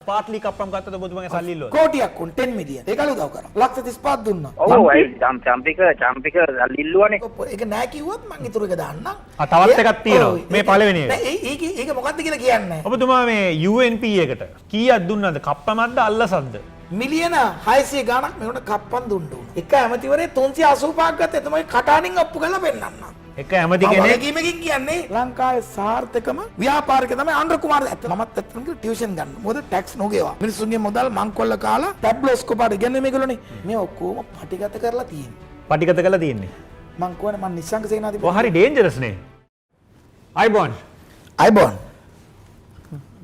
පාට්ලි කප්පම් ගත්තද ඔබතුමාගේ සල්ලි ඉල්ලුවා? කෝටියක් උන් 10 මිලියන්. ඒකලු උදව් කරා. ලක්ෂ 35ක් දුන්නා. ඔව් ඒ චම්පික ඉල්ලුවානේ. ඒක නෑ කිව්වොත් මං ඉතුරු එක දාන්නම්. තවත් එකක් තියෙනවා. මේ පළවෙනි එක. නෑ ඒක මොකද්ද කියලා කියන්නේ. ඔබතුමා මේ UNP එකට කීයක් දුන්නාද? කප්පමක්ද අල්ලසක්ද? මිලියන 600 ගාණක් මේකට කප්පම් දුන්නා. එක ඇමතිවරේ 385ක් ගත්තා. එතමයි කටානින් ඔප්පු කරලා පෙන්නන්න. එක ඇමති කෙනෙක් කීමකින් කියන්නේ ලංකාවේ සාර්ථකම ව්‍යාපාරික තමයි ආන්ද්‍ර කුමාර ඇත්ත. මමත් ඇත්තටම ටියුෂන් ගන්න. මොකද ටැක්ස් නොගේවා. මිනිස්සුන්ගේ මුදල් මංකොල්ල කාලා ටැබ්ලොස්කෝපාට ඉගෙනන්නේ මේගොල්ලෝනේ. මේ ඔක්කොම පටිගත කරලා තියෙන්නේ. පටිගත කරලා තියෙන්නේ. මං කියන්නේ මං නිස්සංග සේනාධිපති. ඔය හරි ඩේන්ජරස් නේ. අයිබෝන්.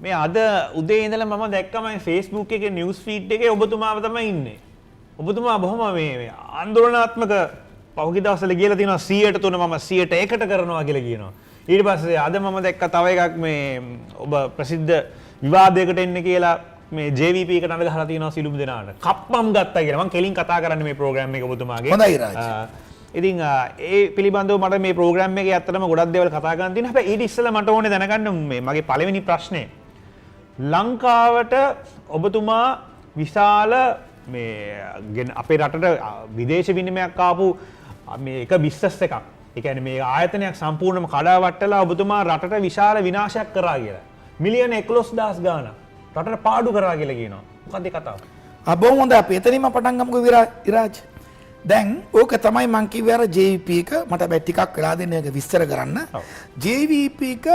මේ අද උදේ ඉඳලා මම දැක්කම Facebook එකේ නිවුස් ෆීඩ් එකේ ඔබතුමාව තමයි ඉන්නේ. ඔබතුමා බොහොම මේ ආందోලනාත්මක පහුගිය දවස්වල කියලා තියෙනවා 100ට 3 මම 100ට 1ට කරනවා කියලා කියනවා. ඊට පස්සේ අද මම දැක්ක තව එකක් මේ ඔබ ප්‍රසිද්ධ විවාදයකට එන්නේ කියලා මේ JVP එකට අඬ ගහලා තියෙනවා සිළුම් දෙනාට. කප්පම් ගත්තා කියලා. මම කෙලින් කතා කරන්නේ මේ ප්‍රෝග්‍රෑම් එක ඔබතුමාගේ. හොඳයි රාජ්. ඉතින් ඒ පිළිබඳව මට මේ ප්‍රෝග්‍රෑම් එකේ ඇත්තටම ගොඩක් දේවල් කතා කරන්න තියෙනවා. හැබැයි ඊට ඉස්සෙල්ලා මට ඕනේ දැනගන්න මේ මගේ පළවෙනි ප්‍රශ්නේ. ලංකාවට ඔබතුමා විශාල මේ අපේ රටට විදේශ විනිමයක් ආපු මේ එක බිස්නස් එකක්. ඒ කියන්නේ මේ ආයතනයක් සම්පූර්ණයෙන්ම කඩාවැටලා ඔබතුමා රටට විශාල විනාශයක් කරා කියලා. මිලියන 11000 ගාණක් රටට පාඩු කරා කියලා කියනවා. මොකක්ද ඒ කතාව? බොහොම හොඳයි. අපි එතනින්ම පටන් ගමුකෝ විරාජ්. දැන් ඕක තමයි මං කිව්වේ අර JVP එක මට බෑ ටිකක් වෙලා දෙන්න ඒක විස්තර කරන්න. JVP එක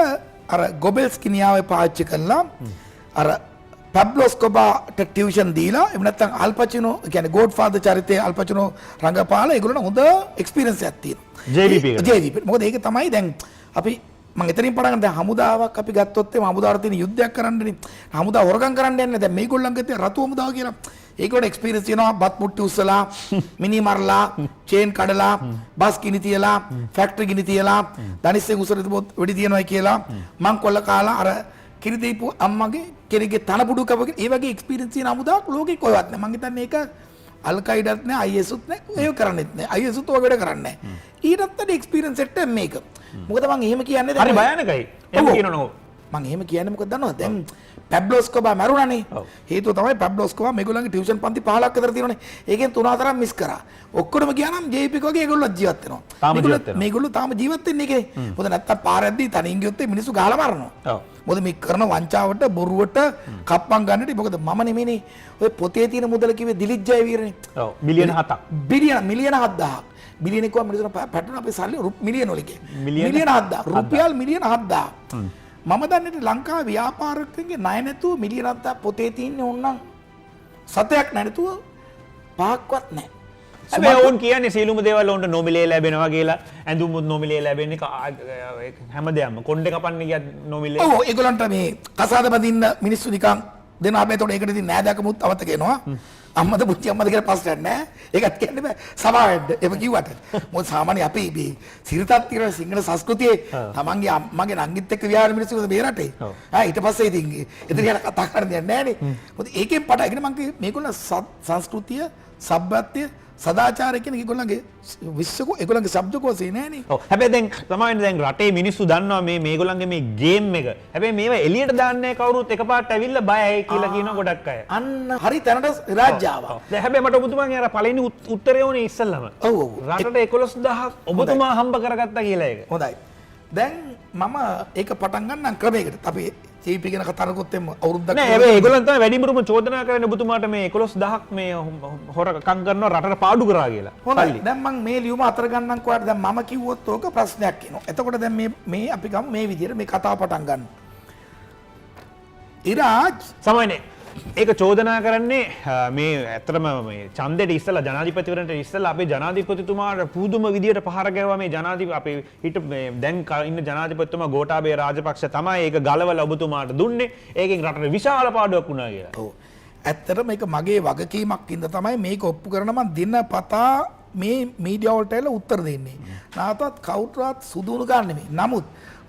අර ගොබෙල්ස් කිනියාවේ පාවිච්චි කළා. අර Pablo Escobarට ටියුෂන් දීලා එහෙම නැත්නම් අල් පචිනෝ කියන්නේ ගෝඩ්ෆාදර් චරිතයේ අල් පචිනෝ රංගපාලා ඒගොල්ලෝ හොඳ එක්ස්පීරියන්ස් එකක් තියෙනවා. JVP. මොකද ඒක තමයි දැන් අපි මම එතනින් පටන් ගන්න දැන් හමුදාවක් අපි ගත්තොත් එම හමුදාවට තියෙන යුද්ධයක් කරන්නනේ. හමුදා හොරගම් කරන්න යන්නේ. දැන් මේගොල්ලන්ගේ තියෙන රතු හමුදාව කියලා. ඒගොල්ලෝ එක්ස්පීරියන්ස් තියෙනවා. බත් මුට්ටි උස්සලා, මිනි මරලා, චේන් කඩලා, බස් ගිනි තියලා, ෆැක්ටරි ගිනි තියලා, දනිස්සෙන් උසර තිබොත් වෙඩි තියනවා කියලා මං කොල්ල කාලා අර කිරි දීපු අම්මගේ කෙනෙක්ගේ තනපුඩු කපගෙන ඒ වගේ එක්ස්පීරියන්ස් තියෙන හමුදාවක් ලෝකේ කොහෙවත් නැහැ. මං හිතන්නේ ඒක අල් කයිඩත් නැහැ, IS උත් නැහැ, ඒක කරන්නේත් නැහැ. IS උත් ඔය වැඩ කරන්නේ නැහැ. ඊටත් වඩා එක්ස්පීරියන්ස් එක මේක. මොකද මං එහෙම කියන්නේ හරි භයානකයි. එහෙම කියනවනේ. මං එහෙම කියන්නේ මොකද දන්නවද? දැන් Pablo Escobar මරුණානේ. හේතුව තමයි Pablo Escobar මේගොල්ලන්ගේ ටියුෂන් පන්ති 15ක් විතර තියෙනනේ. ඒකෙන් 3-4ක් මිස් කරා. ඔක්කොම ගියා නම් JVP වගේ ඒගොල්ලෝ ජීවත් වෙනවා. මේගොල්ලෝ තාම ජීවත් වෙන්නේ ඒකනේ. මොකද නැත්තම් පාරැද්දී තනින් ගියොත් මිනිස්සු ගහලා මරනවා. ඔව්. මොකද මේ කරන වංචාවට බොරුවට කප්පම් ගන්නට මොකද මම නෙමෙයිනේ ඔය පොතේ තියෙන මුදල කිව්වේ දිලිත් ජයවීරනේ. ඔව්. මිලියන 7ක්. මිලියන 7000ක්. බිලියන එක මිනිස්සු පැටරන අපේ සල්ලි මිලියන වලගේ. මිලියන 7000. රුපියල් මිලියන 7000. මම දන්නේ ලංකාවේ ව්‍යාපාරිකයන්ගේ ණය නැතුව මිලියන 7000 පොතේ තියෙන්නේ ඕනනම් සතයක් නැතුව පහක්වත් නැහැ. හැබැයි ඕන් කියන්නේ සියලුම දේවල් ඕන්ට නොමිලේ ලැබෙනවා කියලා ඇඳුමුත් නොමිලේ ලැබෙන්නේ හැමදේම කොණ්ඩේ කපන්න ගියත් නොමිලේ. ඔව් ඒගොල්ලන්ට මේ කසාද බඳින්න මිනිස්සු නිකන් දෙනවා. හැබැයි ඒතකොට ඒකට ඉතින් නෑදෑකමුත් අවත කියනවා. අම්මද පුච්චි අම්මද කියලා ප්‍රශ්නයක් නෑ. ඒකත් කියන්න බෑ. සමාවෙන්න. එහෙම කිව්වට. මොකද සාමාන්‍ය අපි මේ සිරිතක් තියෙන සිංහල සංස්කෘතියේ තමන්ගේ අම්මගේ නංගිත් එක්ක විහාර මිනිස්සු මේ රටේ. ඊට පස්සේ ඉතින් එතන යන කතා කරන්න දෙයක් නෑනේ. මොකද ඒකෙන් පටන් මම කිව්වේ මේගොල්ලෝ සංස්කෘතිය, සભ્યත්වය, සදාචාරය කියන ඒගොල්ලන්ගේ විශ්වකෝ ඒගොල්ලන්ගේ શબ્දකෝෂේ නෑනේ. ඔව්. හැබැයි දැන් රටේ මිනිස්සු දන්නවා මේගොල්ලන්ගේ මේ ගේම් එක. හැබැයි මේවා එළියට දාන්නේ කවුරුත් එකපාරට ඇවිල්ලා බයයි කියලා කියන ගොඩක් අය. අන්න හරි තැනට රාජ්‍ය ආවා. දැන් හැබැයි මට ඔබතුමාගේ අර පළවෙනි උත්තරේ ඕනේ ඉස්සෙල්ලම. ඔව් ඔව්. රටට 11000ක් ඔබතුමා හම්බ කරගත්තා කියලා ඒක. හොඳයි. දැන් මම ඒක පටන් ගන්නම් ක්‍රමයකට. අපි JVP ගැන කතා කරගොත් එම් අවුරුද්දක් නෑ හැබැයි ඒගොල්ලන් තමයි වැඩිමරුම චෝදනා කරන්නේ ඔබතුමාට මේ 11000ක් මේ හොරකම් කරනවා රටට පාඩු කරා කියලා. හොඳයි. දැන් මම මේ ලියුම අතර ගන්නම් කොහට දැන් මම කිව්වොත් ඕක ප්‍රශ්නයක් එනවා. එතකොට දැන් මේ අපි ගමු මේ විදිහට මේ කතාව පටන් ගන්න. ඉරාජ් සමහරනේ ඒක චෝදනා කරන්නේ මේ ඇත්තටම මේ ඡන්දෙට ඉස්සලා ජනාධිපතිවරණට ඉස්සලා අපේ ජනාධිපතිතුමාට පුදුම විදියට පහර ගැවුවා මේ අපේ හිට දැන් ඉන්න ජනාධිපතිතුමා ගෝඨාභය රාජපක්ෂ තමයි ඒක ගලවලා ඔබතුමාට දුන්නේ. ඒකෙන් රටට විශාල පාඩුවක් වුණා කියලා. ඔව්. ඇත්තටම මේක මගේ වගකීමක් ඉඳ තමයි මේක ඔප්පු කරන මම දිනපතා මේ මීඩියා වලට එලා උත්තර දෙන්නේ. නාතත් කවුරුත් සුදුණු ගන්න නෙමෙයි. නමුත්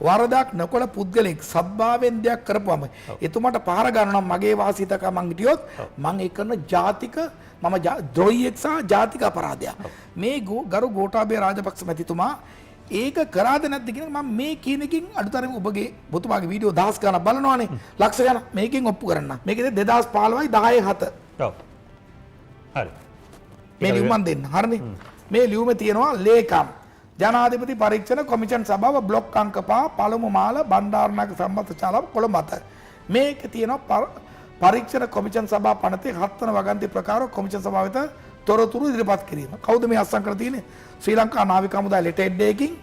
වරදක් නොකළ පුද්ගලෙක් සත්භාවයෙන් දෙයක් කරපුවම එතුමාට පහර ගන්නවා මගේ වාසිතක මං හිටියොත් මං ඒ කරන ජාතික මම ද්‍රෝහියෙක් සහ ජාතික අපරාධයක්. මේ ගරු ගෝඨාභය රාජපක්ෂ මැතිතුමා ඒක කරාද නැද්ද කියන මම මේ කියන එකකින් අඩුතරම ඔබගේ ඔබතුමාගේ වීඩියෝ 10 ගණන් බලනවානේ ලක්ෂ ගණන් මේකෙන් ඔප්පු කරන්න. මේකේ 2015යි 10/7. ඔව්. හරි. මේ ලියුම දෙන්න. හරිනේ. මේ ලියුමේ තියෙනවා ලේකම් ජනාධිපති පරීක්ෂණ කොමිෂන් සභාව බ්ලොක් අංක 5 පළමු මාල බණ්ඩාරනායක සම්බන්ධශාලාව කොළඹ මත. මේකේ තියෙනවා පරීක්ෂණ කොමිෂන් සභා පනතේ 7 වන වගන්ති ප්‍රකාර කොමිෂන් සභාව වෙත තොරතුරු ඉදිරිපත් කිරීම. කවුද මේ අත්සන් කරලා තියෙන්නේ? ශ්‍රී ලංකා නාවික හමුදාවේ ලෙටර් හෙඩ් එකකින්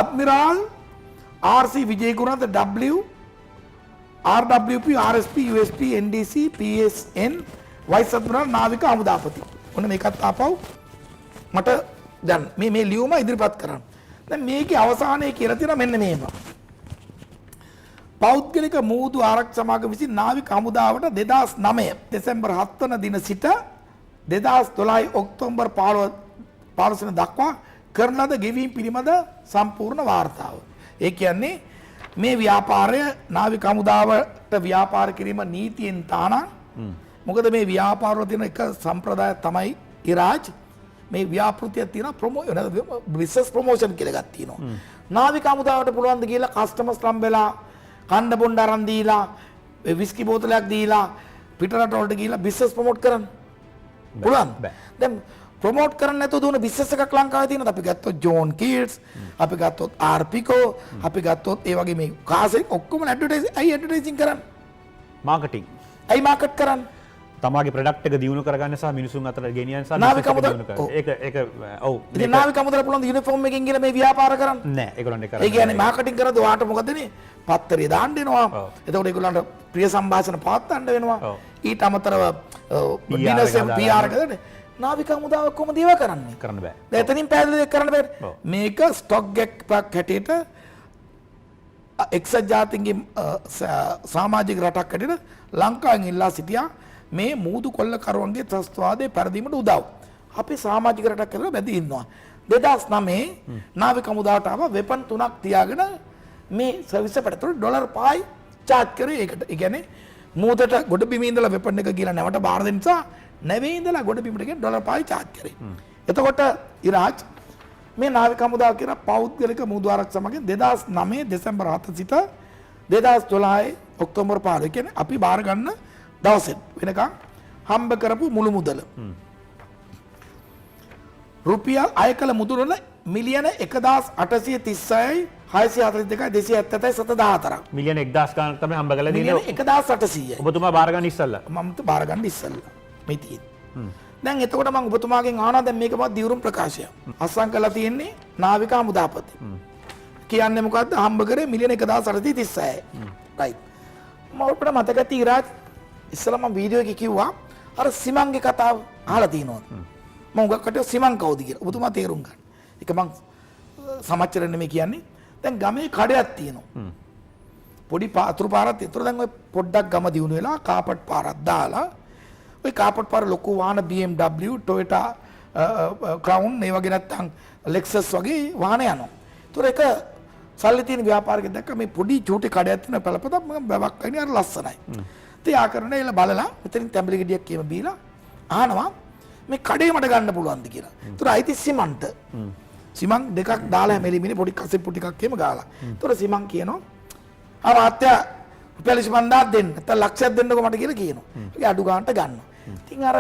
අඩ්මිරාල් RC විජේකුණාද W RWP RSP USP NDC PSN vice admiral නාවික හමුදාපති. ඔන්න මේකත් ආපහු මට දැන් මේ ලියුම ඉදිරිපත් කරන්න. දැන් මේකේ අවසානයේ කියලා තියෙනවා මෙන්න මේව. පෞද්ගලික මූදු ආරක්ෂක සමාගම විසින් නාවික හමුදාවට 2009 දෙසැම්බර් 7 වන දින සිට 2012 ඔක්තෝබර් 15 වෙනි දක්වා කරන ලද ගෙවීම් පිළිබඳ සම්පූර්ණ වාර්තාව. ඒ කියන්නේ මේ ව්‍යාපාරය නාවික හමුදාවට ව්‍යාපාර කිරීම නීතියෙන් තානා. මොකද මේ ව්‍යාපාරවල තියෙන එක සම්ප්‍රදාය තමයි ඉරාජ් මේ ව්‍යාපෘතිය තියෙන බිස්නස් ප්‍රොමෝෂන් කියලා එකක් තියෙනවා. නාවික හමුදාවට පුළුවන් ද කියලා කස්ටමර්ස් ලම්බෙලා කණ්ඩ බොණ්ඩ අරන් දීලා විස්කි බෝතලයක් දීලා පිටරට වලට ගිහිල්ලා බිස්නස් ප්‍රොමෝට් කරන්න පුළුවන්. දැන් ප්‍රොමෝට් කරන්න නැතුව දුන බිස්නස් එකක් ලංකාවේ තියෙනවා. අපි ගත්තොත් ජෝන් කීඩ්ස්, අපි ගත්තොත් ආර්පිකෝ, අපි ගත්තොත් ඒ වගේ මේ කාසෙක් ඔක්කොම ඇඩ්වර්ටයිසින් කරන්නේ. මාකටිං. ඇයි මාකට් කරන්නේ? තමාගේ ප්‍රොඩක්ට් එක දියුණු කරගන්න සහ මිනිසුන් අතර ගෙනියන්න සහ නාවික හමුදා ඒක ඔව්. ඉතින් නාවික හමුදාට පුළුවන් යුනිෆෝම් එකකින් ගිහලා මේ ව්‍යාපාර කරන්න. නෑ ඒගොල්ලෝ කරන්නේ. ඒ කියන්නේ මාකටිං කරද්දී ඔයාට මොකදනේ? පත්තරේ දාන්න වෙනවා. එතකොට ඒගොල්ලන්ට ප්‍රිය සම්භාෂණ පවත්වන්න වෙනවා. ඊට අමතරව බිස්නස් PR එකද නාවික හමුදාව කොහොමද ඒව කරන්නේ? කරන්න බෑ. දැන් එතනින් පැහැදිලි කරන්න බෑ. මේක ස්ටොක් එකක් හැටියට එක්සත් ජාතීන්ගේ සමාජික රටක් හැටියට ලංකාවෙන් ඉල්ලා සිටියා මේ මූදු කොල්ලකරුවන්ගේ ත්‍රස්තවාදයේ පරිදීමට උදව්. අපි සමාජික රටක් කියලා බැඳී ඉන්නවා. 2009 නාවික හමුදාවට ආව වෙපන් 3ක් තියාගෙන මේ සර්විස් එකට ඩොලර් 5යි චාර්ජ් කරේ ඒකට. ඒ කියන්නේ මූදට ගොඩ බිමේ ඉඳලා වෙපන් එක කියලා නැවට බාර දෙන්න නිසා නැවේ ඉඳලා ගොඩ බිමට ගෙන ඩොලර් 5යි චාර්ජ් කරේ. එතකොට ඉරාජ් මේ නාවික හමුදාව කියන පෞද්ගලික මූදු ආරක්ෂක සමගින් 2009 දෙසැම්බර් 7 සිට 2012 ඔක්තෝබර් 5 කියන්නේ අපි බාර ගන්න දවසෙන් වෙනකන් හම්බ කරපු මුළු මුදල රුපියල් අය කළ මුදල මිලියන 1836යි 642යි 277යි මිලියන 1000 ගණන් තමයි හම්බ කරලා මිලියන තියෙන්නේ. 1800යි. ඔබතුමා බාර ගන්න ඉස්සල්ලා. මම බාර ගන්න ඉස්සල්ලා. මේ තියෙන්නේ. දැන් එතකොට මම ඔබතුමාගෙන් අහනවා දැන් මේක මොකක්ද දියුරුම් ප්‍රකාශය. අස්සම් කරලා තියෙන්නේ නාවික හමුදාපති. කියන්නේ මොකද්ද? හම්බ කරේ මිලියන 1836යි. රයිට්. මම ඔබට මතක තියරා ඉස්සලා මම වීඩියෝ එකේ කිව්වා අර සිමන්ගේ කතාව අහලා තියෙනවා. මම උගක්කට සිමන් කවුද කියලා. ඔබතුමා තේරුම් ගන්න. ඒක මම සමච්චර නෙමෙයි කියන්නේ. දැන් ගමේ කඩයක් තියෙනවා. පොඩි පාතුරු පාරක් තියෙනවා. දැන් ඔය පොඩ්ඩක් ගම දියුණු වෙලා කාපට් පාරක් දාලා ඔය කාපට් පාර ලොකු වාහන BMW, Toyota Crown මේ වගේ නැත්තම් Lexus වගේ වාහන යනවා. ඒතර ඒක සල්ලි තියෙන ව්‍යාපාරිකයෙක් දැක්ක මේ පොඩි චූටි කඩයක් තියෙන පළපතක් මම බවක් අයිනේ අර ලස්සනයි. ඉතින් යා කරන එල බලලා මෙතනින් තැඹිලි ගෙඩියක් කියම බීලා අහනවා මේ කඩේ මට ගන්න පුළුවන්ද කියලා. ඒතර අයිති සිමන්ට. සිමන් දෙකක් දාලා හැමෙලිමිනේ පොඩි කසෙප්පු ටිකක් එහෙම ගාලා. ඒතර සිමන් කියනවා ආ මාත්‍යා රුපියල් 25000ක් දෙන්න. නැත්නම් ලක්ෂයක් දෙන්නකෝ මට කියලා කියනවා. ඒක අඩු ගන්නට ගන්නවා. ඉතින් අර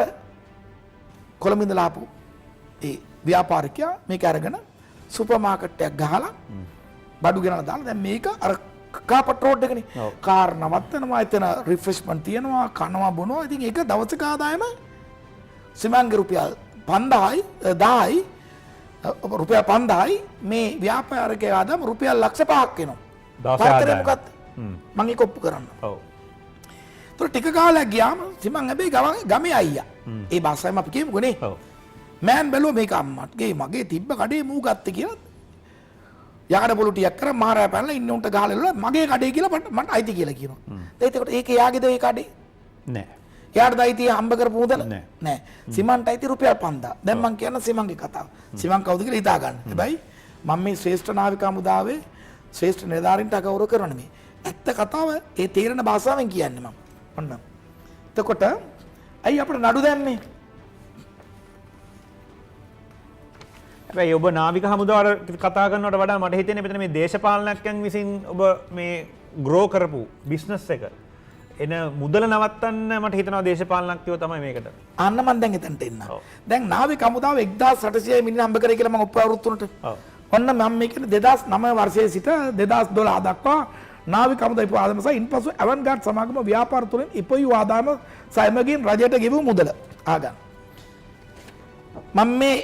කොළඹ ඉඳලා ආපු ඒ ව්‍යාපාරිකයා මේක අරගෙන සුපර් මාකට් එකක් ගහලා බඩු ගෙනලා දාලා දැන් මේක අර කාපට් රෝඩ් එකනේ. කාර් නවත්තනවා එතන රිෆ්‍රෙෂ්මන්ට් තියනවා කනවා බොනවා. ඉතින් ඒක දවසක ආදායම සිමන්ගේ රුපියල් 5000යි 10යි රුපියල් 5000යි මේ ව්‍යාපාරිකයා ආදායම රුපියල් ලක්ෂ 5ක් වෙනවා. දවසේ මොකක්ද? මම ඒක ඔප්පු කරන්න. ඔව්. ඒතර ටික කාලයක් ගියාම සිමන් හැබැයි ගමේ අයියා. ඒ භාෂාවෙන් අපි කියමුකෝ නේ. ඔව්. මෑන් බැලුවා මේක අම්මටගේ මගේ තිබ්බ කඩේ මූ ගත්තේ කියලා. යකඩ පොළු ටිකක් කරා මහරය පැනලා ඉන්න උන්ට ගහලා මගේ කඩේ කියලා මට අයිති කියලා කියනවා. දැන් ඒකට ඒක යාගේද ඒ කඩේ? නෑ. යාටද අයිති හම්බ කරපු මුදල? නෑ. සිමන්ට අයිති රුපියල් 5000. දැන් මම කියන සිමන්ගේ කතාව. සිමන් කවුද කියලා හිතා ගන්න. හැබැයි මම මේ ශ්‍රේෂ්ඨ නාවික හමුදාවේ ශ්‍රේෂ්ඨ නිලධාරීන්ට ගෞරව කරනවා නෙමෙයි. ඇත්ත කතාව ඒ තේරෙන භාෂාවෙන් කියන්නේ මම. ඔන්න. එතකොට ඇයි අපිට නඩු දැම්මේ? හැබැයි ඔබ නාවික හමුදාව කතා කරනවට වඩා මට හිතෙන්නේ මෙතන මේ දේශපාලනඥයන් විසින් ඔබ මේ ග්‍රෝ කරපු බිස්නස් එක එන මුදල නවත්තන්න මට හිතනවා දේශපාලනඥයෝ තමයි මේකට. අන්න මම දැන් එතනට එන්න. දැන් නාවික හමුදාව 1800 මිලියන හම්බ කරේ කියලා මම ඔප්පු අවුරුදු තුනට. ඔන්න මම මේ කියන්නේ 2009 වර්ෂයේ සිට 2012 දක්වා නාවික හමුදාව ඉපු ආදායම සහ ඉන්පසු ඇවන්ගාඩ් සමාගම ව්‍යාපාර තුලින් ඉපයු ආදායම සයමගින් රජයට ගෙවූ මුදල ආගන්න. මම මේ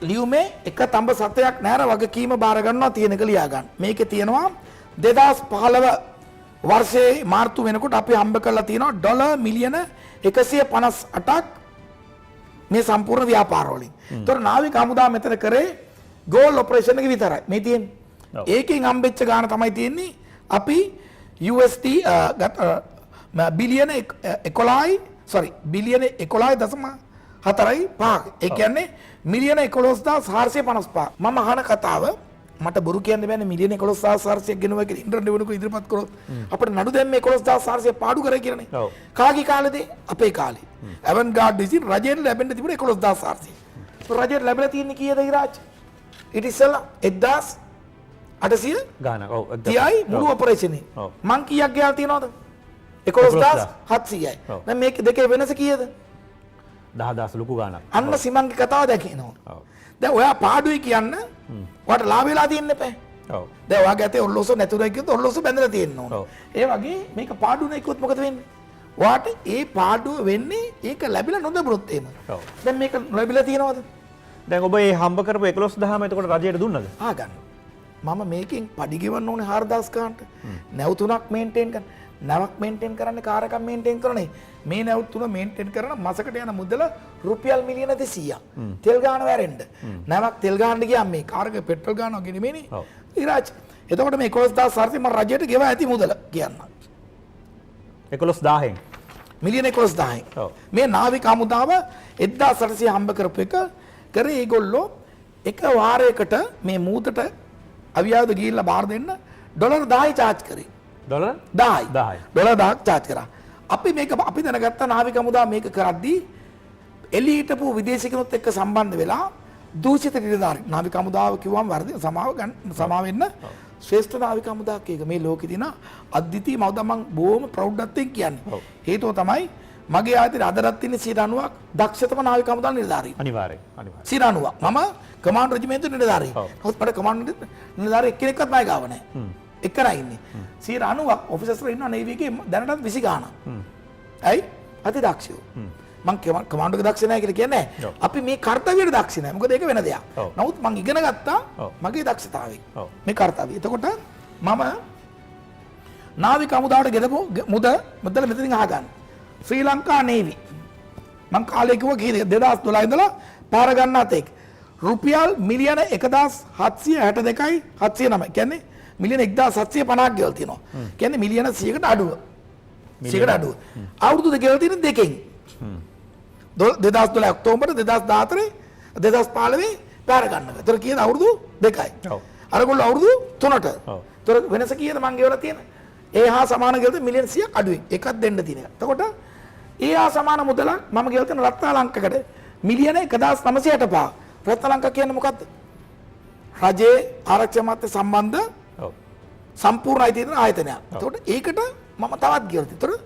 ලියුමේ එක තඹ සතයක් නැර වගකීම බාර ගන්නවා තියෙනක ලියා ගන්න. මේකේ තියෙනවා 2015 වර්ෂයේ මාර්තු වෙනකොට අපි හම්බ කරලා තියෙනවා ඩොලර් මිලියන 158ක් මේ සම්පූර්ණ ව්‍යාපාර වලින්. ඒතර නාවික හමුදාව මෙතන කරේ ගෝල් ඔපරේෂන් එක විතරයි. මේ තියෙන්නේ. ඒකෙන් හම්බෙච්ච ගාන තමයි තියෙන්නේ අපි USD බිලියන 11.4යි 5. ඒ කියන්නේ මිලියන 11455. මම අහන කතාව මට බොරු කියන්න බෑනේ මිලියන 11400ක් ගෙනුවා කියලා ඉන්ටර්නෙට් වෙනකොට ඉදිරිපත් කරොත් අපිට නඩු දැම්මේ 11400 පාඩු කරේ කියලානේ. කාගේ කාලේද? අපේ කාලේ. ඇවන්ගාඩ් විසින් රජයෙන් ලැබෙන්න තිබුණේ 11400. රජයට ලැබිලා තියෙන්නේ කීයද ඉරාජ්? ඊට ඉස්සෙල්ලා 1800 ගාන. ඔව්. තියයි මුළු ඔපරේෂනේ. මං කීයක් ගෙවල් තියනවද? 11700යි. දැන් මේක දෙකේ වෙනස කීයද? 10000 ලොකු ගානක්. අන්න සිමන්ගේ කතාව දැකිනවා. දැන් ඔයා පාඩුවේ කියන්න ඔයාට ලාභ වෙලා තියෙන්න එපා. ඔව්. දැන් ඔයාගේ අතේ ඔල්ලෝසෝ නැතුණා කියොත් ඔල්ලෝසෝ බැඳලා තියෙන්න ඕන. ඒ වගේ මේක පාඩුව නැයිකොත් මොකද වෙන්නේ? ඔයාට ඒ පාඩුව වෙන්නේ ඒක ලැබිලා නොදබුනොත් එහෙම. දැන් මේක ලැබිලා තියෙනවද? දැන් ඔබ මේ හම්බ කරපු 11000ම එතකොට රජයට දුන්නද? ගන්න. මම මේකෙන් පඩි ගෙවන්න ඕනේ 4000 ගන්නට. නැව් තුනක් මේන්ටේන් කරන්න. නැවක් මේන්ටේන් කරන්නේ කාර් එකක් මේන්ටේන් කරන්නේ. මේ නැව් තුන මේන්ටේන් කරන මාසකට යන මුදල රුපියල් මිලියන 200ක්. තෙල් ගාන වැරෙන්න. නැවක් තෙල් ගාන්න ගියාම මේ කාර් එකේ පෙට්‍රල් ගානවා ගෙනෙ මේනේ. ඉරාජ්. එතකොට මේ 11000 මම රජයට ගෙවා ඇති මුදල කියන්න. 11000න්. මිලියන 11000න්. මේ නාවික හමුදාව 1800 හම්බ කරපු එක කරේ ඒගොල්ලෝ එක වාරයකට මේ මූදට අවියාවද ගිහිල්ලා බාර දෙන්න ඩොලර් 10යි charge කරේ. ඩොලර් 10යි. 10යි. ඩොලර් 10ක් charge කරා. අපි දැනගත්ත නාවික හමුදාව මේක කරද්දී එළිය හිටපු විදේශිකනොත් එක්ක සම්බන්ධ වෙලා දූෂිත නිලධාරීන් නාවික හමුදාව කිව්වම වර්ධි සමාව වෙන්න ශ්‍රේෂ්ඨ නාවික හමුදාවක් එක මේ ලෝකේ තියෙන අද්විතීය මවද මම බොහොම ප්‍රෞඩත්වයෙන් කියන්නේ. හේතුව තමයි මගේ ආයතනයේ අදටත් තියෙන 90ක් දක්ෂතම නාවික හමුදා නිලධාරීන්. අනිවාර්යයෙන්. 90ක්. මම කමාන්ඩ් රෙජිමෙන්තු නිලධාරීන්. නමුත් මට කමාන්ඩ් නිලධාරී එක්කෙනෙක්වත් මම ගාව නැහැ. එක්කරයි ඉන්නේ. 90ක් ඔෆිසර්ස්ලා ඉන්නවා නේවි එකේ දැනටත් 20 ගාණක්. ඇයි? අති දක්ෂයෝ. මං කමාන්ඩ් එක දක්ෂ නැහැ කියලා කියන්නේ නැහැ. අපි මේ කාර්යයට දක්ෂ නැහැ. මොකද ඒක වෙන දෙයක්. නමුත් මං ඉගෙන ගත්තා මගේ දක්ෂතාවයෙන්. මේ කාර්යය. එතකොට මම නාවික හමුදාවට ගෙදපු මුදල මෙතනින් අහගන්න. ශ්‍රී ලංකා නේවි. මං කාලේ කිව්වා කීයද 2012 ඉඳලා පාර ගන්නත් එක්. රුපියල් මිලියන 1762යි 709. කියන්නේ මිලියන 1750ක් ගෙවල් තියෙනවා. කියන්නේ මිලියන 100කට අඩුව. 100කට අඩුව. අවුරුදු දෙක ගෙවල් තියෙන දෙකෙන්. 2012 ඔක්තෝබර් 2014 2015 පාර ගන්නවා. ඒතර කීයද අවුරුදු දෙකයි. ඔව්. අරගොල්ලෝ අවුරුදු 3ට. ඔව්. ඒතර වෙනස කීයද මං ගෙවලා තියෙන? ඒ හා සමාන ගෙවල් මිලියන 100ක් අඩුවෙන්. එකක් දෙන්න තියෙන එක. එතකොට ඒ හා සමාන මුදලක් මම ගෙවල් තියෙන රත්නාලංකකට මිලියන 1965. රත්නාලංක කියන්නේ මොකද්ද? රජයේ ආරක්ෂක අමාත්‍ය සම්බන්ධ සම්පූර්ණ අයිතිය තියෙන ආයතනයක්. එතකොට ඒකට මම තවත් ගෙවල් තියෙනවා.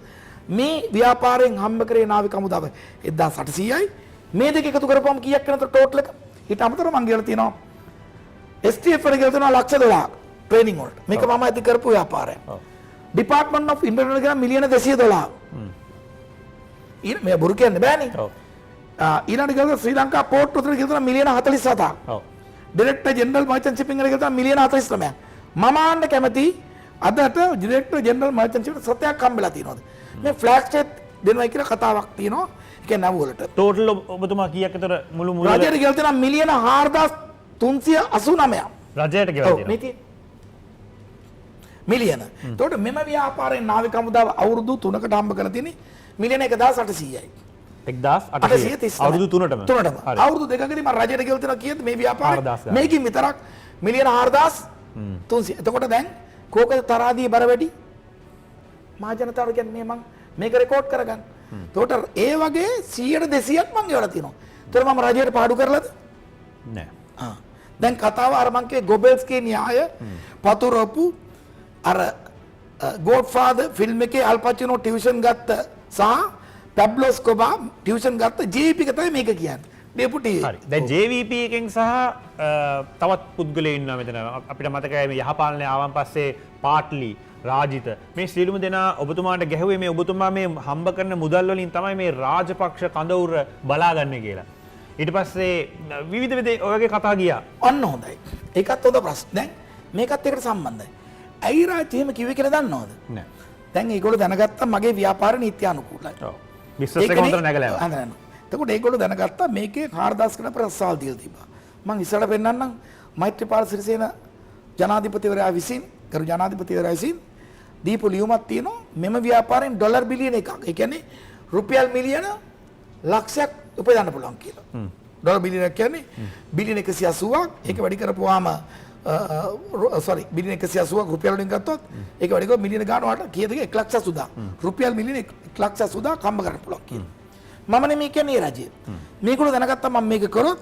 මේ ව්‍යාපාරයෙන් හම්බ කරේ නාවික හමුදාව 1800යි. මේ දෙක එකතු කරපුවම කීයක් වෙනවද ටෝටල් එක? ඊට අමතරව මම ගෙවල් තියෙනවා STF වල ගෙවල් තියෙනවා ලක්ෂ $1,00,000 ට්‍රේනින් වලට. මේක මම ඇති කරපු ව්‍යාපාරය. ඩිපාර්ට්මන්ට් ඔෆ් ඉන්ටර්නල් කරා මිලියන $200. මේ බොරු කියන්න බෑනේ. ඊළඟ ගෙවල් ශ්‍රී ලංකා පෝට් වලට ගෙවල් මිලියන 47ක්. ඩිරෙක්ටර් ජෙනරල් මර්චන්ට් ෂිපින් එකට ගෙවල් මිලියන 49ක්. මම ආන්න කැමති අදට ඩිරෙක්ටර් ජෙනරල් මර්චන්ට් ෂිපින් සත්‍යයක් හම්බෙලා තියෙනවද? මේ ෆ්ලැග් ස්ටේට් දෙනවා කියලා කතාවක් තියෙනවා. ඒක නව වලට. ටෝටල් ඔබතුමා කීයක් විතර මුළු රජයට ගෙවල් තියෙනවා මිලියන 4389ක්. රජයට ගෙවල් තියෙනවා. මිලියන. එතකොට මෙම ව්‍යාපාරයෙන් නාවික හමුදාව අවුරුදු 3කට හම්බ කරලා තියෙන්නේ මිලියන 1800යි. 1830 අවුරුදු 3ටම. අවුරුදු දෙකකදී මම රජයට ගෙවල් තියෙනවා කීයද මේ ව්‍යාපාරය? මේකින් විතරක් මිලියන 4300. එතකොට දැන් කෝකද තරාදී බර වැඩි? මහ ජනතාවට කියන්නේ මම මේක රෙකෝඩ් කරගන්න. එතකොට ඒ වගේ 100ට 200ක් මම ගෙවලා තියෙනවා. ඒතර මම රජයට පාඩු කරලාද? නෑ. දැන් කතාව අර මං කිව්වේ ගොබෙල්ස්ගේ න්‍යාය පතුරපු අර ගෝඩ්ෆාදර් ෆිල්ම් එකේ අල් පචිනෝ ටියුෂන් ගත්ත සහ පැබ්ලෝ ස්කොබා ටියුෂන් ගත්ත JVP එක තමයි මේක කියන්නේ. ඩෙපුටි. හරි. දැන් JVP එකෙන් සහ තවත් පුද්ගලයෝ ඉන්නවා මෙතන. අපිට මතකයි මේ යහපාලනය ආවන් පස්සේ පාට්ලි රාජිත මේ සියලුම දෙනා ඔබතුමාට ගැහුවේ මේ ඔබතුමා මේ හම්බ කරන මුදල් වලින් තමයි මේ රාජපක්ෂ කඳවුර බලාගන්නේ කියලා. ඊට පස්සේ විවිධ ඔයගේ කතා ගියා. අන්න හොඳයි. ඒකත් හොඳ ප්‍රශ්න. දැන් මේකත් එකට සම්බන්ධයි. ඇයි රාජ් එහෙම කිව්වේ කියලා දන්නවද? නෑ. දැන් ඒගොල්ලෝ දැනගත්තා මගේ ව්‍යාපාර නීත්‍යානුකූලයි. ඔව්. බිස්නස් එක හොඳට නැගලා යනවා. එතකොට ඒගොල්ලෝ දැනගත්තා මේකේ 4000 කට ප්‍රසාල් දීලා තිබ්බා. මං ඉස්සරට පෙන්නන්නම් මෛත්‍රීපාල සිරිසේන ජනාධිපතිවරයා විසින් කරු ජනාධිපතිවරයා විසින් දීපු ලියුමක් තියෙනවා මෙම ව්‍යාපාරයෙන් ඩොලර් බිලියන එකක්. ඒ කියන්නේ රුපියල් මිලියන ලක්ෂයක් උපයන්න පුළුවන් කියලා. ඩොලර් බිලියන කියන්නේ බිලියන 180ක් ඒක වැඩි කරපුවාම බිලියන 180ක් රුපියල් වලින් ගත්තොත් ඒක වැඩි කරලා මිලියන ගානකට කීයද 1,80,000. රුපියල් මිලියන 1,80,000 කම්බ කරන්න පුළුවන් කියලා. මම නෙමෙයි කියන්නේ රජය. මේගොල්ලෝ දැනගත්තා මම මේක කරොත්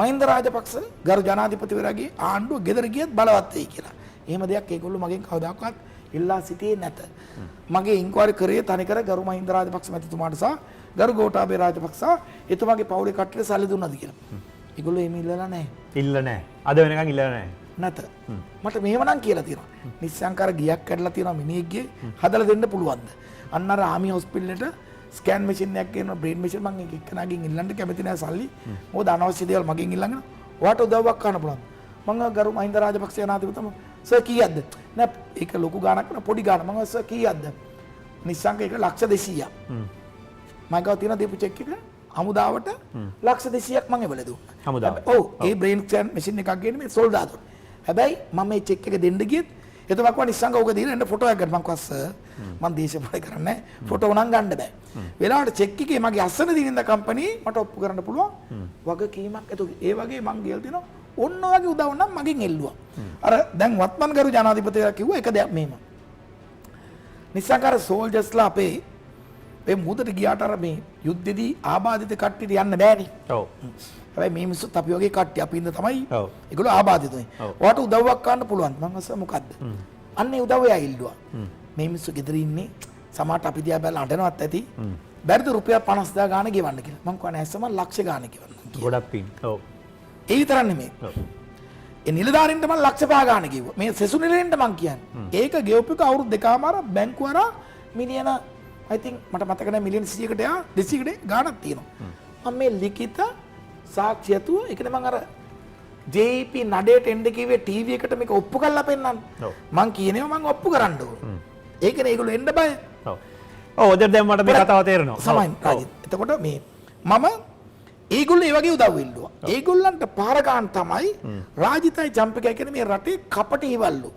මහින්ද රාජපක්ෂ ගරු ජනාධිපතිවරයාගේ ආණ්ඩුව ගෙදර ගියත් බලවත් වෙයි කියලා. එහෙම දෙයක් ඒගොල්ලෝ මගෙන් කවදාකවත් ඉල්ලා සිටියේ නැත. මගේ ඉන්ක්වයරි කරේ තනිකර ගරු මහින්ද රාජපක්ෂ මැතිතුමාට සහ ගරු ගෝඨාභය රාජපක්ෂ එතුමාගේ පවුලේ කට්ටියට සල්ලි දුන්නාද කියලා. ඒගොල්ලෝ එහෙම ඉල්ලලා නැහැ. ඉල්ල නැහැ. අද වෙනකන් ඉල්ලලා නැහැ. නැත. මට මෙහෙමනම් කියලා තියෙනවා. නිස්සංකාර ගියක් කැඩලා තියෙනවා මිනිහෙක්ගේ හදලා දෙන්න පුළුවන්ද? අන්න අර ආමි හොස්පිටල් එකට ස්කෑන් මැෂින් එකක් ගේනවා බ්‍රේන් මැෂින් මම එක්කනාගෙන් ඉල්ලන්න කැමති නැහැ සල්ලි. මොකද අනවශ්‍ය දේවල් මගෙන් ඉල්ලගෙන ඔයාට උදව්වක් කරන්න පුළුවන්. මම ගරු මහින්ද රාජපක්ෂ ජනාධිපතිතුමා සර් කීයක්ද? නෑ ඒක ලොකු ගාණක් නෙවෙයි පොඩි ගාණක්. මම සර් කීයක්ද? නිස්සංක එක ලක්ෂ 200ක්. මම ගාව තියෙන දීපු චෙක් එක හමුදාවට ලක්ෂ 200ක් මම එවල දුන්නා. හමුදාව. ඔව් ඒ බ්‍රේන් ස්කෑන් මැෂින් එකක් ගේන්නේ මේ සොල්දාදුන්. හැබැයි මම මේ චෙක් එක දෙන්න ගියත් එතකොට මම නිස්සංක ඕක දීලා එන්න ෆොටෝ එකක් ගන්න මම කිව්වා සර් මම දේශපාලනය කරන්නේ නැහැ. ෆොටෝ නම් ගන්න බෑ. වෙලාවට චෙක් එකේ මගේ අස්සන දිනින්ද කම්පැනි මට ඔප්පු කරන්න පුළුවන් වගකීමක්. ඒ වගේ මං ගියල් තිනවා ඔන්න ඔයගේ උදව් නම් මගෙන් එල්ලුවා. අර දැන් වත්මන් ගරු ජනාධිපතිවරයා කිව්වා එක දෙයක් මෙහෙම. නිසංකාර සෝල්ජර්ස්ලා අපේ මේ මුදට ගියාට අර මේ යුද්ධෙදී ආබාධිත කට්ටියට යන්න බෑනේ. ඔව්. හැබැයි මේ මිනිස්සුත් අපි වගේ කට්ටිය අපි ඉන්න තමයි. ඔව්. ඒගොල්ලෝ ආබාධිතයි. ඔයාට උදව්වක් ගන්න පුළුවන්. මං අස්ස මොකද්ද? අන්නේ උදව්ව එයා ඉල්ලුවා. මේ මිනිස්සු ගෙදර ඉන්නේ සමහරට අපි දිහා බලලා අඬනවත් ඇති. බැරිද රුපියල් 50000 ගාණ ගෙවන්න කියලා. මං කියනවා නෑ සම ලක්ෂ ගාණ ගෙවන්න. ගොඩක් පින්. ඔව්. ඒ විතරක් නෙමෙයි. ඒ නිලධාරීන්ට මම ලක්ෂ 5 ගාණ කිව්වා. මේ සෙසු නිලෙන්ට මං කියන්නේ. ඒක ගෙවපු එක අවුරුදු දෙකමාර බැංකුව අරා මිලියන I think මට මතක නැහැ මිලියන 100කට යා 200කට ගාණක් තියෙනවා. මම මේ ලිඛිත සාක්ෂි ඇතුව ඒකනේ මං අර JP නඩේට එන්න කිව්වේ ටීවී එකට මේක ඔප්පු කරලා පෙන්නන්න. මං කියනවා මං ඔප්පු කරන්න ඕන. ඒකනේ ඒගොල්ලෝ එන්න බය. ඔව්. ඔව් දැන් මට මේ කතාව තේරෙනවා. සමයි රාජිත්. එතකොට මේ මම ඒගොල්ලෝ ඒ වගේ උදව් ඉල්ලුවා. ඒගොල්ලන්ට පාර ගන්න තමයි රාජිතයි ජම්පිකයි කියන මේ රටේ කපටි ඉවල්ලු.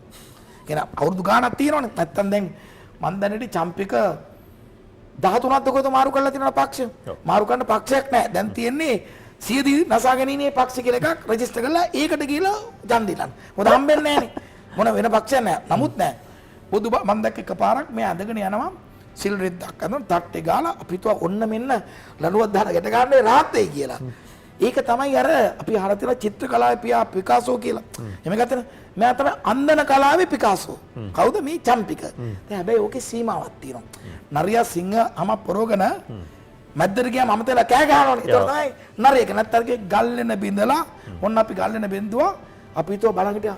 කියන අවුරුදු ගාණක් තියෙනවනේ. නැත්තම් දැන් මන් දැනට චම්පික 13ක් කොහෙද මාරු කරලා තියෙනවා පක්ෂ. මාරු කරන්න පක්ෂයක් නැහැ. දැන් තියෙන්නේ සියදී නසාගැනීමේ පක්ෂ කියලා එකක් රෙජිස්ටර් කරලා ඒකට ගිහලා ඡන්දෙ ගන්න. මොකද හම්බෙන්නේ නැහනේ. මොන වෙන පක්ෂයක් නැහැ. නමුත් නැහැ. බුදු මන් දැක්ක එකපාරක් මේ අඳගෙන යනවා සිල් රෙද්දක් අඳන් තට්ටේ ගාලා අපිට ඔන්න මෙන්න ලනුවක් දාලා ගැට ගන්නනේ රාත්තේ කියලා. ඒක තමයි අර අපි අහලා තියෙන චිත්‍ර කලාවේ පිකාසෝ කියලා. එහෙම ගත්තනේ මම තමයි අන්දන කලාවේ පිකාසෝ. කවුද මේ චම්පික. දැන් හැබැයි ඕකේ සීමාවක් තියෙනවා. නරියා සිංහ අම පොරෝගන මැද්දට ගියාම අමතලා කෑ ගහනවනේ. ඒක තමයි නරියක නැත්තරගේ ගල්ලෙන බින්දලා ඔන්න අපි ගල්ලෙන බින්දුවා අපි හිතුවා බලන් හිටියා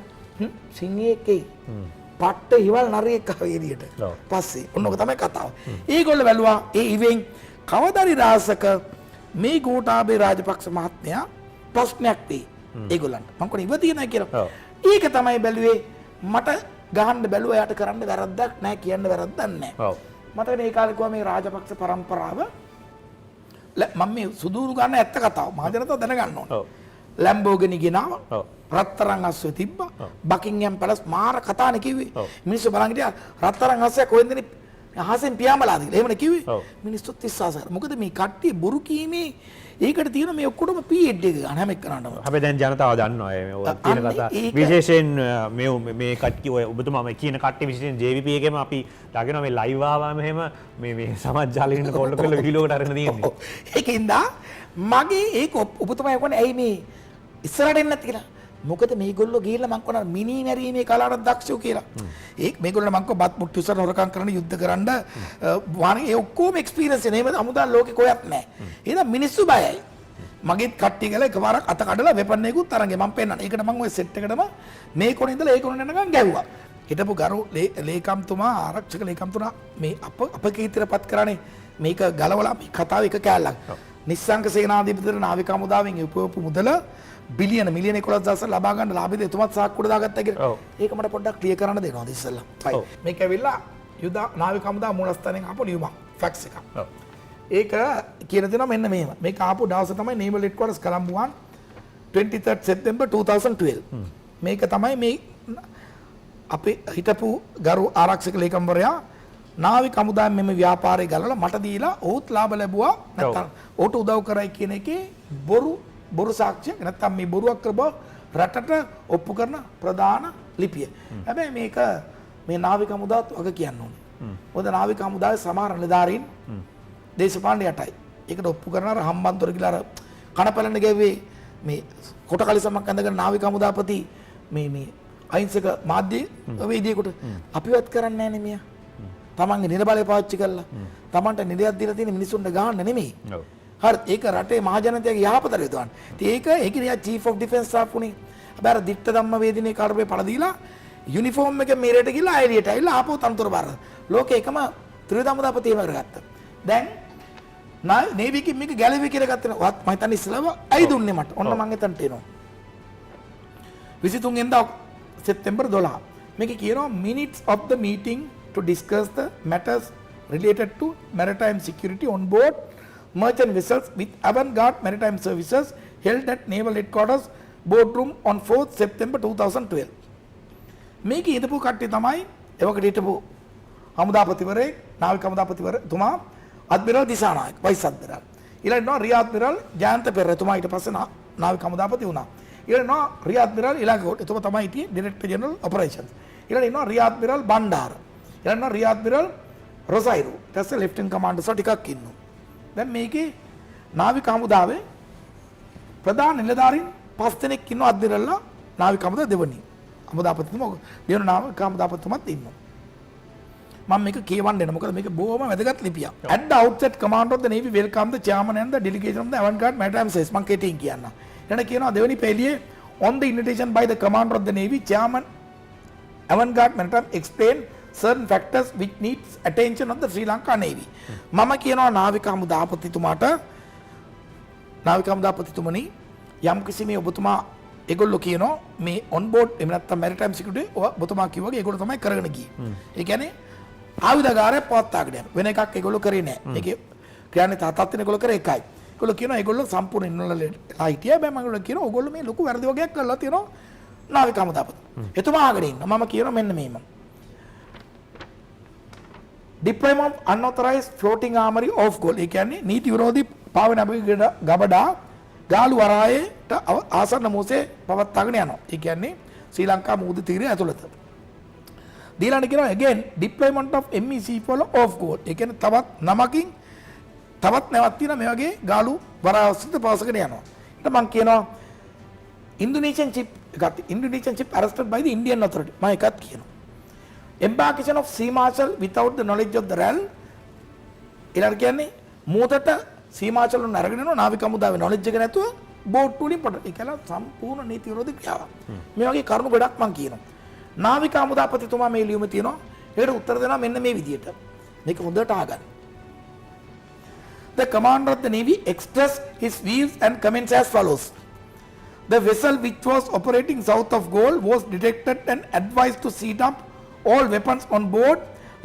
සිංහයෙක්ගේ පට්ට හිවල් නරියෙක් ආවේ එළියට. පස්සේ ඔන්න ඔක තමයි කතාව. ඒගොල්ලෝ බැලුවා ඒ ඉවෙන් කවදාරි රාසක මේ ගෝඨාභය රාජපක්ෂ මහත්මයා ප්‍රශ්නයක් තියෙයි. ඒගොල්ලන්ට මම කොහොම ඉවතිය නැහැ කියලා. ඒක තමයි බැලුවේ මට ගහන්න බැලුවා යාට කරන්න වැරද්දක් නැහැ කියන්න වැරද්දක් නැහැ. ඔව්. මට මේ කාලේ කොහොම මේ රාජපක්ෂ පරම්පරාව මම මේ සුදූරු ගන්න ඇත්ත කතාව මහජනතාව දැනගන්න ඕනේ. ඔව්. ලැම්බෝගිනි ගෙනාවා. ඔව්. රත්තරන් අස්සෙ තිබ්බා. බකින්ගම් පැලස් මාර කතානේ කිව්වේ. මිනිස්සු බලන් හිටියා රත්තරන් අස්සෙ කොහෙන්ද අහසෙන් පියාඹලාද කියලා. එහෙමනේ කිව්වේ. මිනිස්සුත් විශ්වාස කරා. මොකද මේ කට්ටිය බොරු කීමේ ඒකට තියෙන මේ ඔක්කොටම PhD එක ගන්න හැම එක්කනටම. හැබැයි දැන් ජනතාව දන්නවා මේ තියෙන කතා. විශේෂයෙන් මේ කට්ටිය ඔය ඔබතුමා මේ කියන කට්ටිය විශේෂයෙන් JVP එකේම අපි දාගෙනවා මේ ලයිව් ආවම එහෙම මේ සමාජ ජාලේ ඉන්න කොල්ල විහිළුවකට අරගෙන තියෙන්නේ. ඒකින්ද මගේ ඒක ඔබතුමා කියන්නේ ඇයි මේ ඉස්සරහට එන්නේ නැති කියලා. මොකද මේගොල්ලෝ ගිහිල්ලා මං කොන මිනි මැරීමේ කලාවට දක්ෂෝ කියලා. ඒක මේගොල්ලෝ මං කව බත් මුට්ටු ඉස්සර හොරකම් කරන යුද්ධ කරන්න වානේ ඒ ඔක්කොම එක්ස්පීරියන්ස් එනේ. එහෙම අමුදා ලෝකේ කොහෙවත් නැහැ. එහෙනම් මිනිස්සු බයයි. මගෙත් කට්ටිය ගලා එකපාරක් අත කඩලා වෙපන් එකකුත් අරන් මම පෙන්නන. ඒකට මම ওই සෙට් එකටම මේ කොනේ ඉඳලා ඒ කොනේ යනකම් ගැව්වා. හිටපු ගරු ලේකම්තුමා ආරක්ෂක ලේකම්තුමා මේ අපකීර්තියටපත් කරානේ මේක ගලවලා මේ කතාව එක කෑල්ලක්. නිස්සංක සේනාධිපතිතුමා නාවික හමුදාවෙන් උපයපු මුදල බිලියන මිලියන 11,000 ලබා ගන්න ලාභෙද එතුමත් සාක්කුවට දාගත්තා කියලා. ඒක මට පොඩ්ඩක් ක්ලියර් කරන්න දෙනවද ඉස්සෙල්ලා. හයි. මේක ඇවිල්ලා යුද නාවික හමුදා මූලස්ථානයෙන් ආපු ලියුමක්. ෆැක්ස් එකක්. ඒක කියන දෙනවා මෙන්න මෙහෙම. මේක ආපු දවස තමයි Naval Headquarters Colombo 23rd September 2012. මේක තමයි මේ අපේ හිටපු ගරු ආරක්ෂක ලේකම්වරයා නාවික හමුදාවෙන් මෙම ව්‍යාපාරය ගලවලා මට දීලා ඔහුත් ලාභ ලැබුවා නැත්නම් ඔහුට උදව් කරයි කියන එකේ බොරු සාක්ෂියක් නැත්නම් මේ බොරුවක් කර බව රටට ඔප්පු කරන ප්‍රධාන ලිපිය. හැබැයි මේක මේ නාවික හමුදාවත් වග කියන්න ඕනේ. මොකද නාවික හමුදාවේ සමහර නිලධාරීන් දේශපාලන යටයි. ඒකට ඔප්පු කරන අර හම්බන්තොට කියලා අර කනපැලෙන්න ගැව්වේ මේ කොට කලිසමක් ඇඳගෙන නාවික හමුදාපති මේ අහිංසක මාධ්‍ය වේදිකේකට අපිවත් කරන්නේ නැහැ නේ මියා. තමන්ගේ නිලබලය පාවිච්චි කරලා තමන්ට නිලයක් දීලා තියෙන මිනිසුන්ට ගහන්න නෙමෙයි. ඔව්. හරි ඒක රටේ මහජනතයාගේ යහපතට යොදවන්න. ඉතින් ඒක නිකන් චීෆ් ඔෆ් ඩිෆෙන්ස් ස්ටාෆ් උනේ. හැබැයි අර දිට්ඨ ධම්ම වේදිනේ කාර්යය පළ දීලා යුනිෆෝම් එක මේරට ගිහලා එළියට ඇවිල්ලා ආපහු තනතුර බාර. ලෝකේ එකම ත්‍රිවිධ හමුදාපතියම කරගත්තා. දැන් නේවි එකේ මේක ගැලවි කියලා ගත්තා. වත් මම හිතන්නේ ඉස්සලව ඇයි දුන්නේ මට. ඔන්න මං එතනට එනවා. 23 වෙනිදා සෙප්තැම්බර් 12. මේකේ කියනවා minutes of the meeting to discuss the matters related to maritime security on board merchant vessels with Avantgarde Maritime Services held at Naval Headquarters boardroom on 4th September 2012. මේක ඉදපු කට්ටිය තමයි එවකට හිටපු හමුදාපතිවරේ නාවික හමුදාපතිවරතුමා අද්මිරල් දිසානායක වයිස් අද්මිරල්. ඊළඟට රිය අද්මිරල් ජයන්ත පෙරේරතුමා ඊට පස්සේ නාවික හමුදාපති වුණා. ඊළඟට රිය අද්මිරල් ඉලංගකෝට එතුමා තමයි හිටියේ ඩිරෙක්ටර් ජෙනරල් ඔපරේෂන්ස්. ඊළඟට රිය අද්මිරල් බණ්ඩාර. ඊළඟට රිය අද්මිරල් රොසයිරු. ඊට පස්සේ ලෙෆ්ටනන්ට් කමාන්ඩර්ස්ලා ටිකක් ඉන්නවා. දැන් මේකේ නාවික හමුදාවේ ප්‍රධාන නිලධාරීන් 5 දෙනෙක් ඉන්නවා අද්මිරල්ලා නාවික හමුදා දෙවනි. හමුදාපතිතුමා දෙවන නාවික හමුදාපතිතුමත් ඉන්නවා. මම මේක කියවන්න එන මොකද මේක බොහොම වැදගත් ලිපියක්. At the outset commander of the navy welcome the chairman and the delegation of the Avantgarde Maritime Services මම කෙටියෙන් කියන්න. එන කියනවා දෙවනි පෙළියේ on the invitation by the commander of the navy chairman Avantgarde Maritime explain certain factors which needs attention of the Sri Lanka Navy. මම කියනවා නාවික හමුදාපතිතුමනි යම් කිසි මේ ඔබතුමා ඒගොල්ලෝ කියනවා මේ on board එහෙම නැත්නම් maritime security ඔබතුමා කිව්වාගේ ඒගොල්ලෝ තමයි කරගෙන ගියේ. ඒ කියන්නේ ආයුධගාරය පවත්වාගෙන යන වෙන එකක් ඒගොල්ලෝ කරේ නැහැ. ඒකේ කියන්නේ තාත්තත් වෙන ඒගොල්ලෝ කරේ එකයි. ඒගොල්ලෝ කියනවා ඒගොල්ලෝ සම්පූර්ණ ඉන්නලා හිටියා. බෑ මම ඒගොල්ලෝ කියනවා ඕගොල්ලෝ මේ ලොකු වැරදි වගේක් කරලා තියෙනවා නාවික හමුදාපති. එතුමා ආගෙන ඉන්නවා. මම කියනවා මෙන්න මේම. Deployment of unauthorized floating armory off goal. ඒ කියන්නේ නීති විරෝධී පාවෙන ගබඩා ගාලු වරායේට ආසන්න මොසේ පවත්වාගෙන යනවා. ඒ කියන්නේ ශ්‍රී ලංකා මුහුදු තීරය ඇතුළත. දීලාන කියනවා again deployment of MEC for off goal. ඒ කියන්නේ තවත් නමකින් තවත් නැවක් තියෙන මේ වගේ ගාලු වරායස්සිත පවසගෙන යනවා. ඊට මම කියනවා Indonesian ship arrested by the Indian authority. මම එකත් කියනවා. Embarkation of sea marshal without the knowledge of the RAL. ඊළඟ කියන්නේ මූදට sea marshal උන් අරගෙන යනවා නාවික හමුදාවේ knowledge එක නැතුව බෝට් වලින් පොඩ. ඒක ලා සම්පූර්ණ නීති විරෝධී ක්‍රියාවක්. මේ වගේ කරුණු ගොඩක් මම කියනවා. නාවික හමුදාපතිතුමා මේ ලියුම තියෙනවා. ඒකට උත්තර දෙනවා මෙන්න මේ විදියට. මේක හොඳට අහගන්න. The commander of the navy expressed his views and comments as follows. The vessel which was operating south of Galle was detected and advised to sea dump all weapons on board,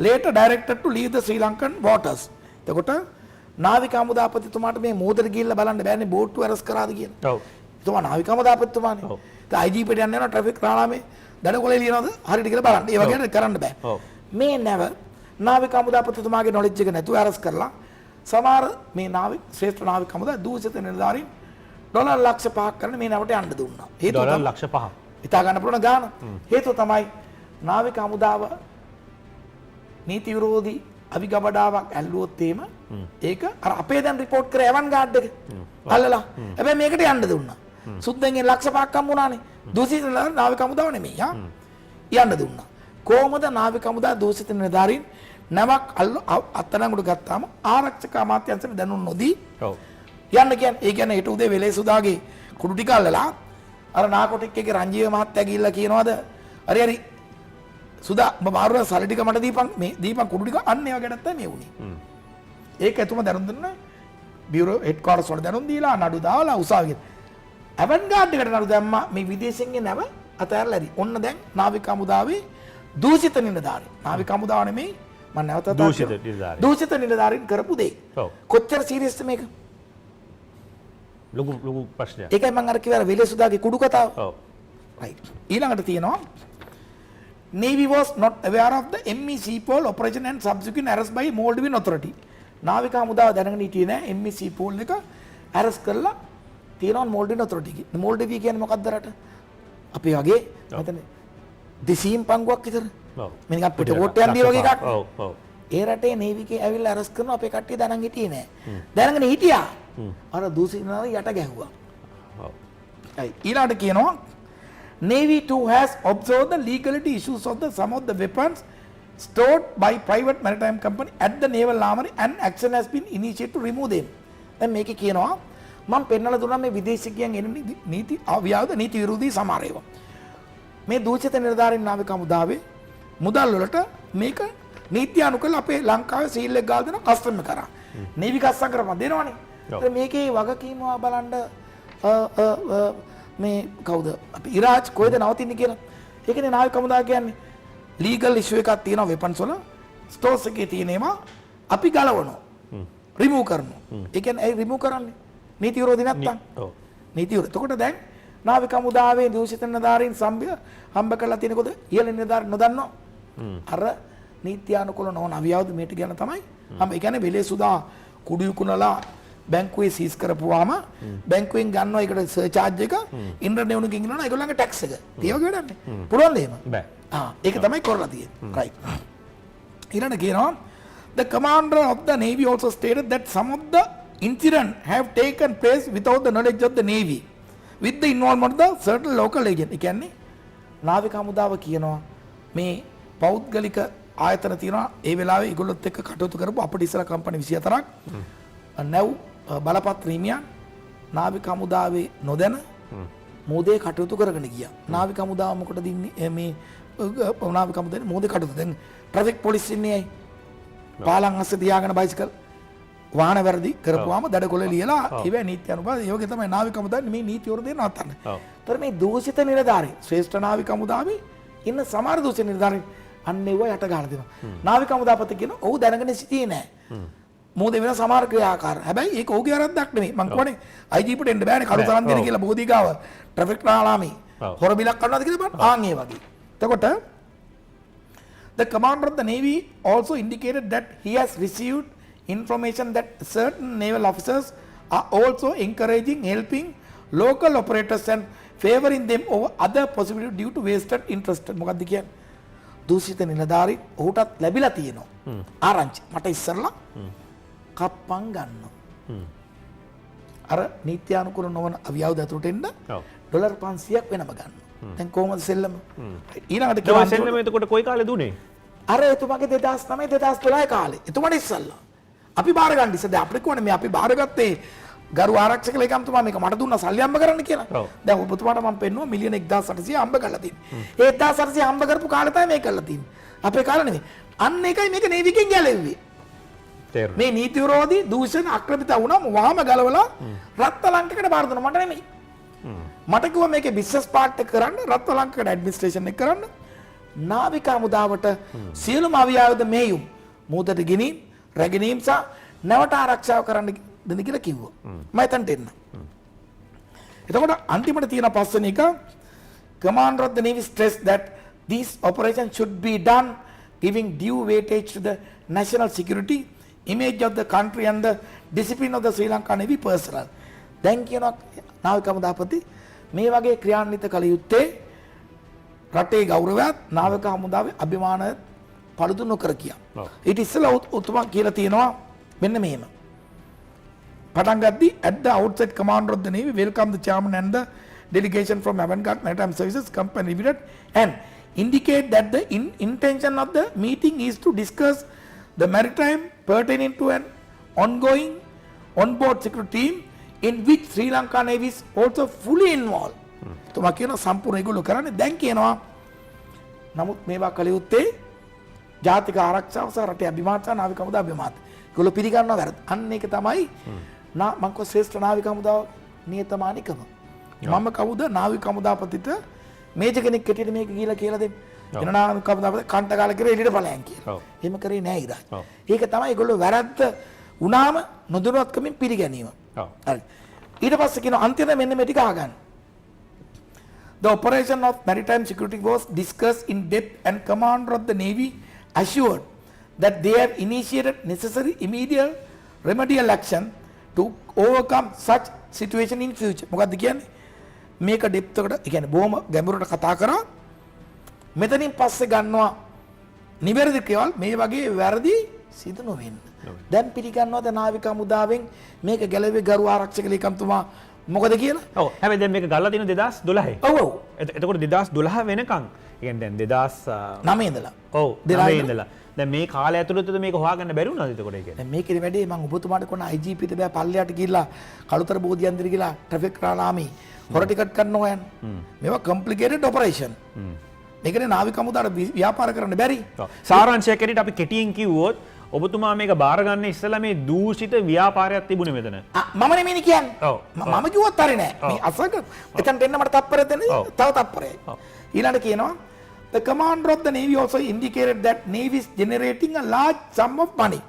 later directed to leave the Sri Lankan waters. එතකොට නාවික හමුදාපතිතුමාට මේ මෝදර ගිහිල්ලා බලන්න බෑනේ බෝට්ටු අරස් කරාද කියලා. ඔව්. එතුමා නාවික හමුදාපතිතුමානේ. ඔව්. ඒ IGP ට යන්න යනවා ට්‍රැෆික් රාලාමේ දඩකොලේ ලියනවද හරියට කියලා බලන්න. ඒ වගේ කරන්න බෑ. ඔව්. මේ නැව නාවික හමුදාපතිතුමාගේ knowledge එක නැතුව අරස් කරලා සමහර මේ ශ්‍රේෂ්ඨ නාවික හමුදා දූෂිත නිලධාරීන් ඩොලර් ලක්ෂ 5ක් කරන මේ නැවට යන්න දුන්නා. හේතුව ඩොලර් ලක්ෂ 5ක්. හිතා ගන්න පුළුවන් ගාන. හේතුව තමයි නාවික හමුදාව නීති විරෝධී අවිගබඩාවක් ඇල්ලුවොත් එහෙම ඒක අර අපේ දැන් රිපෝට් කරේ Avantgarde එක අල්ලලා. හැබැයි මේකට යන්න දුන්නා. සුද්දෙන්ගෙන් ලක්ෂ 5ක් හම්බුණානේ. දූෂිත නිලධාරීන් නාවික හමුදාව නෙමෙයි. යන්න දුන්නා. කොහොමද නාවික හමුදා දූෂිත නිලධාරීන් නමක් අත්අඩංගුවට ගත්තාම ආරක්ෂක අමාත්‍යාංශයට දැනුම් නොදී යන්න කියන්නේ. ඒ කියන්නේ හෙට උදේ වෙලේ සුදාගේ කුඩු ටික අල්ලලා අර නාකොටික් එකේ රංජීව මහත්තයා ගිහිල්ලා කියනවාද හරි සුදා ඔබ මාරුව සල්ලි ටික මට දීපන් කුඩු ටික අන්න ඒවා ගැනත් තමයි මේ වුනේ. ඒක එතුම දැනුම් දුන්නා බියුරෝ හෙඩ් ක්වාටර්ස් වල දැනුම් දීලා නඩු දාලා උසාවියට. අවන්ගාඩ් එකට නඩු දැම්මා මේ විදේශයෙන් එන නැව අතහැරලා ඇරි. ඔන්න දැන් නාවික හමුදාවේ දූෂිත නිලධාරීන්. නාවික හමුදාව නෙමෙයි මම නැවතත් දූෂිත නිලධාරීන් කරපු දේ. කොච්චර සීරියස්ද මේක? ලොකු ප්‍රශ්නයක්. ඒකයි මම අර කිව්වා වෙලේ සුදාගේ කුඩු කතාව. රයිට්. ඊළඟට තියෙනවා Navy was not aware of the ME Seapole operation and subsequent arrest by Maldivian authority. නාවික හමුදාව දැනගෙන හිටියේ නෑ ME Seapole එක arrest කරලා තියෙනවා Maldivian authority එක. Maldivian කියන්නේ මොකක්ද රට? අපි වගේ මෙතන දෙසීම් පංගුවක් විතර. ඔව්. මේ නිකන් පිටකොට්ට යන්නේ වගේ එකක්. ඔව් ඔව්. ඒ රටේ Navy එකේ ඇවිල්ලා arrest කරනවා අපේ කට්ටිය දැනන් හිටියේ නෑ. දැනගෙන හිටියා. අර දූෂිත නිලධාරීන් යට ගැහුවා. ඔව්. ඊළඟට කියනවා Navy too has observed the legality issues of some of the weapons stored by private maritime company at the naval armory and action has been initiated to remove them. දැන් මේකේ කියනවා මම පෙන්නලා දුන්නා මේ විදේශිකයන් එන නීති අව්‍යාවද නීති විරෝධී සමහර ඒවා. මේ දූෂිත නිලධාරීන් නාවික හමුදාවේ මුදල් වලට මේක නීති අනුකූල අපේ ලංකාවේ සීල් එක ගාලා දෙන කස්ටම් කරා. නේවි කස්ටම් කරපන් දෙනවනේ. ඒත් මේකේ වගකීම බලන්න මේ කවුද අපි ඉරාජ් කොහෙද නවතින්නේ කියලා. ඒකනේ නාවික හමුදාව කියන්නේ ලීගල් ඉෂුව එකක් තියෙනවා වෙපන්ස් වල ස්ටෝර්ස් එකේ තියෙනවා අපි ගලවනවා. රිමූව් කරනවා. ඒ කියන්නේ ඒ රිමූව් කරන්නේ නීති විරෝධී නැත්තම්. ඔව්. නීති විරෝධී. එතකොට දැන් නාවික හමුදාවේ දූෂිත නිලධාරීන් හම්බ කරලා තියෙනකොට ඉහළ නිලධාරීන් නොදන්නවා. අර නීත්‍යානුකූල නොවන අවියවද මේට ගැන තමයි. ඒ කියන්නේ වෙලේ සුදා කුඩු යකුනලා බැංකුවේ සීස් කරපුවාම බැංකුවෙන් ගන්නවා ඒකට සර්චාර්ජ් එක ඉන්ටර්නෙට් එකකින් ගන්නවා ඒගොල්ලන්ගේ ටැක්ස් එක. ඒ වගේ වැඩන්නේ. පුළුවන්ද එහෙම? බෑ. ඒක තමයි කරලා තියෙන්නේ. right. ඊළඟ කියනවා the commander of the navy also stated that some of the incident have taken place without the knowledge of the navy with the involvement of the certain local agent. ඒ කියන්නේ නාවික හමුදාව කියනවා මේ පෞද්ගලික ආයතන තියෙනවා ඒ වෙලාවේ ඒගොල්ලොත් එක්ක කටයුතු කරපු අපිට ඉස්සලා කම්පැනි 24ක් නැව් බලපත් හිමියන් නාවික හමුදාවේ නොදැන මෝදේ කටයුතු කරගෙන ගියා. නාවික හමුදාව මොකටද ඉන්නේ මේ නාවික හමුදාවේ මෝදේ කටයුතු. දැන් ට්‍රැෆික් පොලිස් ඉන්නේ ඇයි? පාලම් අස්සේ තියාගෙන බයිසිකල් වාහන වැරදි කරපුවාම දඩකොළ ලියලා ඒවැ නීති අනුපාත ඒ වගේ තමයි නාවික හමුදාවේ මේ නීති වල දෙන්න නවත්තන්න. ඒතර මේ දූෂිත නිලධාරී ශ්‍රේෂ්ඨ නාවික හමුදාවේ ඉන්න සමහර දූෂිත නිලධාරීන් අන්න ඒව යට ගහලා දෙනවා. නාවික හමුදාපති කියනවා ඔව් දැනගෙන සිටියේ නෑ. මෝදේ වෙන සමහර ක්‍රියාකාර. හැබැයි ඒක ඔහුගේ වැරද්දක් නෙමෙයි. මං කියන්නේ IGPට එන්න බෑනේ කරු තරම් දෙන කියලා බෝධිගාව ට්‍රැෆික් නාලාමි හොර බිලක් කරනවාද කියලා බලන්න. ආන් ඒ වගේ. එතකොට the commander of the navy also indicated that he has received information that certain naval officers are also encouraging helping local operators and favoring them over other possibilities due to vested interest. මොකක්ද කියන්නේ? දූෂිත නිලධාරීන් ඔහුටත් ලැබිලා තියෙනවා. ආරංචි මට ඉස්සරලා කප්පන් ගන්නවා. අර නීත්‍යානුකූල නොවන අවියවද අතුරට එන්න ඩොලර් 500ක් වෙනම ගන්නවා. දැන් කොහොමද සෙල්ලම? ඊළඟට කියනවා සෙල්ලම එතකොට කොයි කාලේ දුන්නේ? අර එතුමාගේ 2009 2012 කාලේ. එතුමාට ඉස්සල්ලා. අපි බාර ගන්න ඉස්සද අපිට කොහොනේ මේ අපි බාරගත්තේ ගරු ආරක්ෂක ලේකම්තුමා මේක මට දුන්නා සල්ලි හම්බ කරන්න කියලා. දැන් ඔබතුමාට මම පෙන්නුවා මිලියන 1800 හම්බ කරලා තියෙන්නේ. ඒ 1800 හම්බ කරපු කාලේ තමයි මේක කරලා තියෙන්නේ. අපේ කාලේ නෙමෙයි. අන්න ඒකයි මේක නේවිකෙන් ගැලෙව්වේ. මේ නීති විරෝධී දූෂණ අක්‍රමිත වුණාම වහම ගලවලා රත්තරන්කකට බාර දුන්නා. මට නෙමෙයි. මට කිව්වා මේකේ බිස්නස් පාර්ට් එක කරන්න රත්තරන්කකට ඇඩ්මිනිස්ට්‍රේෂන් එක කරන්න. නාවික හමුදාවට සියලුම අවියාවද මෙහෙයුම් මොහොතට ගෙනීම් රැගෙනීම් සහ නැවට ආරක්ෂාව කරන්න දෙන්න කියලා කිව්වා. මම එතනට එන්න. එතකොට අන්තිමට තියෙන පස්වෙනි එක commander of the navy stressed that these operations should be done giving due weightage to the national security image of the country and the discipline of the Sri Lanka Navy personnel. දැන් කියනවා නාවික හමුදාපති මේ වගේ ක්‍රියාන්විත කළ යුත්තේ රටේ ගෞරවයත් නාවික හමුදාවේ අභිමානය පළුදු නොකර කියා. ඊට ඉස්සෙල්ලා උතුමා කියලා තියෙනවා මෙන්න මෙහෙම. පටන් ගද්දී at the outset commander of the navy welcomed the chairman and the delegation from Avangard Maritime Services company limited and indicate that the intention of the meeting is to discuss the maritime pertaining to an ongoing onboard security team in which Sri Lanka Navy is also fully involved. තුමා කියන සම්පූර්ණ ඒගොල්ලෝ කරන්නේ දැන් කියනවා නමුත් මේවා කළ යුත්තේ ජාතික ආරක්ෂාව සහ රටේ අභිමාන සහ නාවික හමුදා අභිමාන. ඒගොල්ලෝ පිළිගන්නවා වැරද්ද. අන්න ඒක තමයි මම කෝ ශ්‍රේෂ්ඨ නාවික හමුදාව නියතමානිකම. මම කවුද නාවික හමුදාපතිට මේජර් කෙනෙක් කෙටියට මේක කියලා දෙන්න. එන නාවික හමුදාපති කන්ට කාලා කියලා එළියට ඵලයන් කියලා. එහෙම කරේ නෑ ඉරාජ්. ඒක තමයි ඒගොල්ලෝ වැරද්ද වුණාම නොදැනුවත්කමින් පිළිගැනීම. හරි. ඊට පස්සේ කියන අන්තිමට මෙන්න මේ ටික අහගන්න. The operation of maritime security was discussed in depth and commander of the navy assured that they have initiated necessary immediate remedial action to overcome such situation in future. මොකක්ද කියන්නේ? මේක depth එකට ඒ කියන්නේ බොහොම ගැඹුරට කතා කරා. මෙතනින් පස්සේ ගන්නවා නිවැරදි කේවල් මේ වගේ වැරදි සිදු නොවෙන්න. දැන් පිළිගන්නවද නාවික හමුදාවෙන් මේක ගැලවේ ගරු ආරක්ෂක ලේකම්තුමා මොකද කියලා? ඔව් හැබැයි දැන් මේක ගල්ලා තියෙන 2012. ඔව් ඔව්. එතකොට 2012 වෙනකන් කියන්නේ දැන් 9 ඉඳලා. ඔව් 9 ඉඳලා. දැන් මේ කාලය ඇතුළතද මේක හොයාගන්න බැරි වුණාද එතකොට ඒ කියන්නේ? දැන් මේකේ වැඩි මම ඔබතුමාට කොන IGP ට බෑ පල්ලයට ගිහිල්ලා කළුතර බෝධියන්දිර ගිහිල්ලා ට්‍රැෆික් රාලාමි හොර ටිකට් කරනවා යන. මේවා කොම්ප්ලිකේටඩ් ඔපරේෂන්. මේකනේ නාවික හමුදාට ව්‍යාපාර කරන්න බැරි. සාරාංශයක් ඇරෙට අපි කෙටියෙන් කිව්වොත් ඔබතුමා මේක බාරගන්න ඉස්සලා මේ දූෂිත ව්‍යාපාරයක් තිබුණේ මෙතන. මම නෙමෙයි කියන්නේ. මම කිව්වත් හරි නෑ. මේ අසක එතනට එන්න මට තප්පරයක් දෙන්න. තව තප්පරයක්. ඊළඟට කියනවා the commander of the navy also indicated that navy is generating a large sum of money.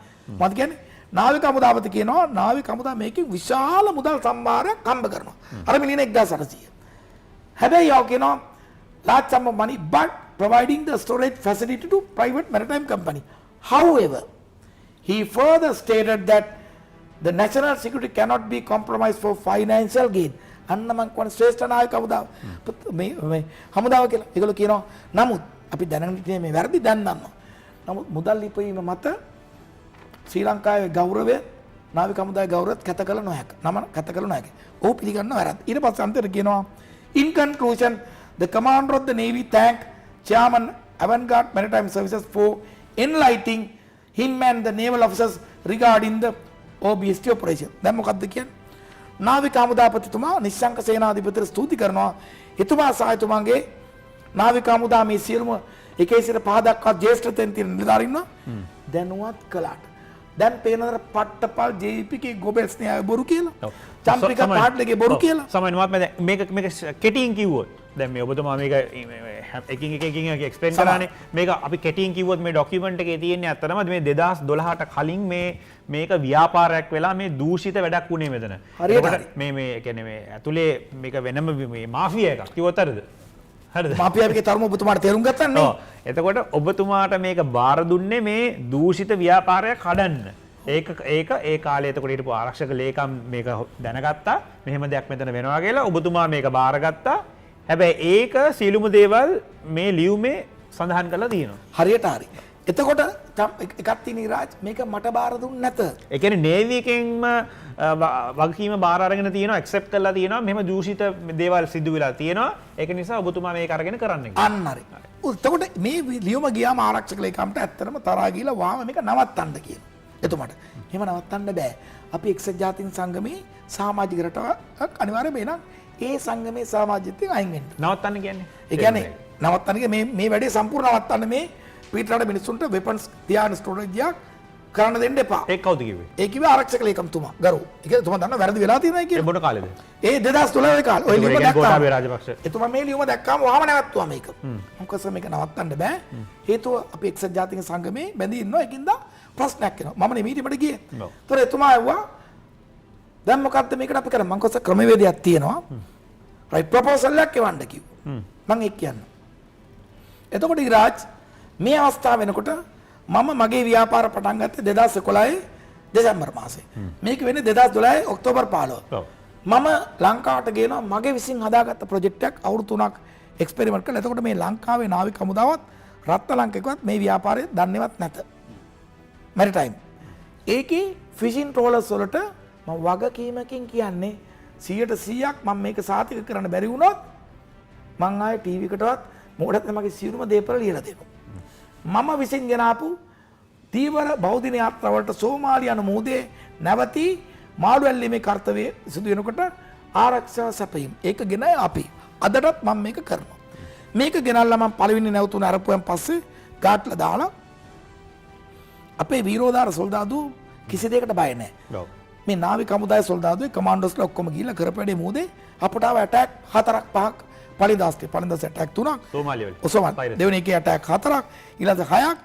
මොකද කියන්නේ? නාවික හමුදාපති කියනවා නාවික හමුදා මේකෙන් විශාල මුදල් සම්භාරයක් හම්බ කරනවා. අර මිලියන 1800. හැබැයි යෝ කියනවා large sum of money but providing the storage facility to private maritime company. However, he further stated that the national security cannot be compromised for financial gain. අන්න මං කියන ශ්‍රේෂ්ඨ නායක හමුදාව මේ හමුදාව කියලා. ඒගොල්ලෝ කියනවා නමුත් අපි දැනගෙන ඉන්නේ මේ වැරදි දැන් දන්නවා. නමුත් මුදල් ලිපීම මත ශ්‍රී ලංකාවේ ගෞරවය නාවික හමුදාවේ ගෞරවයත් කැත කළ නොහැක. නම කැත කළ නොහැක. ඔහු පිළිගන්නවා වැරද්ද. ඊට පස්සේ අන්තිමට කියනවා in conclusion the commander of the navy thanked chairman Avangard Maritime Services for enlightening him and the naval officers regarding the OBST operation. දැන් මොකද්ද කියන්නේ? නාවික හමුදාපතිතුමා නිශ්ශංක සේනාධිපතිට ස්තුති කරනවා. එතුමා සහ එතුමාගේ නාවික හමුදා මේ සියලුම 1/5 දක්වා ජ්‍යෙෂ්ඨතෙන් තියෙන නිලධාරීන්ව දැනුවත් කළාට. දැන් පේනතර පට්ටපල් JVP ගොබෙල්ස් න්‍යාය බොරු කියලා. චම්පික පාට්ලගේ බොරු කියලා. සමහරවිට මම මේක කෙටියෙන් කිව්වොත් දැන් මේ ඔබතුමා මේක එකින් එක එක්ස්ප්ලেইন කරානේ. මේක අපි කෙටියෙන් කිව්වොත් මේ ડોකියුමන්ට් එකේ තියෙන්නේ අත්‍තරම මේ 2012ට කලින් මේක ව්‍යාපාරයක් වෙලා මේ දූෂිත වැඩක් වුණේ මෙතන. හරියට මේ කියන්නේ මේ ඇතුලේ මේක වෙනම මේ මාෆියා එකක් කිව්වොත් හරිද? හරිද? මාෆියාවේ තරම ඔබතුමාට තේරුම් ගත්තන්නේ. ඔව්. එතකොට ඔබතුමාට මේක බාර දුන්නේ මේ දූෂිත ව්‍යාපාරයක් කඩන්න. ඒක ඒ කාලේ එතකොට හිටපු ආරක්ෂක ලේකම් මේක දැනගත්තා. මෙහෙම දෙයක් මෙතන වෙනවා කියලා ඔබතුමා මේක බාරගත්තා. හැබැයි ඒක සියලුම දේවල් මේ ලියුමේ සඳහන් කරලා තියෙනවා. හරියට හරි. එතකොට එකක් තියෙන රාජ් මේක මට බාර දුන්නේ නැත. ඒ කියන්නේ නේවි එකෙන්ම වගකීම බාර අරගෙන තියෙනවා, ඇක්සෙප්ට් කරලා තියෙනවා. මෙහෙම දූෂිත දේවල් සිදු වෙලා තියෙනවා. ඒක නිසා ඔබතුමා මේක අරගෙන කරන්න කියලා. අන්න හරි. එතකොට මේ ලියුම ගියාම ආරක්ෂක ලේකම්ට ඇත්තටම තරහා ගිහලා වාම මේක නවත්තන්න කියලා. එතුමාට. එහෙම නවත්තන්න බෑ. අපි එක්සත් ජාතීන් සංගමේ සමාජික රටක් අනිවාර්යයෙන්ම එනං ඒ සංගමේ සමාජිකයන් අයින් වෙන්න. නවත්තන්න කියන්නේ? ඒ කියන්නේ නවත්තන්න මේ වැඩේ සම්පූර්ණ නවත්තන්න මේ පිටරට මිනිස්සුන්ට වෙපන්ස් තියාන ස්ටෝරේජ් එකක් කරන්න දෙන්න එපා. ඒක කවුද කිව්වේ? ඒ කිව්වේ ආරක්ෂක ලේකම්තුමා. ගරු. ඒ කියන්නේ තුමා දන්නා වැරදි වෙලා තියෙනවා කියලා. ඒ මොන කාලේද? ඒ 2012 කාලේ. ඔය ලියුම දැක්කම ගෝඨාභය රාජපක්ෂ. එතුමා මේ ලියුම දැක්කම වහම නැවතුවා මේක. මොකද මේක නවත්තන්න බෑ. හේතුව අපි එක්සත් ජාතීන් සංගමේ බැඳී ඉන්නවා. ඒකින්ද ප්‍රශ්නයක් එනවා. මම නේ මීටිමට ගියේ. ඒතර එතුමා ඇහුවා දැන් මොකද්ද මේකට අපි කරන්නේ? මං කොහොස ක්‍රමවේදයක් තියෙනවා. රයිට් ප්‍රොපෝසල් එකක් එවන්න කිව්වා. මං ඒක කියන්න. එතකොට ඉරාජ් මේ අවස්ථාව වෙනකොට මම මගේ ව්‍යාපාර පටන් ගත්තේ 2011 දෙසැම්බර් මාසේ. මේක වෙන්නේ 2012 ඔක්තෝබර් 15. මම ලංකාවට ගේනවා මගේ විසින් හදාගත්ත ප්‍රොජෙක්ට් එකක් අවුරුදු 3ක් එක්ස්පෙරිමන්ට් කරලා. එතකොට මේ ලංකාවේ නාවික හමුදාවත් රත්නලංකේකවත් මේ ව්‍යාපාරය දන්නේවත් නැත. මැරිටයිම්. ඒකේ ෆිෂින් ට්‍රෝලර්ස් වලට මම වගකීමකින් කියන්නේ 100% මම මේක සාතික කරන්න බැරි වුණොත් මං ආයේ ටීවී එකටවත් මොකටද මගේ සියලුම දේපල ලියලා දෙනවා. මම විසින් ගෙනාපු තීවර බෞද්ධ යාත්‍රාවලට සෝමාලිය යන මුහුදේ නැවතී මාළු ඇල්ලීමේ කාර්යය සිදු වෙනකොට ආරක්ෂා සැපයීම. ඒක ගෙන අපි අදටත් මම මේක කරනවා. මේක ගෙනල්ලා මම පළවෙනි නැවතුන අරපුවෙන් පස්සේ ගාට්ලා දාලා අපේ වීරෝදාර සොල්දාදු කිසි දෙයකට බය නැහැ. මේ නාවික හමුදායේ සොල්දාදුයි කමාන්ඩෝස්ලා ඔක්කොම ගිහිල්ලා කරපැඩේ මුහුදේ අපට ආව ඇටැක් 4ක් 5ක් පළදාස් ඇටැක් 3ක් සෝමාලිය වල. ඔසෝමන් දෙවෙනි එකේ ඇටැක් 4ක් ඊළඟ 6ක්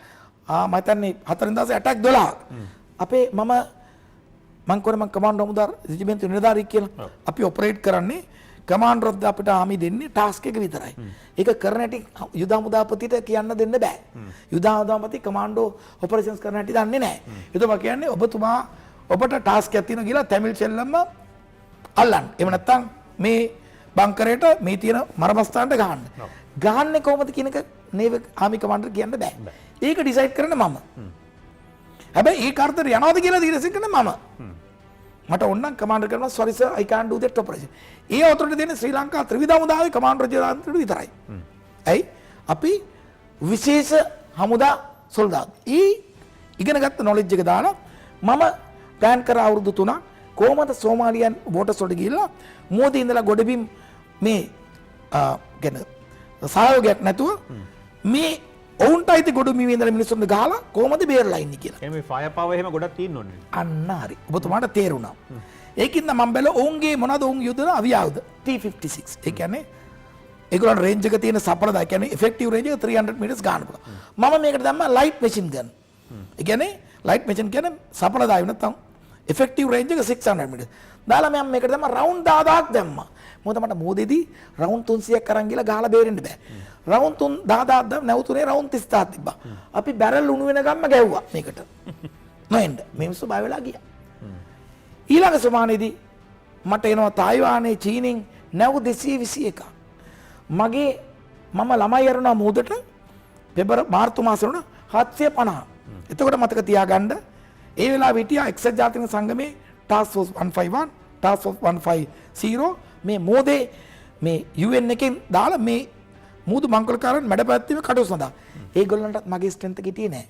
මම හිතන්නේ හතරින් දවසේ ඇටැක් 12ක්. අපේ මං කමාන්ඩෝ හමුදාර රෙජිමෙන්තු නිලධාරී කියලා අපි ඔපරේට් කරන්නේ කමාන්ඩරොත් අපිට ආමි දෙන්නේ ටාස්ක් එක විතරයි. ඒක කරන හැටි යුද හමුදාපතිට කියන්න දෙන්න බෑ. යුද හමුදාපති කමාන්ඩෝ ඔපරේෂන්ස් කරන හැටි දන්නේ නැහැ. ඒතම කියන්නේ ඔබතුමා ඔබට ටාස්ක් එකක් තියෙනවා කියලා තැමිල් සෙල්ලම්ම අල්ලන්න. එහෙම නැත්නම් මේ බංකරේට මේ තියෙන මරබස්ථානට ගහන්න. ගහන්නේ කොහොමද කියන එක නේවි ආමි කමාන්ඩර් කියන්න බෑ. ඒක ඩිසයිඩ් කරන්නේ මම. හැබැයි ඒ කාර්යයට යනවාද කියලා ඩිසයිඩ් කරන්නේ මම. මට ඕනනම් කමාන්ඩර් කරනවා sorry sir I can't do that operation. ඒ ඔතනට දෙන්නේ ශ්‍රී ලංකා ත්‍රිවිධ හමුදාවේ කමාන්ඩර් ජනරාල්ට විතරයි. ඇයි? අපි විශේෂ හමුදා සොල්දාදු. ඉගෙනගත්ත knowledge එක දාලා මම ප්ලෑන් කර අවුරුදු 3ක් කොහොමද සෝමාලියන් බෝටස් වලට ගිහිල්ලා මෝදී ඉඳලා ගොඩබිම් මේ ගැන සහයෝගයක් නැතුව මේ ඔවුන්ට අයිති ගොඩබිම් ඉඳලා මිනිස්සුන්ට ගහලා කොහොමද බේරලා ඉන්නේ කියලා. එහෙනම් මේ ෆයර් පවර් එහෙම ගොඩක් තියෙන්න ඕනේ. අන්න හරි. ඔබතුමාට තේරුණා. ඒකින්ද මම බැලුවා ඔවුන්ගේ මොනවද ඔවුන් යුදන අවියාවුද T56. ඒ කියන්නේ ඒගොල්ලන් රේන්ජ් එක තියෙන සපලදා කියන්නේ ඉෆෙක්ටිව් රේන්ජ් එක 300 මීටර්ස් ගන්න පුළුවන්. මම මේකට දැම්මා ලයිට් මැෂින් ගන්. ඒ කියන්නේ ලයිට් මැෂින් කියන්නේ සපලදා වෙන නැත්නම් ඉෆෙක්ටිව් රේන්ජ් එක 600 මීටර්ස්. දාලා මම මේකට දැම්මා රවුන්ඩ් 10000ක් දැම්මා. මොකද මට මොදෙදී රවුන්ඩ් 300ක් අරන් ගිහලා ගහලා බේරෙන්න බෑ. රවුන්ඩ් 10000ක් නැවතුනේ රවුන්ඩ් 30000ක් තිබ්බා. අපි බැරල් උණු වෙන ගම්ම ගැව්වා මේකට. නොඑන්න මිනිස්සු බය වෙලා ගියා. ඊළඟ සමානයේදී මට එනවා තායිවානයේ චීනෙන් නැව් 221ක්. මම ළමයි අරනවා මුහුදට මාර්තු මාසෙ වුණා 750. එතකොට මතක තියාගන්න ඒ වෙලාව හිටියා එක්සත් ජාතික සංගමේ ටාස්ක් ෆෝස් 151 ටාස්ක් ෆෝස් 150 මේ මොදේ මේ UN එකෙන් දාලා මේ මුහුදු මංගලකාරයන් මැඩ පැවැත්වීම කටයුතු සඳහා ඒගොල්ලන්ටත් මගේ ස්ට්‍රෙන්ත් එක හිටියේ නෑ.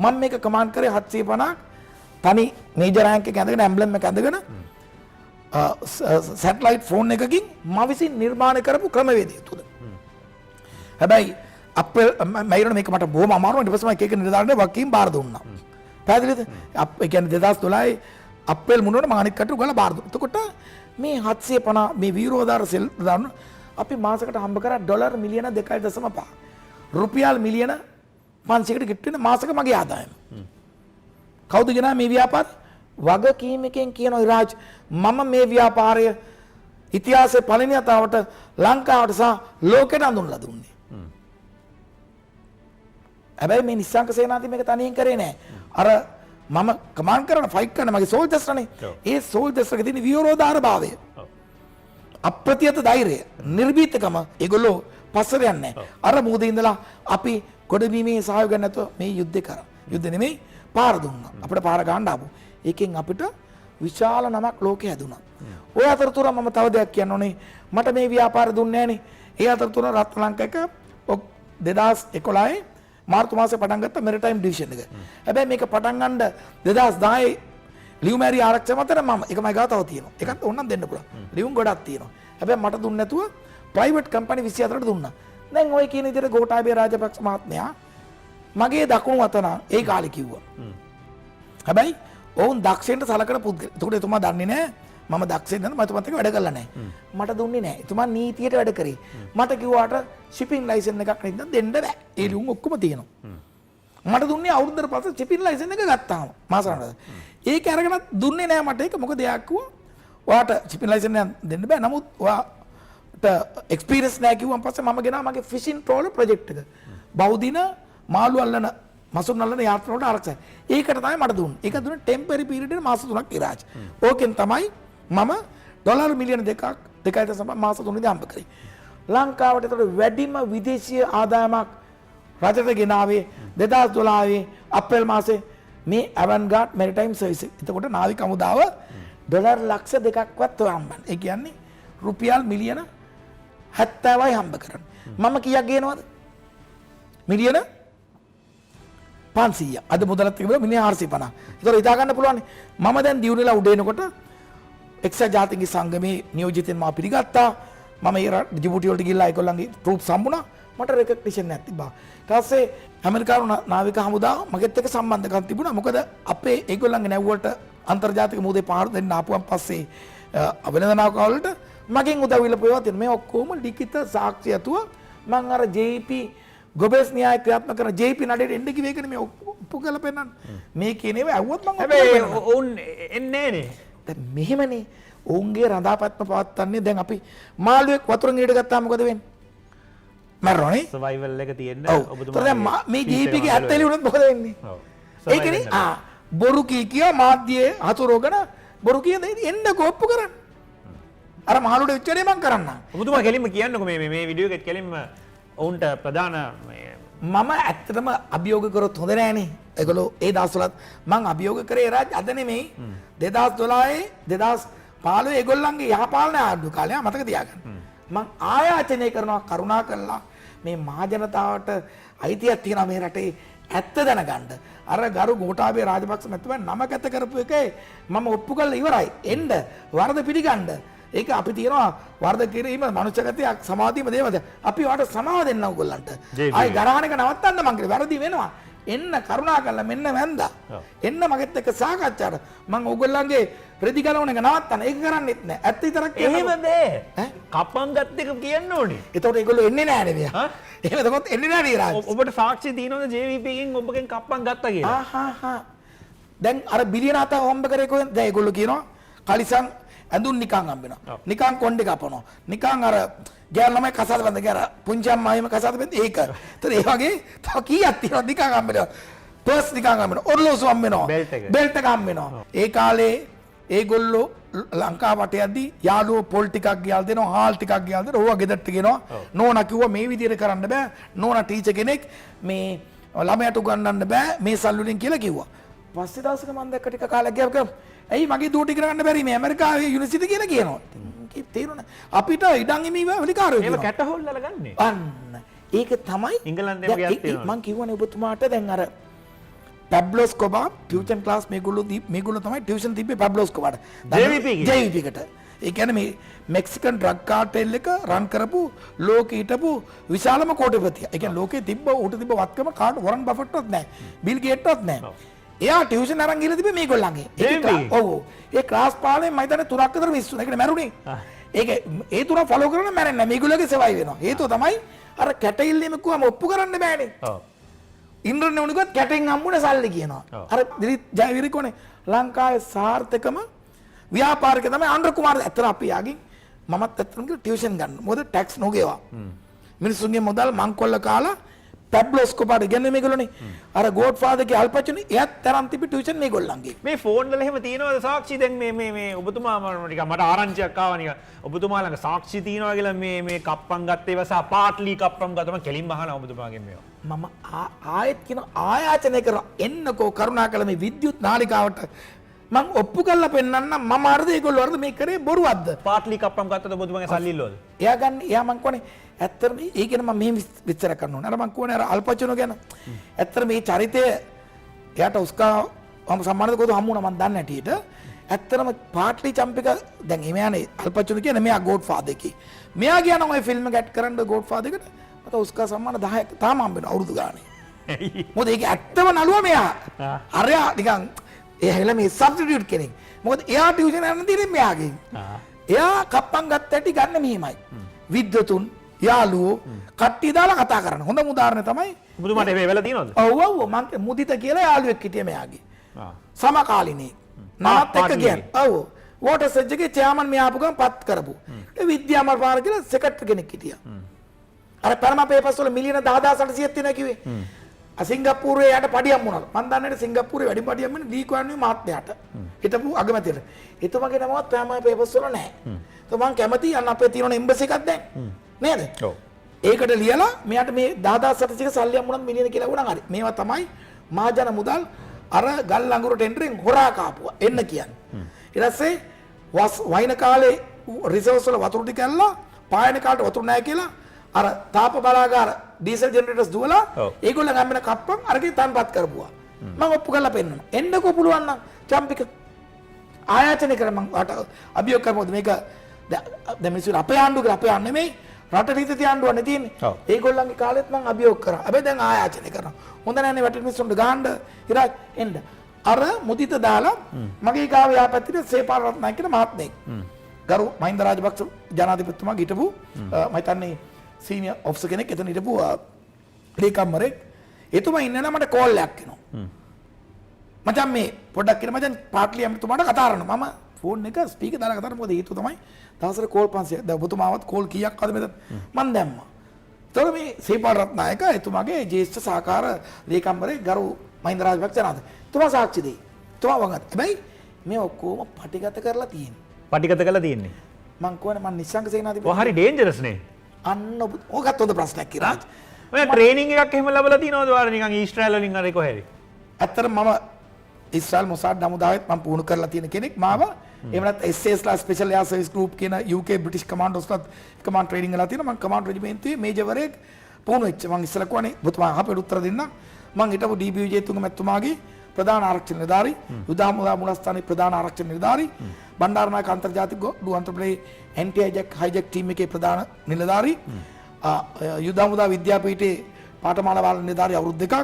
මම මේක කමාන්ඩ් කරේ 750ක් තනි මේජර් රෑන්ක් එක ඇඳගෙන ඇම්බ්ලම් එක ඇඳගෙන සැටලයිට් ෆෝන් එකකින් මම විසින් නිර්මාණය කරපු ක්‍රමවේදය තුල. හැබැයි අප්‍රේල් මයිරණ මේක මට බොහොම අමාරුයි. ඊට පස්සේ මම එක නිලධාරියෙක් වකීම් බාර දුන්නා. පැහැදිලිද? ඒ කියන්නේ 2012 අප්‍රේල් මුනට මම අනිත් කටට ගාලා බාර දුන්නා. එතකොට මේ 750 මේ වීරෝදාර සෙල් දාන්න අපි මාසකට හම්බ කරා ඩොලර් මිලියන 2.5 රුපියල් මිලියන 500කට ගෙට් වෙන මාසක මගේ ආදායම. කවුද ගෙනා මේ ව්‍යාපාරය? වගකීමකින් කියනවා ඉරාජ් මම මේ ව්‍යාපාරය ඉතිහාසයේ පළවෙනි වතාවට ලංකාවට සහ ලෝකෙට අඳුන්ලා දුන්නේ. හැබැයි මේ නිස්සංක සේනාධිපති මේක තනියෙන් කරේ නෑ. අර මම කමාන්ඩ් කරන ෆයිට් කරන මගේ සෝල්ජර්ස්ලානේ. ඒ සෝල්ජර්ස්ලාගේ තියෙන වීරෝදාර භාවය. අප්‍රතිහත ධෛර්යය, නිර්භීතකම ඒගොල්ලෝ පස්සට යන්නේ නැහැ. අර මුහුදේ ඉඳලා අපි ගොඩබිමේ සහයෝගය නැතුව මේ යුද්ධේ කරා. යුද්ධ නෙමෙයි පාර දුන්නා. අපිට පාර ගන්න ආපු. ඒකෙන් අපිට විශාල නමක් ලෝකේ හැදුනා. ඔය අතරතුර මම තව දෙයක් කියන්න ඕනේ. මට මේ ව්‍යාපාර දුන්නේ නැහනේ. ඒ අතරතුර රත්න ලංකාවක 2011 මාර්තු මාසේ පටන් ගත්ත මෙරිටයිම් ඩිවිෂන් එක. හැබැයි මේක පටන් ගන්න 2010 ලියුමෑරි ආරක්ෂක මතර මම එකමයි ගාතාව තියෙනවා. ඒකත් ඕනනම් දෙන්න පුළුවන්. ලියුම් ගොඩක් තියෙනවා. හැබැයි මට දුන්නේ නැතුව ප්‍රයිවට් කම්පැනි 24ට දුන්නා. දැන් ඔය කියන විදිහට ගෝඨාභය රාජපක්ෂ මහත්මයා මගේ දකුණු අතන ඒ කාලේ කිව්වා. හැබැයි ඔවුන් දක්ෂෙන්ට සලකන පුද්ගලයා. ඒකට එතුමා දන්නේ නැහැ මම දක්ෂෙන් නේද මම එතුමාත් එක්ක වැඩ කරලා නැහැ. මට දුන්නේ නැහැ. එතුමා නීතියට වැඩ කරේ. මට කිව්වාට ෂිපින් ලයිසන් එකක් නැත්නම් දෙන්න බෑ. ඒ ලියුම් ඔක්කොම තියෙනවා. මට දුන්නේ අවුරුද්දට පස්සේ ෂිපින් ලයිසන් එක ගත්තාම මාසකට. ඒක අරගෙන දුන්නේ නැහැ මට ඒක. මොකද එයා කිව්වා ඔයාට ෂිපින් ලයිසන් එක දෙන්න බෑ. නමුත් ඔයාට එක්ස්පීරියන්ස් නැහැ කිව්වන් පස්සේ මම ගෙනා මගේ ෆිෂින් ට්‍රෝලර් ප්‍රොජෙක්ට් එක. බෞද්ධින මාළු අල්ලන මසුන් අල්ලන යාත්‍රාවට ආරක්ෂා. ඒකට තමයි මට දුන්නේ. ඒක දුන්නේ ටෙම්පරරි පීරියඩ් එක මාස 3ක් ඉරාජ්. ඕකෙන් තමයි මම ඩොලර් මිලියන 2.5 මාස 3දී හම්බ කරේ. ලංකාවට ඒතර වැඩිම විදේශීය ආදායමක් රජයට ගෙනාවේ 2012 අප්‍රේල් මාසේ මේ ඇවන්ගාඩ් මෙරිටයිම් සර්විස්. එතකොට නාවික හමුදාව ඩොලර් ලක්ෂ 2ක්වත් ඔය හම්බන්නේ. ඒ කියන්නේ රුපියල් මිලියන 70යි හම්බ කරන්නේ. මම කීයක් ගේනවද? මිලියන 500. අද මුදලත් එක්ක බලලා මිලියන 450. ඒතකොට හිතා ගන්න පුළුවන්. මම දැන් දියුණුවලා උඩ එනකොට එක්සත් ජාතීන්ගේ සංගමේ නියෝජිතෙන් මා පිළිගත්තා. මම ඒ ජිබුටි වලට ගිහිල්ලා ඒගොල්ලන්ගේ ට්‍රූප්ස් හම්බුණා. මට රෙකග්නිෂන් එකක් තිබ්බා. ඊට පස්සේ ඇමරිකානු නාවික හමුදාව මගෙත් එක්ක සම්බන්ධකම් තිබුණා. මොකද අපේ ඒගොල්ලන්ගේ නැව්වලට අන්තර්ජාතික මුහුදේ පාර දෙන්න ආපුවන් පස්සේ වෙනදනාක වලට මගෙන් උදව් ඉල්ලපුවා තියෙනවා. මේ ඔක්කොම ලිඛිත සාක්ෂි ඇතුව මම අර JP ගොබෙල්ස් න්‍යාය ක්‍රියාත්මක කරන JP නඩේට එන්න කිව්ව එකනේ මේ ඔප්පු කරලා පෙන්නන්න. මේ කියනේව ඇහුවොත් මම හැබැයි ඔවුන් එන්නේ නේ. දැන් මෙහෙමනේ ඔවුන්ගේ රඳාපැත්ම පවත්වන්නේ. දැන් අපි මාළුවෙක් වතුරෙන් ඊට ගත්තාම මොකද වෙන්නේ? මරණනේ. සර්වයිවල් එක තියෙන්න ඔබතුමා. දැන් මේ JP ගේ ඇත්ත එළියුනොත් මොකද වෙන්නේ? ඒකනේ බොරු කිය මාධ්‍යයේ හතුරුගෙන බොරු කියන එන්න කොප්පු කරන්න. අර මහලුට විච්චරේ මං කරන්න. ඔබතුමා කෙලින්ම කියන්නකෝ මේ වීඩියෝ එකත් කෙලින්ම ඔවුන්ට ප්‍රධාන මම ඇත්තටම අභියෝග කරොත් හොඳ නෑනේ. ඒගොල්ලෝ ඒ දවස්වලත් මං අභියෝග කරේ රාජ් අද නෙමෙයි 2012 2015 ඒගොල්ලන්ගේ යහපාලන ආණ්ඩු කාලය මතක තියාගන්න. මං ආයාචනය කරනවා කරුණා කරලා මේ මහ ජනතාවට අයිතියක් තියෙනවා මේ රටේ ඇත්ත දැනගන්න. අර ගරු ගෝඨාභය රාජපක්ෂ මැතිතුමා නම කැත කරපු එකේ මම ඔප්පු කරලා ඉවරයි. එන්න වරද පිළිගන්න. ඒක අපි තියනවා වරද කිරීම මනුෂ්‍යගතයක් සමාධියම දේවද. අපි වට සමාව දෙන්න ඕගොල්ලන්ට. ආයි ගරහන එක නවත්තන්න මං කිව්වා. වැරදි වෙනවා. එන්න කරුණා කරලා මෙන්න වැන්දා. එන්න මගෙත් එක්ක සාකච්ඡාට මං ඕගොල්ලන්ගේ රෙදි ගලවන එක නවත්තන්න. ඒක කරන්නෙත් නෑ. ඇත්ත විතරක් එහෙම බෑ. කපන් ගත්ත එක කියන්න ඕනේ. ඒතකොට ඒගොල්ලෝ එන්නේ නෑනේ මෙයා. එහෙම එතකොට එන්නේ නෑ නේ රාජ්. ඔබට සාක්ෂි තියෙනවද JVP එකෙන් ඔබගෙන් කප්පන් ගත්තා කියලා? දැන් අර බිලියන 7 හොම්බ කරේ කොහෙන්ද? දැන් ඒගොල්ලෝ කියනවා කලිසම් ඇඳුම් නිකන් හම්බෙනවා. නිකන් කොණ්ඩේ කපනවා. නිකන් අර ගෑල් ළමයි කසාද බඳ ගාර පුංචි අම්මායිම කසාද බඳ ඒක. ඒතර ඒ වගේ තව කීයක් තියෙනවද නිකන් හම්බෙනවා. පර්ස් නිකන් හම්බෙනවා. ඔරලෝසු හම්බෙනවා. බෙල්ට් එක හම්බෙනවා. ඒ කාලේ ඒගොල්ලෝ ලංකාව වටේ යද්දි යාළුවෝ පොල් ටිකක් ගියල් දෙනවා, හාල් ටිකක් ගියල් දෙනවා. ඕවා ගෙදරට ගෙනවා. නෝනා කිව්වා මේ විදිහට කරන්න බෑ. නෝනා ටීචර් කෙනෙක් මේ ළමයට උගන්වන්න බෑ මේ සල්ලි වලින් කියලා කිව්වා. පස්සේ දවසක මම දැක්ක ටික කාලයක් ගියාම ඇයි මගේ දුවට ඉගෙන ගන්න බැරි මේ ඇමරිකාවේ යුනිවර්සිටි කියලා කියනවා. කී තේරුණා. අපිට ඉඩම් හිමි වෙලිකාරයෝ ඒව කැට හොල්ලලා ගන්නේ. අන්න ඒක තමයි ඉංගලන්තේම ගියත් තියෙනවා. මං කියවනේ ඔබතුමාට දැන් අර පැබ්ලෝ ස්කොබා ටියුෂන් ක්ලාස් මේගොල්ලෝ තමයි ටියුෂන් තිබ්බේ පැබ්ලෝ ස්කොබාට. JVP කට. ඒ කියන්නේ මේ මෙක්සිකන් ඩ්‍රග් කාටෙල් එක රන් කරපු ලෝකෙ හිටපු විශාලම කෝටිපතිය. ඒ කියන්නේ ලෝකේ තිබ්බ උට තිබ්බ වත්කම කාට වොරන් බෆට්වත් නැහැ. බිල් ගේට්වත් නැහැ. එයා ටියුෂන් අරන් ගිහලා තිබ්බේ මේගොල්ලන්ගේ. ඔව්. ඒ ක්ලාස් පාඩේ මම හිතන්නේ 3ක් විතර මිස්සු. ඒකනේ මැරුණේ. ඒක ඒ 3 ෆලෝ කරන මැරෙන්නේ නැහැ. මේගොල්ලෝගේ සෙවයි වෙනවා. හේතුව තමයි අර කැටයිල්ලෙම කිව්වම ඔප්පු කරන්න බෑනේ. ඔව්. ඉන්ද්‍රනේ උණුකත් කැටෙන් හම්බුනේ සල්ලි කියනවා. අර දිලිත් ජයවිරි කොනේ ලංකාවේ සාර්ථකම ව්‍යාපාරික තමයි ආන්ද්‍ර කුමාර. ඇත්තට අපි යාගින් මමත් ඇත්තටම ටියුෂන් ගන්න. මොකද ටැක්ස් නොගේවා. මිනිස්සුන්ගේ මුදල් මංකොල්ල කාලා පැබ්ලෝ ස්කොබාට ඉගෙනන්නේ මේගොල්ලෝනේ. අර ගෝඩ්ෆාදර්ගේ අල්පචුනි එයත් තරම් තිබි ටියුෂන් මේගොල්ලන්ගේ. මේ ෆෝන් වල එහෙම තියෙනවද සාක්ෂි? දැන් මේ ඔබතුමා නිකන් මට ආරංචියක් ආවා නිකන් ඔබතුමා ළඟ සාක්ෂි තියෙනවා කියලා මේ කප්පම් ගත්තේ ඒවා සහ පාට්ලි කප්පම් ගත්තා මම කෙලින්ම අහනවා ඔබතුමාගෙන් මේවා. මම ආයෙත් කියන ආයාචනය කරනවා එන්නකෝ කරුණාකර මේ විද්‍යුත් නාලිකාවට මං ඔප්පු කරලා පෙන්නන්න මම අරද ඒගොල්ලෝ අරද මේ කරේ බොරුවක්ද? පාට්ලි කප්පම් ගත්තද ඔබතුමාගේ සල්ලි ඉල්ලුවද? එයා ගන්න එයා මං කොනේ ඇත්තටම ඒ කියන මම මෙහෙම විස්තර කරනවා. අර මං කියවනේ අර අල්පචුනෝ ගැන. ඇත්තටම මේ චරිතය එයාට ඔස්කා සම්මානද කොහොමද හම්බුණා මං දන්නේ නැටියට. ඇත්තටම පාට්ලි චම්පික දැන් එමයානේ අල්පචුනෝ කියන්නේ මෙයා ගෝඩ්ෆාදර් එකේ. මෙයා කියනවා ඔය ෆිල්ම් එක ඇඩ් කරන්න ගෝඩ්ෆාදර් එකට මට ඔස්කා සම්මාන 10ක් තාම හම්බ වෙනවා අවුරුදු ගානේ. මොකද ඒක ඇත්තම නළුවා මෙයා. අරයා නිකන් ඒ හැල මේ සබ්ස්ටිටියුට් කෙනෙක්. මොකද එයා ටියුෂන් යන්න තියෙන්නේ මෙයාගෙන්. එයා කප්පම් ගත්ත ඇටි ගන්න මෙහෙමයි. විද්වතුන් යාළුවෝ කට්ටිය දාලා කතා කරන. හොඳම උදාහරණය තමයි ඔබතුමාට මේ වෙලා තියෙනවද? ඔව් මං මුදිත කියලා යාළුවෙක් හිටියේ මෙයාගේ. සමකාලීනේ. නමත් එක්ක කියන්නේ. ඔව්. වෝටර් සෙජ් එකේ චෙයාමන් මෙයා ආපු ගමන් පත් කරපු. ඒ විද්‍යාමල් පාර කියලා සෙක්‍රටරි කෙනෙක් හිටියා. අර පරම පේපර්ස් වල මිලියන 10800ක් තියෙනවා කිව්වේ. සිංගප්පූරුවේ යට පඩියක් වුණා. මම දන්නේ සිංගප්පූරුවේ වැඩි පඩියක් වෙන්නේ ලී කුවන් වී මහත්මයාට. හිටපු අගමැතියට. එතුමාගේ නමවත් පෑම පේපර්ස් වල නැහැ. તો මම කැමති අන්න අපේ තියෙන එම්බසි එකක් දැන්. නේද? ඔව්. ඒකට ලියලා මෙයාට මේ 10700ක සල්ලි හම්බුනත් මිලියන කියලා වුණා හරි. මේවා තමයි මහජන මුදල් අර ගල් අඟුරු ටෙන්ඩරෙන් හොරා කාපුවා. එන්න කියන්නේ. ඊට පස්සේ වයින කාලේ රිසර්වස් වල වතුර ටික ඇල්ලලා පායන කාලේ වතුර නැහැ කියලා අර තාප බලාගාර ඩීසල් ජෙනරේටර්ස් දුවලා ඔව්. ඒගොල්ලන් අම්මන කප්පන් අරගෙන තන්පත් කරපුවා. මම ඔප්පු කරලා පෙන්නනවා. එන්නකෝ පුළුවන් නම් චම්පික ආයාචනය කර මම අභියෝග කරමුද මේක දැන් මිනිස්සු අපේ ආණ්ඩුව කියලා අපේ ආණ්ඩුව නෙමෙයි රට නීති ආණ්ඩුවනේ තියෙන්නේ. ඔව්. ඒගොල්ලන්ගේ කාලෙත් මම අභියෝග කරා. හැබැයි දැන් ආයාචනය කරනවා. හොඳ නැන්නේ වැටෙන මිනිස්සුන්ට ගහන්න ඉරාජ් එන්න. අර මුදිත දාලා මගේ ගාව යාපැත්තේ සේපාල රත්නායක කියන මහත්මයෙක්. ගරු මහින්ද රාජපක්ෂ ජනාධිපතිතුමා හිටපු මම හිතන්නේ සීනියර් ඔෆිසර් කෙනෙක් එතන හිටපු ලේකම්වරයෙක්. එතුමා ඉන්න නම් මට කෝල් එකක් එනවා. මචං මේ පොඩ්ඩක් කියන මචං පාට්ලි ඇමතුමාට කතා කරනවා. මම ෆෝන් එක ස්පීකර් දාලා කතා කරනවා. මොකද හේතුව තමයි දවසට කෝල් 500ක්. දැන් ඔබතුමාවත් කෝල් කීයක් අද මෙතන මම දැම්මා. ඒතකොට මේ සේපාල රත්නායක එතුමාගේ ජ්‍යෙෂ්ඨ සහකාර ලේකම්වරයෙක් ගරු මහින්ද රාජපක්ෂ ජනාධිපති. එතුමා සාක්ෂි දෙයි. එතුමා වගත්. හැබැයි මේ ඔක්කොම පටිගත කරලා තියෙන්නේ. පටිගත කරලා තියෙන්නේ. මං කියන්නේ මං නිශ්ශංක සේනාධිපති. ඔය හරි ඩේන්ජරස් නේ. අන්න ඕකත් හොඳ ප්‍රශ්නයක් කියලා. ඔය ට්‍රේනින් එකක් එහෙම ලැබලා තියෙනවද ඔයාලා නිකන් ඊශ්‍රායල් වලින් අර කොහෙරි? ඇත්තටම මම ඉස්රායල් මොසාඩ් හමුදාවෙත් මම පුහුණු කරලා තියෙන කෙනෙක්. මාව එහෙම නැත්නම් SAS ලා ස්පෙෂල් එයාර් සර්විස් ගෲප් කියන UK බ්‍රිටිෂ් කමාන්ඩෝස්ලාත් කමාන්ඩ් ට්‍රේනින් කරලා තියෙනවා. මම කමාන්ඩ් රෙජිමෙන්තුවේ මේජර්වරයෙක් පුහුණු වෙච්ච. මම ඉස්සෙල්ලා කියන්නේ ඔබතුමා අහපෙට උත්තර දෙන්න. මම හිටපු DB විජේතුංග මැතිතුමාගේ ප්‍රධාන ආරක්ෂක නිලධාරී, යුද හමුදා මූලස්ථානයේ ප්‍රධාන ආරක්ෂක නිලධාරී, බණ්ඩාරනායක අන්තර්ජාතික ගොඩ අන්තරප්‍රේ ඇන්ටි හයිජැක් ටීම් එකේ ප්‍රධාන නිලධාරී, යුද හමුදා විද්‍යාපීඨයේ පාඨමාලා වාල නිලධාරී අවුරුදු 2ක්,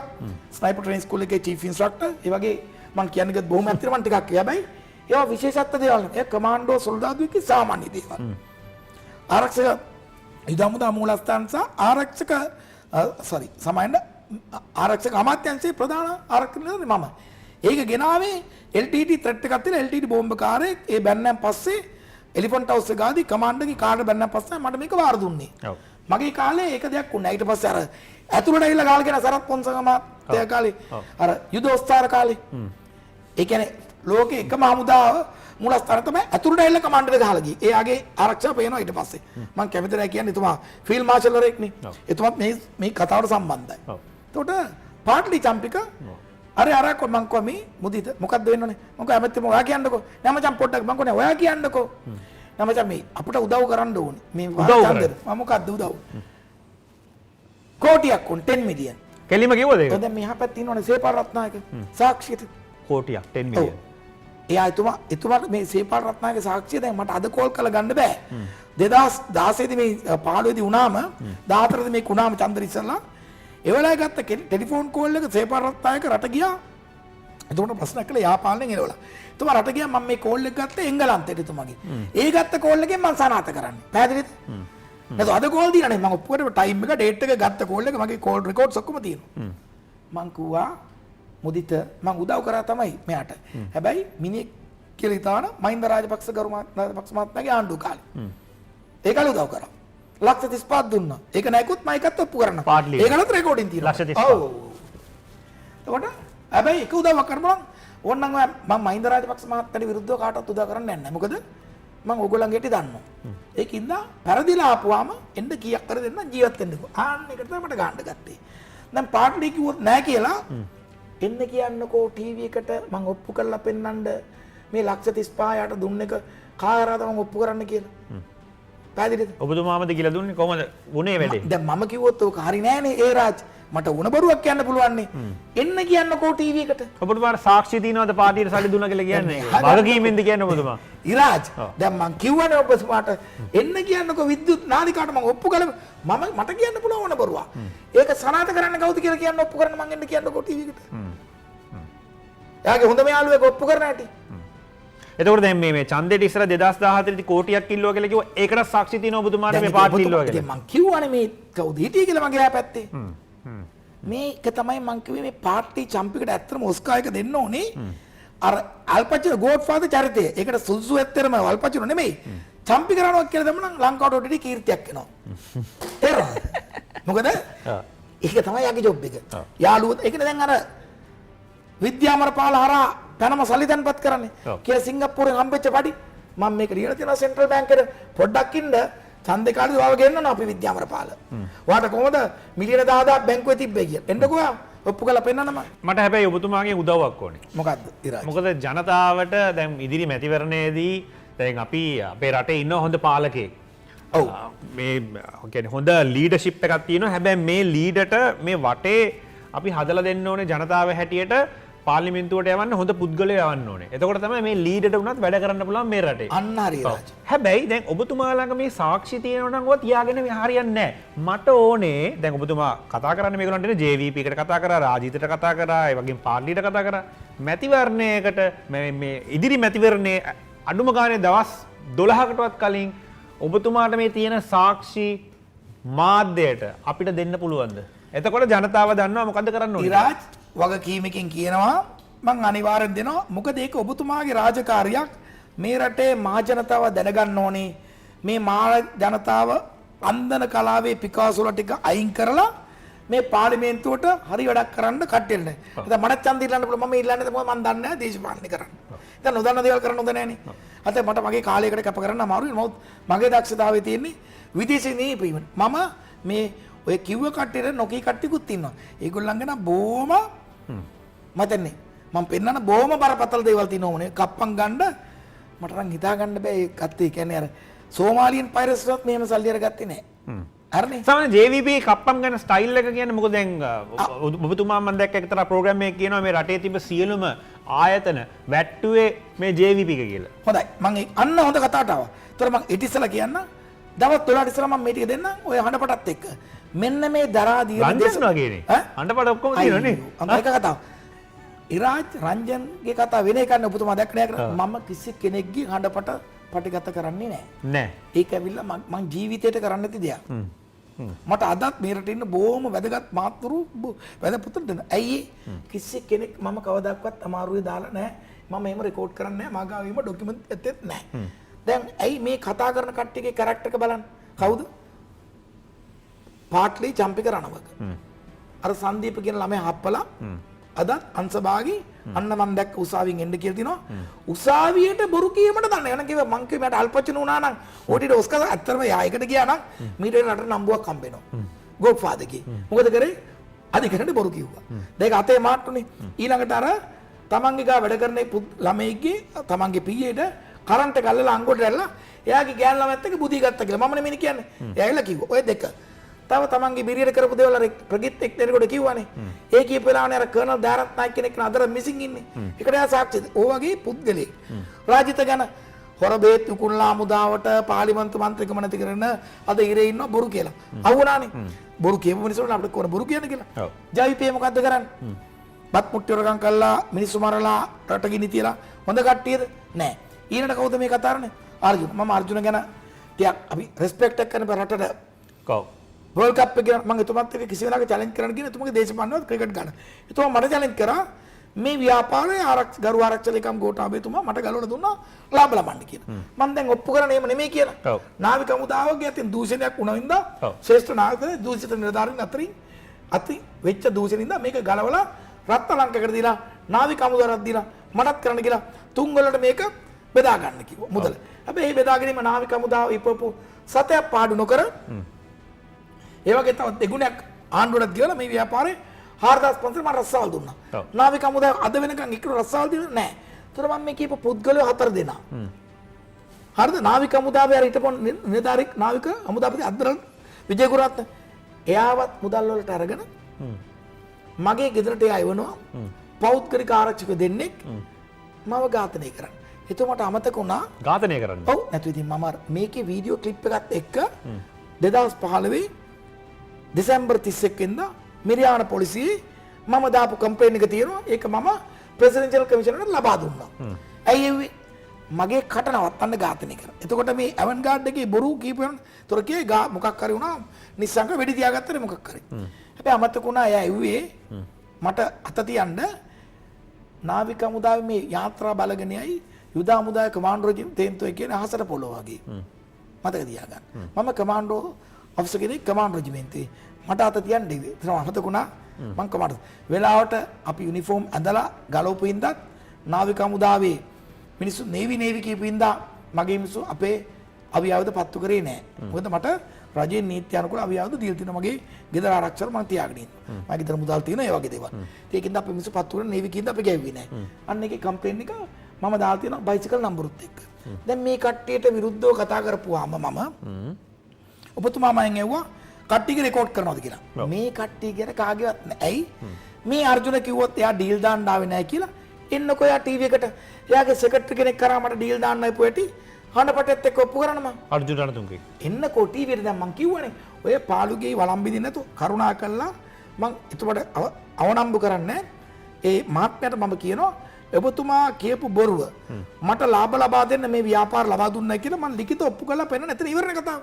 ස්නයිපර් ට්‍රේනින් ස්කූල් එකේ චීෆ් ඉන්ස්ට්‍රක්ටර්. ඒ වගේ මම කියන්නේ ගත් බොහොම ඇත්තට මම ටිකක් හැබැයි ඒවා විශේෂත්ව දේවල් නෙවෙයි. ඒ කමාන්ඩෝ සොල්දාදුවෙක්ගේ සාමාන්‍ය දේවල්. ආරක්ෂක යුද හමුදා මූලස්ථාන සහ ආරක්ෂක සමායන ආරක්ෂක අමාත්‍යාංශයේ ප්‍රධාන ආරක්ෂක නිලධාරී මම. ඒක ගෙනාවේ LTT ත්‍රෙට් එකක් තියෙන LTT බෝම්බකාරයෙක් ඒ බැන්නන් පස්සේ එලිෆන්ට් හවුස් එක ගාදී කමාන්ඩර්ගේ කාර්ඩ් බැන්නන් පස්සේ මට මේක වාර දුන්නේ. ඔව්. මගේ කාලේ ඒක දෙයක් වුණා. ඊට පස්සේ අර ඇතුළට ඇවිල්ලා ගාලා කියන සරත් පොන්සඟ මාත්‍යා කාලේ අර යුදෝස්ථාර කාලේ. ඒ කියන්නේ ලෝකේ එකම හමුදාව මූලස්ථාන තමයි ඇතුළට ඇවිල්ලා කමාන්ඩර් ගහලා ගියේ. එයාගේ ආරක්ෂාව පේනවා ඊට පස්සේ. මම කැමති නැහැ කියන්නේ එතුමා ෆීල්ඩ් මාෂල්වරයෙක් නේ. එතුමාත් මේ කතාවට සම්බන්ධයි. එතකොට පාට්ලි චම්පික අර අරක් මං කො මේ මුදිත මොකද්ද වෙන්නනේ මං කො ඇමෙත්තේ ඔයා කියන්නකෝ නෑ මචං පොඩ්ඩක් මං කොනේ ඔයා කියන්නකෝ නෑ මචං මේ අපිට උදව් කරන්න ඕනේ මේ ඡන්දෙට මම මොකද්ද උදව් කෝටියක් උන් 10 මිලියන් කෙලිම කිව්වද ඒක? දැන් මෙහා පැත්තේ ඉන්නවනේ සේපාල රත්නායක සාක්ෂියට කෝටියක් 10 මිලියන්. එයා එතුමාට මේ සේපාල රත්නායක සාක්ෂිය දැන් මට අද කෝල් කරලා ගන්න බෑ 2016 දී මේ 15 දී වුණාම 14 දී මේ කුණාම චන්දර ඉස්සලා එවලා ගත්ත ටෙලිෆෝන් කෝල් එක සේපාල රත්නායක රට ගියා. එතකොට ප්‍රශ්නයක් කළා යාපාලෙන් එනවලා. එතුමා රට ගියා මම මේ කෝල් එක ගත්තේ එංගලන්තයට එතුමාගේ. ඒ ගත්ත කෝල් එකෙන් මම සනාථ කරන්නේ. පැහැදිලිද? නැත්නම් අද කෝල් දීලානේ මම ඔප්පුවට ටයිම් එක ඩේට් එක ගත්ත කෝල් එක මගේ කෝල් රෙකෝඩ්ස් ඔක්කොම තියෙනවා. මං කිව්වා මුදිත මං උදව් කරා තමයි මෙයාට. හැබැයි මිනිහෙක් කියලා හිතාන මහින්ද රාජපක්ෂ රාජපක්ෂ මහත්මයාගේ ආණ්ඩුව කාලේ. ඒකල උදව් කරා. ලක්ෂ 35ක් දුන්නා. ඒක නැයිකුත් මම එකත් ඔප්පු කරනවා. ඒකලත් රෙකෝඩින් තියෙනවා. ලක්ෂ 35. ඔව්. එතකොට හැබැයි එක උදව්වක් කරනවා ඕනනම් මම මහින්ද රාජපක්ෂ මහත්තයාට විරුද්ධව කාටවත් උදව් කරන්නේ නැහැ. මොකද මම ඕගොල්ලන්ගේ හිටි දන්නවා. ඒකින්ද පරදිලා ආපුවාම එන්න කීයක් කර දෙන්න ජීවත් වෙන්නකෝ. ආන්න එකට තමයි මට ගන්න ගත්තේ. දැන් පාට්ලි කිව්වොත් නැහැ කියලා එන්න කියන්නකෝ ටීවී එකට මම ඔප්පු කරලා පෙන්නන්න මේ ලක්ෂ 35 යට දුන්න එක කායරාද මම ඔප්පු කරන්න කියලා. පැහැදිලිද? ඔබතුමාමද කියලා දුන්නේ කොහමද වුණේ වැඩේ? දැන් මම කිව්වොත් ඕක හරි නෑනේ ඒ රාජ්. මට වුණ බරුවක් කියන්න පුළුවන් නේ. එන්න කියන්නකෝ ටීවී එකට. ඔබතුමාට සාක්ෂි තියෙනවද පාටියට සල්ලි දුන්නා කියලා කියන්නේ? වගකීමෙන්ද කියන්නේ ඔබතුමා? ඉරාජ් දැන් මං කිව්වනේ ඔබතුමාට එන්න කියන්නකෝ විද්‍යුත් නාලිකාට මං ඔප්පු කළා. මට කියන්න පුළුවන් වුණ බරුවා. ඒක සනාථ කරන්න කවුද කියලා කියන්න ඔප්පු කරන්න මං එන්න කියන්නකෝ ටීවී එකට. එයාගේ හොඳම යාළුවෙක් ඔප්පු කරන හැටි. එතකොට දැන් මේ ඡන්දෙට ඉස්සර 2014 දී කෝටියක් ඉල්ලුවා කියලා කිව්වා. ඒකට සාක්ෂි තියෙනවා ඔබතුමාට මේ පාටි ඉල්ලුවා කියලා. මං කිව්වනේ මේ කවුද හිටියේ කියලා මගේ පැත්තේ. මේක තමයි මං කිව්වේ මේ පාටි චම්පිකට ඇත්තටම ඔස්කා එක දෙන්න ඕනේ. අර අල්පචිනෝ ගෝඩ්ෆාදර් චරිතය. ඒකට සුසු ඇත්තටම අල්පචිනෝ නෙමෙයි. චම්පි කරනවා කියලා දැම්ම නම් ලංකාවට ඔඩිටි කීර්තියක් එනවා. තේරෙනවද? මොකද? ඒක තමයි යාගේ ජොබ් එක. යාළුවෝ ඒකනේ දැන් අර විද්‍යාමරපාල හරහා පැනම සල්ලි තැන්පත් කරන්නේ කියලා සිංගප්පූරුවෙන් හම්බෙච්ච පඩි මම මේක ලියලා තියෙනවා සෙන්ට්‍රල් බැංක් එකට පොඩ්ඩක් ඉන්න ඡන්දේ කාලේ වාව ගෙන්නනවා අපි විද්‍යාමරපාල. ඔයාට කොහොමද මිලියන 10000ක් බැංකුවේ තිබ්බේ කියලා. එන්නකෝ ඔප්පු කරලා පෙන්නන්නම. මට හැබැයි ඔබතුමාගේ උදව්වක් ඕනේ. මොකද්ද? ඉරාජ්. මොකද ජනතාවට දැන් ඉදිරි මැතිවරණයේදී දැන් අපි අපේ රටේ ඉන්න හොඳ පාලකයෙක්. ඔව්. මේ කියන්නේ හොඳ ලීඩර්ෂිප් එකක් තියෙනවා. හැබැයි මේ ලීඩර්ට මේ වටේ අපි හදලා දෙන්න ඕනේ ජනතාව හැටියට පාර්ලිමේන්තුවට යවන්න හොඳ පුද්ගලයෝ යවන්න ඕනේ. එතකොට තමයි මේ ලීඩර්ට උනත් වැඩ කරන්න පුළුවන් මේ රටේ. අන්න හරි රාජ්. හැබැයි දැන් ඔබතුමා ළඟ මේ සාක්ෂි තියෙනවා නම් ඔය තියාගෙන මේ හරියන්නේ නැහැ. මට ඕනේ දැන් ඔබතුමා කතා කරන්නේ මේගොල්ලන්ට JVP එකට කතා කරා, රාජීතට කතා කරා, ඒ වගේම පාර්ලියට කතා කරා. මැතිවරණයකට මේ ඉදිරි මැතිවරණයේ අඩුම ගානේ දවස් 12කටවත් කලින් ඔබතුමාට මේ තියෙන සාක්ෂි මාධ්‍යයට අපිට දෙන්න පුළුවන්ද? එතකොට ජනතාව දන්නවා මොකද්ද කරන්න ඕනේ. ඉරාජ් වගකීමකින් කියනවා මං අනිවාර්යෙන් දෙනවා. මොකද ඒක ඔබතුමාගේ රාජකාරියක්. මේ රටේ මහ ජනතාව දැනගන්න ඕනේ. මේ මහ ජනතාව අන්දන කලාවේ පිකාසුල ටික අයින් කරලා මේ පාර්ලිමේන්තුවට හරි වැඩක් කරන්න කට්ටියට නැහැ. ඉතින් මට ඡන්දය ඉල්ලන්න පුළුවන්. මම ඉල්ලන්නේ මොකද මම දන්නේ නැහැ දේශපාලනය කරන්න. දැන් නොදන්න දේවල් කරන්න හොඳ නැහැනේ. අත මට මගේ කාලයකට කැප කරන්න අමාරුයි. නමුත් මගේ දක්ෂතාවය තියෙන්නේ විදේශී නීතිපීම. මම මේ ඔය කිව්ව කට්ටියට නොකී කට්ටියකුත් ඉන්නවා. ඒගොල්ලන්ගේ නම් බොහොම මතන්නේ. මම පෙන්නන බොහොම බරපතල දේවල් තියෙනවනේ. කප්පම් ගන්න මට නම් හිතා ගන්න බෑ ඒ කත්තේ කියන්නේ අර සෝමාලියන් පයිරස්ට්වත් මෙහෙම සල්ලි අරගත්තේ නැහැ. හරිනේ. සාමාන්‍ය JVP කප්පම් ගන්න ස්ටයිල් එක කියන්නේ මොකද දැන් ඔබතුමා මම දැක්ක එක්තරා ප්‍රෝග්‍රෑම් එකක් කියනවා මේ රටේ තිබ්බ සියලුම ආයතන වැට්ටුවේ මේ JVP එක කියලා. හොඳයි. මම අන්න හොඳ කතාවට ආවා. ඒතර මම ඊට ඉස්සලා කියන්න දවස් 12ට ඉස්සලා මම මේ ටික දෙන්නම් ඔය හඬපටත් එක්ක. මෙන්න මේ දරා දීලා රංජන්නවා කියන්නේ. හඬපට ඔක්කොම තියෙනවනේ. ඒක කතාව. ඉරාජ් රංජන්ගේ කතාව වෙන එකක් නේ ඔබතුමා දැක්ක නෑ කියලා. මම කිසි කෙනෙක්ගේ හඬපට පටිගත කරන්නේ නෑ. නෑ. ඒක ඇවිල්ලා මං ජීවිතේට කරන්න නැති දෙයක්. මට අදත් මේ රටේ ඉන්න බොහොම වැදගත් මාතෘ වැදපුතුන් දෙන්න. ඇයි කිසි කෙනෙක් මම කවදාවත් අමාරුවේ දාලා නැහැ. මම එහෙම රෙකෝඩ් කරන්නේ නැහැ. මාගාවීම ડોකියුමන්ට් ඇත්තෙත් නැහැ. දැන් ඇයි මේ කතා කරන කට්ටියගේ කැරක්ටර් එක බලන්න. කවුද? පාට්ලි චම්පික රණවක. අර සංදීප කියන ළමයා හප්පලා අදත් අංශභාගී අන්න මම දැක්ක උසාවියෙන් එන්න කියලා තිනවා. උසාවියට බොරු කීමට දන්නේ. එන කිව්වා මං කිව්වා මට අල්පච්චන වුණා නම් ඕටිට ඔස්කර ඇත්තටම යායකට ගියා නම් මීට රට නම්බුවක් හම්බ වෙනවා. ගෝඩ්ෆාදර් කී. මොකද කරේ? අධිකරණේ බොරු කිව්වා. දෙක අතේ මාට්ටුනේ. ඊළඟට අර තමන්ගේ ගා වැඩ කරන ළමයිගේ තමන්ගේ පීයේට කරන්ට් එක අල්ලලා අංගොඩ ඇල්ලලා එයාගේ ගෑන් ළමයත් එක්ක බුදී ගත්තා කියලා. මම නෙමෙයි කියන්නේ. එයාලා කිව්වා. ඔය දෙක. තව තමන්ගේ බිරියට කරපු දේවල් අර ප්‍රගිත් එක් දෙනකොට කිව්වනේ. ඒ කියපු වෙලාවනේ අර කර්නල් දාරත් නායක කෙනෙක් නතර මිසින් ඉන්නේ. ඒකට එයා සාක්ෂිද. ඕ වගේ පුද්ගලෙක්. රාජිත ගැන හොර බේත් විකුණලා මුදාවට පාර්ලිමේන්තු මන්ත්‍රීකම නැති කරන අද ඉරේ ඉන්න බොරු කියලා. අහුණානේ. බොරු කියපු මිනිස්සුන්ට අපිට කොහොම බොරු කියන්නේ කියලා. ජවිපේ මොකද්ද කරන්නේ? බත් මුට්ටි වරගම් කළා මිනිස්සු මරලා රට ගිනි තියලා හොඳ කට්ටියද? නෑ. ඊළඟට කවුද මේ කතා කරන්නේ? අර්ජුන. මම අර්ජුන ගැන ටිකක් අපි රෙස්පෙක්ට් එක කරන රටට කව් වර්ල්ඩ් කප් එක මම එතුමාත් එක්ක කිසි වෙලාවක චැලෙන්ජ් කරන්න ගිහින් එතුමාගේ දේශපාලනවත් ක්‍රිකට් ගන්න. එතුමා මට චැලෙන්ජ් කරා මේ ව්‍යාපාරයේ ගරු ආරක්ෂකලේකම් ගෝඨාභයතුමා මට ගලවලා දුන්නා ලාභ ලබන්න කියලා. මම දැන් ඔප්පු කරන්නේ එහෙම නෙමෙයි කියලා. ඔව්. නාවික හමුදාවගේ අතින් දූෂණයක් වුණා වින්දා ශ්‍රේෂ්ඨ නායකයන් දූෂිත නිලධාරීන් අතින් වෙච්ච දූෂණින්ද මේක ගලවලා රත්තරන්කකට දීලා නාවික හමුදාවට දීලා මටත් කරන්න කියලා තුන් වලට මේක බෙදා ගන්න කිව්වා මුදල. හැබැයි මේ බෙදා ගැනීම නාවික හමුදාව ඉපපු සතයක් පාඩු නොකර ඒ වගේ තවත් දෙගුණයක් ආණ්ඩුවට කියලා මේ ව්‍යාපාරේ 4500 මම රස්සාවල් දුන්නා. නාවික හමුදාව අද වෙනකන් ඉක්ක රස්සාවල් දෙන්නේ නැහැ. ඒතර මම මේ කියපු පුද්ගලයෝ 4 දෙනා. හරිද? නාවික හමුදාවේ අර හිටපොන් නිලධාරී නාවික හමුදාපති අද්දරන් විජේගුරත්න එයාවත් මුදල් වලට අරගෙන මගේ ගෙදරට ආවනවා පෞද්ගලික ආරක්ෂක දෙන්නෙක් මම ඝාතනය කරන්න. එතකොට අමතක වුණා ඝාතනය කරන්න. ඔව් නැතු ඉතින් මම මේකේ වීඩියෝ ක්ලිප් එකත් එක්ක 2015 දෙසැම්බර් 31 වෙනිදා මිරියාන පොලිසියේ මම දාපු කම්ප්ලේන් එක තියෙනවා. ඒක මම ප්‍රෙසිඩෙන්ෂල් කමිෂනරට ලබා දුන්නා. ඇයි ඒ මගේ කට නවත්තන්න ඝාතනය කරා. එතකොට මේ ඇවන්ගාඩ් එකේ බොරු කීපයන් තොරකේ මොකක් හරි වුණා නිස්සංග වෙඩි තියාගත්තනේ මොකක් හරි. හැබැයි අමතක වුණා එයා ඇව්වේ මට අත තියන්න නාවික හමුදාවේ මේ යාත්‍රා බලගෙන යයි යුද හමුදාවේ කමාන්ඩෝ රජිම තේන්තෝ කියන අහසට පොළොව වගේ. මතක තියාගන්න. මම කමාන්ඩෝ ඔෆිසර් කෙනෙක් කමාන්ඩෝ රෙජිමෙන්තේ මට අත තියන්න දෙවි. ඒතර අමතකුණා මං කමාන්ඩෝ. වෙලාවට අපි යුනිෆෝම් ඇඳලා ගලවපු ඉඳත් නාවික හමුදාවේ මිනිස්සු නේවි කියපු ඉඳා මගේ මිනිස්සු අපේ අවියාවද පත්තු කරේ නෑ. මොකද මට රජයේ නීති අනුකූල අවියාවද දීලා තියෙනවා මගේ ගෙදර ආරක්ෂකව මම තියාගෙන ඉන්නවා. මගේ ගෙදර මුදල් තියෙනවා ඒ වගේ දේවල්. ඒකින්ද අපි මිනිස්සු පත්තු කරේ නේවි කින්ද අපි ගැව්වේ නෑ. අන්න ඒකේ කම්ප්ලේන් එක මම දාලා තියෙනවා බයිසිකල් නම්බරුත් එක්ක. දැන් මේ කට්ටියට විරුද්ධව කතා කරපුවාම මම ඔබතුමා මයෙන් ඇහුවා කට්ටියගේ රෙකෝඩ් කරනවද කියලා. මේ කට්ටිය කියන කාගේවත් නෑ. ඇයි? මේ අර්ජුන කිව්වොත් එයා ඩීල් දාන්න ආවේ නෑ කියලා. එන්නකෝ එයා ටීවී එකට එයාගේ සෙක්‍රටරි කෙනෙක් කරා මට ඩීල් දාන්න ආපු ඇටි හඬපටෙත් එක්ක ඔප්පු කරන්න මං. අර්ජුන රණතුංගේ. එන්නකෝ ටීවී එකට දැන් මං කිව්වනේ. ඔය පාළුගේ වළම්බිදින්න නැතු කරුණා කළා මං එතකොට අවනම්බු කරන්නේ ඒ මහත්මයාට මම කියනවා ඔබතුමා කියපු බොරුව මට ලාභ ලබා දෙන්න මේ ව්‍යාපාර ලබා දුන්නා කියලා මම ලිඛිත ඔප්පු කරලා පෙන්නන එතන ඉවරනේ කතාව.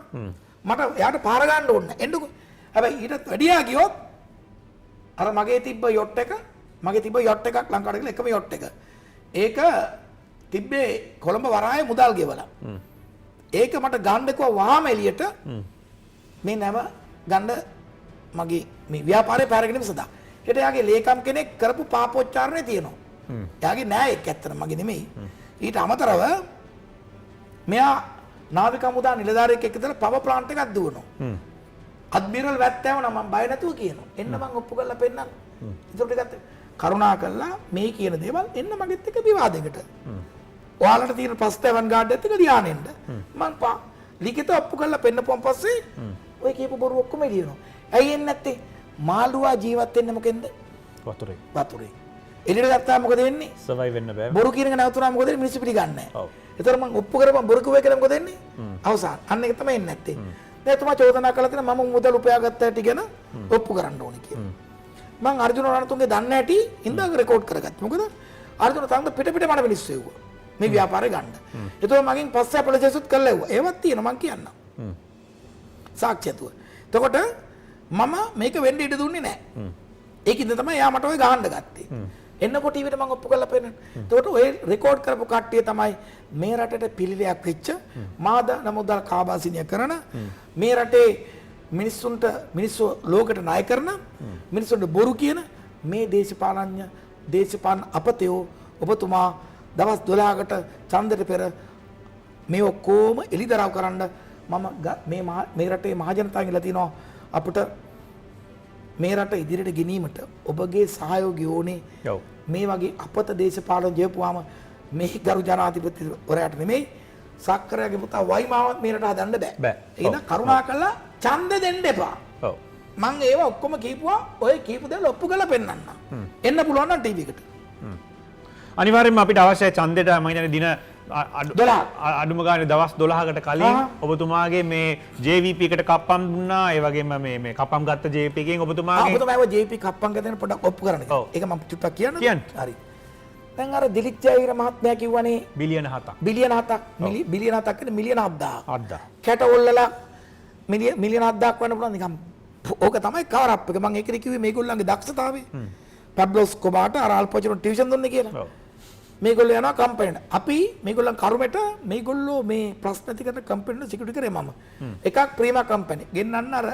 මට එයාට පාර ගන්න ඕනේ නැහැ. එන්නකෝ. හැබැයි ඊටත් වැඩියා ගියොත් අර මගේ තිබ්බ යොට් එකක් ලංකාවට ගිහලා එකම යොට් එක. ඒක තිබ්බේ කොළඹ වරායේ මුදල් ගෙවලා. ඒක මට ගන්න කිව්වා වහාම එළියට මේ නැව ගන්න මගේ මේ ව්‍යාපාරේ පැරගෙන සදා. ඊට යාගේ ලේකම් කෙනෙක් කරපු පාපෝච්චාරණේ තියෙනවා. යාගේ නෑ ඒක ඇත්තට මගේ නෙමෙයි. ඊට අමතරව මෙයා නාවික හමුදා නිලධාරියෙක් එක්ක ඉඳලා පව ප්ලාන්ට් එකක් දුවනවා. අඩ්මිරල් වැත්තෑව නම් මම බය නැතුව කියනවා. එන්න මං ඔප්පු කරලා පෙන්නන්න. ඒකට ගත්තා. කරුණා කළා මේ කියන දේවල් එන්න මගෙත් එක්ක විවාදයකට. ඔයාලට තියෙන ප්‍රස්තාවන් ගාඩ් එකත් එක්ක ධානය එන්න. මං ලිඛිත ඔප්පු කරලා පෙන්නපුවන් පස්සේ ඔය කියපු බොරු ඔක්කොම එළියනවා. ඇයි එන්නේ නැත්තේ? මාළුවා ජීවත් වෙන්නේ මොකෙන්ද? වතුරේ. එළියට ගත්තාම මොකද වෙන්නේ? සර්වයිව් වෙන්න බෑ. බොරු කියන එක නවතුනාම මොකද වෙන්නේ? මිනිස්සු පිළිගන්නේ නැහැ. ඔව්. ඒතර මං ඔප්පු කරපන් බොරු කිව්වේ කියලා මොකද වෙන්නේ? අවසන්. අන්න ඒක තමයි එන්නේ නැත්තේ. දැන් තුමා චෝදනා කළා තියෙන මම මුදල් උපයාගත්ත හැටි ගැන ඔප්පු කරන්න ඕනේ කියලා. මං අර්ජුන රණතුංගේ දන්නේ නැටි හින්දා රෙකෝඩ් කරගත්තා. මොකද අර්ජුන තංග පිට මට මිනිස්සු එව්වා. මේ ව්‍යාපාරේ ගන්න. ඒතකොට මගෙන් පස්සේ අපලජෙසුත් කළා එව්වා. ඒවත් තියෙනවා මං කියන්නම්. සාක්ෂියතුව. එතකොට මම මේක වෙන්න ඉඩ දුන්නේ නැහැ. ඒකින්ද තමයි යා මට ඔය ගහන්න ගත්තේ. එන්නකො ටීවීට මම ඔප්පු කරලා පෙන්නන. එතකොට ඔය රෙකෝඩ් කරපු කට්ටිය තමයි මේ රටට පිළිලයක් වෙච්ච මාද නමුදල් කාබාසිනිය කරන මේ රටේ මිනිස්සු ලෝකෙට ණය කරන මිනිස්සුන්ට බොරු කියන මේ දේශපාලන අපතයෝ ඔබතුමා දවස් 12කට ඡන්දෙට පෙර මේ ඔක්කොම එලිදරව් කරන්න මම මේ රටේ මහජනතාවගෙන් ඉල්ලා තිනවා අපිට මේ රට ඉදිරියට ගෙනීමට ඔබගේ සහයෝගය ඕනේ. මේ වගේ අපත දේශපාලන ජයපුවාම මේ ගරු ජනාධිපතිවරයාට නෙමෙයි සක්කරයාගේ පුතා වයිමාවත් මේ රට හදන්න බෑ. එහෙනම් කරුණාකරලා ඡන්ද දෙන්න එපා. ඔව්. මම ඒව ඔක්කොම කියපුවා ඔය කියපු දේ ඔප්පු කරලා පෙන්නන්න. එන්න පුළුවන් නම් ටීවී එකට. අනිවාර්යෙන්ම අපිට අවශ්‍යයි ඡන්දෙට මම හිතන්නේ දින අඩුම ගානේ දවස් 12කට කලින් ඔබතුමාගේ මේ JVP එකට කප්පම් දුන්නා. ඒ වගේම මේ කප්පම් ගත්ත JVP එකෙන් ඔබතුමාගේ ඔබතුමාව JVP කප්පම් ගත්තෙන් පොඩ්ඩක් ඔප්පු කරන්න. ඒක මම චුට්ටක් කියන්න. හරි. දැන් අර දිලිත් ජයවීර මහත්මයා කිව්වනේ බිලියන 7ක් කියන්නේ මිලියන 7000. කැට ඔල්ලලා මිලියන 7000ක් වන්න පුළුවන් නිකම්. ඕක තමයි කවර් අප් එක. මම ඒකද කිව්වේ මේගොල්ලන්ගේ දක්ෂතාවය. පැබ්ලොස් කොබාට අර අල්පොචිනෝ ටියුෂන් දුන්නේ කියලා. මේගොල්ලෝ යනවා කම්පැනිට. අපි මේගොල්ලන් කරුමෙට මේගොල්ලෝ මේ ප්‍රශ්න ඇති කරන කම්පැනිට සිකියුරිටි කරේ මම. එකක් ප්‍රීමා කම්පැනි. ගෙන්නන්න අර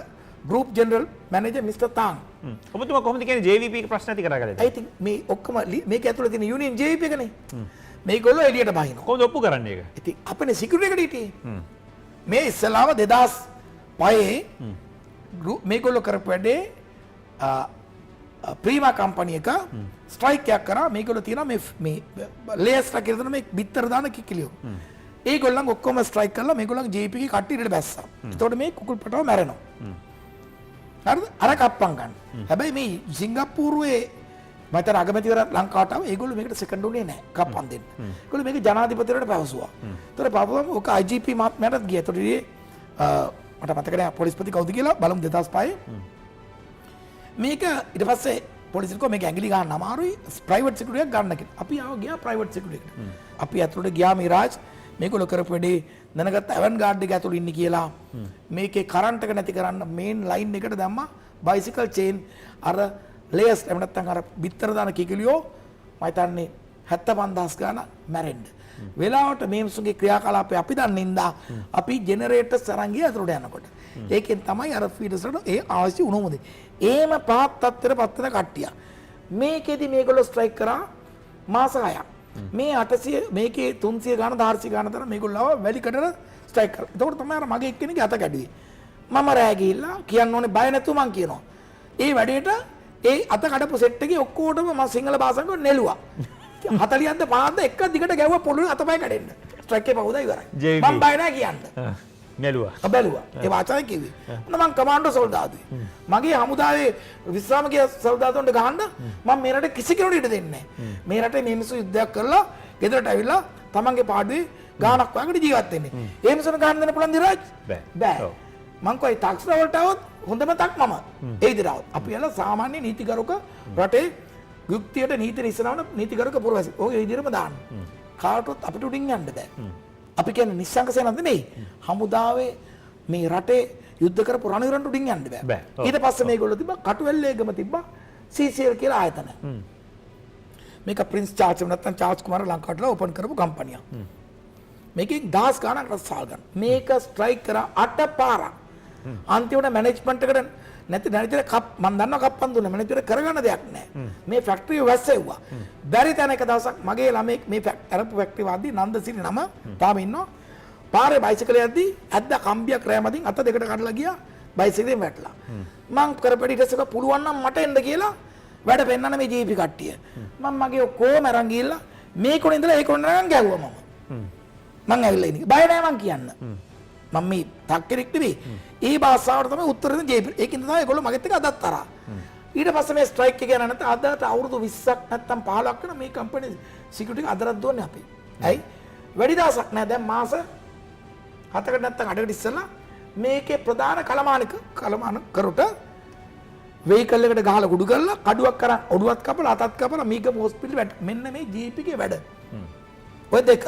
group general manager mister Tan. ඔබතුමා කොහොමද කියන්නේ JVP එක ප්‍රශ්න ඇති කරගන්නේ? I think මේ ඔක්කොම මේක ඇතුළේ තියෙන යුනියන් JVP එකනේ. මේගොල්ලෝ එළියට බහිනවා. කොහොමද ඔප්පු කරන්නේ ඒක? ඉතින් අපේ සිකියුරිටි එකට හිටියේ. මේ ඉස්සලාම 2005 මේගොල්ලෝ කරපු වැඩේ ප්‍රීමා කම්පැනි එක ස්ට්‍රයික් එකක් කරා. මේගොල්ලෝ තියෙනවා මේ ලේස්ලා කියලා දෙන මේ බිත්තර දාන කිකිලියෝ. ඒගොල්ලන් ඔක්කොම ස්ට්‍රයික් කරලා මේගොල්ලන් JP එකේ කට්ටිය ඉරට බැස්සා. එතකොට මේ කුකුල් පටව මැරෙනවා. හරිද? අර කප්පම් ගන්න. හැබැයි මේ සිංගප්පූරුවේ මතර අගමැතිවර ලංකාවට ආව ඒගොල්ලෝ මේකට සෙකන්ඩ් උනේ නැහැ කප්පම් දෙන්න. ඒගොල්ලෝ මේක ජනාධිපතිවරට පැවසුවා. ඒතර පාපුවම ඔක IGP මහත්මයාටත් ගියා. ඒතර මට මතක නැහැ පොලිස්පති කවුද කියලා බලමු 2005 මේක ඊට පස්සේ පොලිසියට කිව්වා මේක ඇඟිලි ගන්න අමාරුයි ප්‍රයිවට් සිකියුරිටි එකක් ගන්න කියලා. අපි ආව ගියා ප්‍රයිවට් සිකියුරිටි එකට. අපි ඇතුළට ගියා මිරාජ් මේගොල්ලෝ කරපු වැඩේ දැනගත්ත ඇවන් ගාඩ් එක ඇතුළේ ඉන්නේ කියලා. මේකේ කරන්ට් එක නැති කරන්න මේන් ලයින් එකට දැම්මා බයිසිකල් චේන් අර ලේස් එහෙම නැත්නම් අර බිත්තර දාන කිකිලියෝ මම හිතන්නේ 75000 ගාන මැරෙන්න. වෙලාවට මේ මිනිස්සුගේ ක්‍රියාකලාපය අපි දන්නේ නැන්දා අපි ජෙනරේටර්ස් අරන් ගියා ඇතුළට යනකොට. ඒකෙන් තමයි අර ෆීඩර්ස්ලට ඒ අවශ්‍ය උණුමුදේ. ඒම පහත් තත්ත්වයට පත් වෙන කට්ටිය. මේකෙදි මේගොල්ලෝ ස්ට්‍රයික් කරා මාස 6ක්. මේ 800 මේකේ 300 ගාන 400 ගාන තරම් මේගොල්ලෝ වැලිකඩට ස්ට්‍රයික් කරා. එතකොට තමයි අර මගේ එක්කෙනෙක් අත කැඩුවේ. මම රෑ ගිහිල්ලා කියන්න ඕනේ බය නැතුව මං කියනවා. ඒ වැඩේට ඒ අත කඩපු සෙට් එකේ ඔක්කොටම මම සිංහල භාෂාවෙන් නෙළුවා. 40ක්ද 5ක්ද එක දිගට ගැව්වා පොළොවේ අතපය කැඩෙන්න. ස්ට්‍රයික් එක පහුදා ඉවරයි. JVP. මම බය නැහැ කියන්න. නැලුවා. බැලුවා. ඒ වාචායි කිව්වේ. මම කමාන්ඩෝ සොල්දාදුයි. මගේ හමුදාවේ විශ්‍රාමික සොල්දාදුන්ට ගහන්න මම මේ රටේ කිසි කෙනෙකුට ඉඩ දෙන්නේ නැහැ. මේ රටේ මේ මිනිස්සු යුද්ධයක් කරලා ගෙදරට ඇවිල්ලා තමන්ගේ පාඩුවේ ගානක් වගේ ජීවත් වෙන්නේ. ඒ මිනිස්සුන්ට ගහන්න දෙන්න පුළුවන් දිරාජ්? බෑ. මං කොයි ටැක්ස් වලට આવොත් හොඳම තක් මම. ඒ විදිහට આવොත්. අපි යන සාමාන්‍ය නීතිගරුක රටේ යුක්තියට නීති ඉස්සරහට නීතිගරුක පුරවැසි. ඔය විදිහටම දාන්න. කාටවත් අපිට උඩින් යන්න බෑ. අපි කියන්නේ නිශ්ශංක සේනක් නෙමෙයි. හමුදාවේ මේ රටේ යුද්ධ කරපු රණවිරන්ට උඩින් යන්න බෑ. ඊට පස්සේ මේගොල්ලෝ තිබ්බා කටුවැල්ලේගම තිබ්බා CCL කියලා ආයතන. මේක ප්‍රින්ස් චාර්ල්ස් නැත්නම් චාර්ල්ස් කුමාර ලංකාවට ඕපන් කරපු කම්පැනියක්. මේකෙන් 10 ගණන් රස්සාල් ගන්න. මේක ස්ට්‍රයික් කරා 8 පාරක්. අන්තිමට මැනේජ්මන්ට් එකට නැතිල කප් මම දන්නවා කප්පන් දුන්න මැනේජර් කරගන්න දෙයක් නැහැ. මේ ෆැක්ටරිය වැස්සෙව්වා. බැරි තැන එක දවසක් මගේ ළමෙක් මේ අරපු ෆැක්ටරි වාදී නන්දසිරි නම තාම ඉන්නවා. පාරේ බයිසිකලේ යද්දී ඇද්ද කම්බියක් රෑමදින් අත දෙකට කඩලා ගියා බයිසිකලෙන් වැටලා. මං කරපැඩි ඊටසක පුළුවන් නම් මට එන්න කියලා වැඩ පෙන්නන මේ ජීපි කට්ටිය. මම මගේ ඔක්කොම අරන් ගිහිල්ලා මේ කොනේ ඉඳලා ඒ කොනේ අරන් ගැහුවා මම. මං ඇවිල්ලා ඉන්නේ. බය නැහැ මං කියන්න. මම මේ තක්කෙනෙක් නෙවෙයි. ඒ භාෂාවට තමයි උත්තර දෙන්නේ ජේපී. ඒකින් තමයි ඒගොල්ලෝ මගෙත් එක්ක අදත් තරහා. ඊට පස්සේ මේ ස්ට්‍රයික් එක යන නැත්නම් අදට අවුරුදු 20ක් නැත්නම් 15ක් වෙන මේ කම්පැනි සිකියුරිටි එක අදටත් දුවන්නේ අපි. ඇයි? වැඩි දවසක් නෑ දැන් මාස 7කට නැත්නම් 8කට ඉස්සෙල්ලා මේකේ ප්‍රධාන කලමාන කරුට වෙහිකල් එකට ගහලා කුඩු කරලා කඩුවක් කරන් ඔඩුවක් කපලා අතත් කපලා මීගම හොස්පිටල් මෙන්න මේ ජීපී එකේ වැඩ. ඔය දෙක.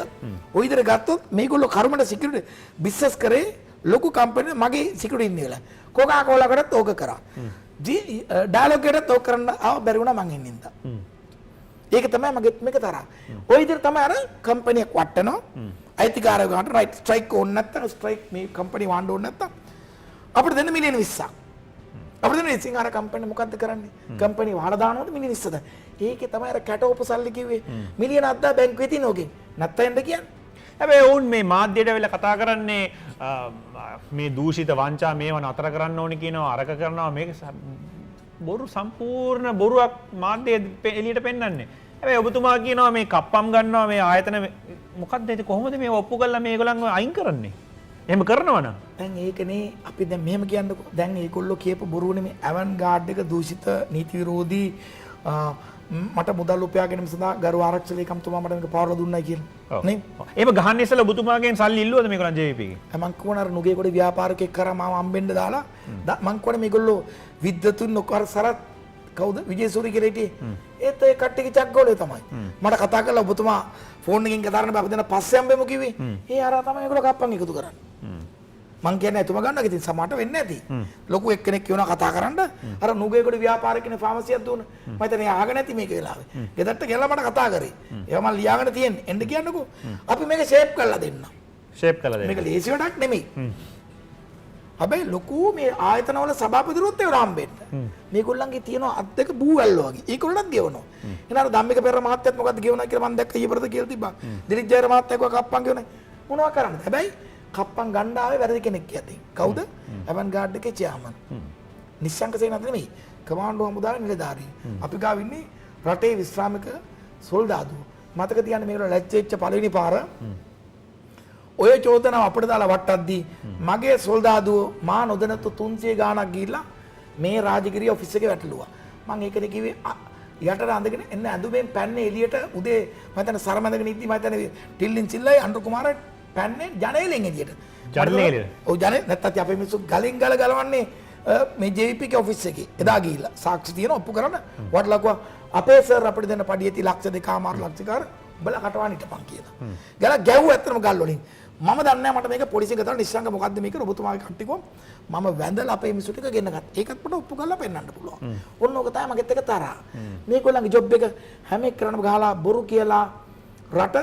ඔය විදිහට ගත්තොත් මේගොල්ලෝ කර්මඩ සිකියුරිටි බිස්නස් කරේ ලොකු කම්පැනි මගේ සිකියුරිටි ඉන්නේ කියලා. කොකා කෝලා කටත් ඕක කරා. ඩයලොග් එකටත් ඕක කරන්න ආව බැරි වුණා මං ඉන්නේ ඉඳා. ඒක තමයි මගේ මේක තරහ. ඔය විදිහට තමයි අර කම්පැනි එක වටනවා. අයිතිකාරය ගන්නට රයිට් ස්ට්‍රයික් ඕන නැත්තම් ස්ට්‍රයික් මේ කම්පැනි වහන්න ඕන නැත්තම් අපිට දෙන්න මිලියන 20ක්. අපිට දෙන්න ඉතින් අර කම්පැනි මොකද්ද කරන්නේ? කම්පැනි වහලා දානකොට මිලියන 20ද. ඒකේ තමයි අර කැටෝප සල්ලි කිව්වේ. මිලියන 7ක් බැංකුවේ තියෙන ඕකෙන්. නැත්තම් එන්න කියන්නේ. හැබැයි ඔවුන් මේ මාධ්‍යයට වෙලා කතා කරන්නේ මේ දූෂිත වංචා මේව නතර කරන්න ඕනේ කියනවා අරක කරනවා මේක බොරු සම්පූර්ණ බොරුවක් මාධ්‍ය එළියට පෙන්වන්නේ. හැබැයි ඔබතුමා කියනවා මේ කප්පම් ගන්නවා මේ ආයතන මොකක්ද ඒක කොහොමද මේ ඔප්පු කරලා මේගොල්ලන්ව අයින් කරන්නේ? එහෙම කරනවා නම් දැන් ඒකනේ අපි දැන් මෙහෙම කියන්නකෝ. දැන් ඒගොල්ලෝ කියපු බොරුවනේ මේ ඇවන් ගාඩ් එක දූෂිත නීති විරෝධී මට මුදල් උපයා ගැනීම සඳහා ගරු ආරක්ෂක ලේකම්තුමා මට මේක පවර්ලා දුන්නයි කියලා. නේ? එහෙම ගහන්න ඉස්සෙල්ලා ඔබතුමාගෙන් සල්ලි ඉල්ලුවද මේගොල්ලන් JVP ගෙන්? මං කියනවා අර නුගේගොඩ ව්‍යාපාරිකයෙක් කරා මාව හම්බෙන්න දාලා මං කියනවා මේගොල්ලෝ විද්‍යතුන් නොකර සරත් කවුද විජේසූරි කියලා හිටියේ. ඒත් ඒ කට්ටියගේ චක්ගෝලේ තමයි. මට කතා කරලා ඔබතුමා ෆෝන් එකකින් කතා කරන්න බෑ අපි දැන් පස්සේ හම්බෙමු කිව්වේ. ඒ අර තමයි ඒගොල්ලෝ කප්පන් එකතු කරන්නේ. මං කියන්නේ එතුමා ගන්නවා ඉතින් සමහරට වෙන්නේ නැති. ලොකු එක්කෙනෙක් කියනවා කතා කරන්න අර නුගේගොඩ ව්‍යාපාරිකනේ ෆාමසියක් දුන්න. මම හිතන්නේ ආගෙන නැති මේක වෙලාවේ. ගෙදරට ගිහලා මට කතා කරේ. ඒවා මම ලියාගෙන තියෙන්නේ. එන්න කියන්නකෝ. අපි මේක ෂේප් කරලා දෙන්න. ෂේප් කරලා දෙන්න. මේක ලේසි වැඩක් නෙමෙයි. හැබැයි ලොකු මේ ආයතනවල සභාපතිවරුත් ඒවට හම්බෙන්න. මේගොල්ලන්ගේ තියෙන අත් දෙක බූවැල්ලෝ වගේ. ඒගොල්ලන්ත් ගෙවනවා. එහෙනම් අර ධම්මික පෙර මහත්තයත් මොකද්ද ගෙවනවා කියලා මම දැක්ක ඊපරද කියලා තිබ්බා. දිලිත් ජයර මහත්තයා කිව්වා කප්පන් ගෙවනවා. මොනවා කරන්නද? හැබැයි කප්පන් ගන්න ආවේ වැරදි කෙනෙක් යතින්. කවුද? ඇවන් ගාඩ් එකේ චෙයාමන්. නිශ්ශංක සේනාධිපති නෙමෙයි. කමාන්ඩෝ හමුදාවේ නිලධාරී. අපි ගාව ඉන්නේ රටේ විශ්‍රාමික සොල්දාදුවෝ. මතක තියාගන්න මේකට ලැජ්ජෙච්ච පළවෙනි පාර ඔය චෝදනාව අපිට දාලා වට්ටද්දී මගේ සොල්දාදුවෝ මා නොදැනතු 300 ගාණක් ගිහිල්ලා මේ රාජගිරිය ඔෆිස් එකේ වැටලුවා. මම ඒකනේ කිව්වේ යටට අඳගෙන එන්න ඇඳුමෙන් පැන්නේ එළියට උදේ මම හිතන්නේ සරමැදගෙන ඉද්දි මම හිතන්නේ ටිල්ලින් සිල්ලයි අනුර කුමාර පැන්නේ ජනේලෙන් එළියට. ජනේලෙ. ඔව් ජනේ නැත්තත් අපේ මිනිස්සු ගලින් ගල ගලවන්නේ මේ JVP ගේ ඔෆිස් එකේ. එදා ගිහිල්ලා සාක්ෂි තියෙන ඔප්පු කරන්න වටලකුවා අපේ සර් අපිට දෙන්න පඩියති ලක්ෂ 2.5 ලක්ෂකාර බල කටවාන හිටපන් කියලා. ගල ගැව්ව ඇත්තම ගල් වලින්. මම දන්නේ නැහැ මට මේක පොලිසියෙන් ගත්තා නිශ්ශංක මොකද්ද මේක ඔබතුමාගේ කට්ටිය කොම් මම වැඳලා අපේ මිනිස්සු ටික ගෙන්න ගත්තා. ඒකත් මට ඔප්පු කරලා පෙන්නන්න පුළුවන්. ඔන්න ඕක තමයි මගෙත් එක තරහා. මේගොල්ලන්ගේ ජොබ් එක හැම එකකටම ගහලා බොරු කියලා රට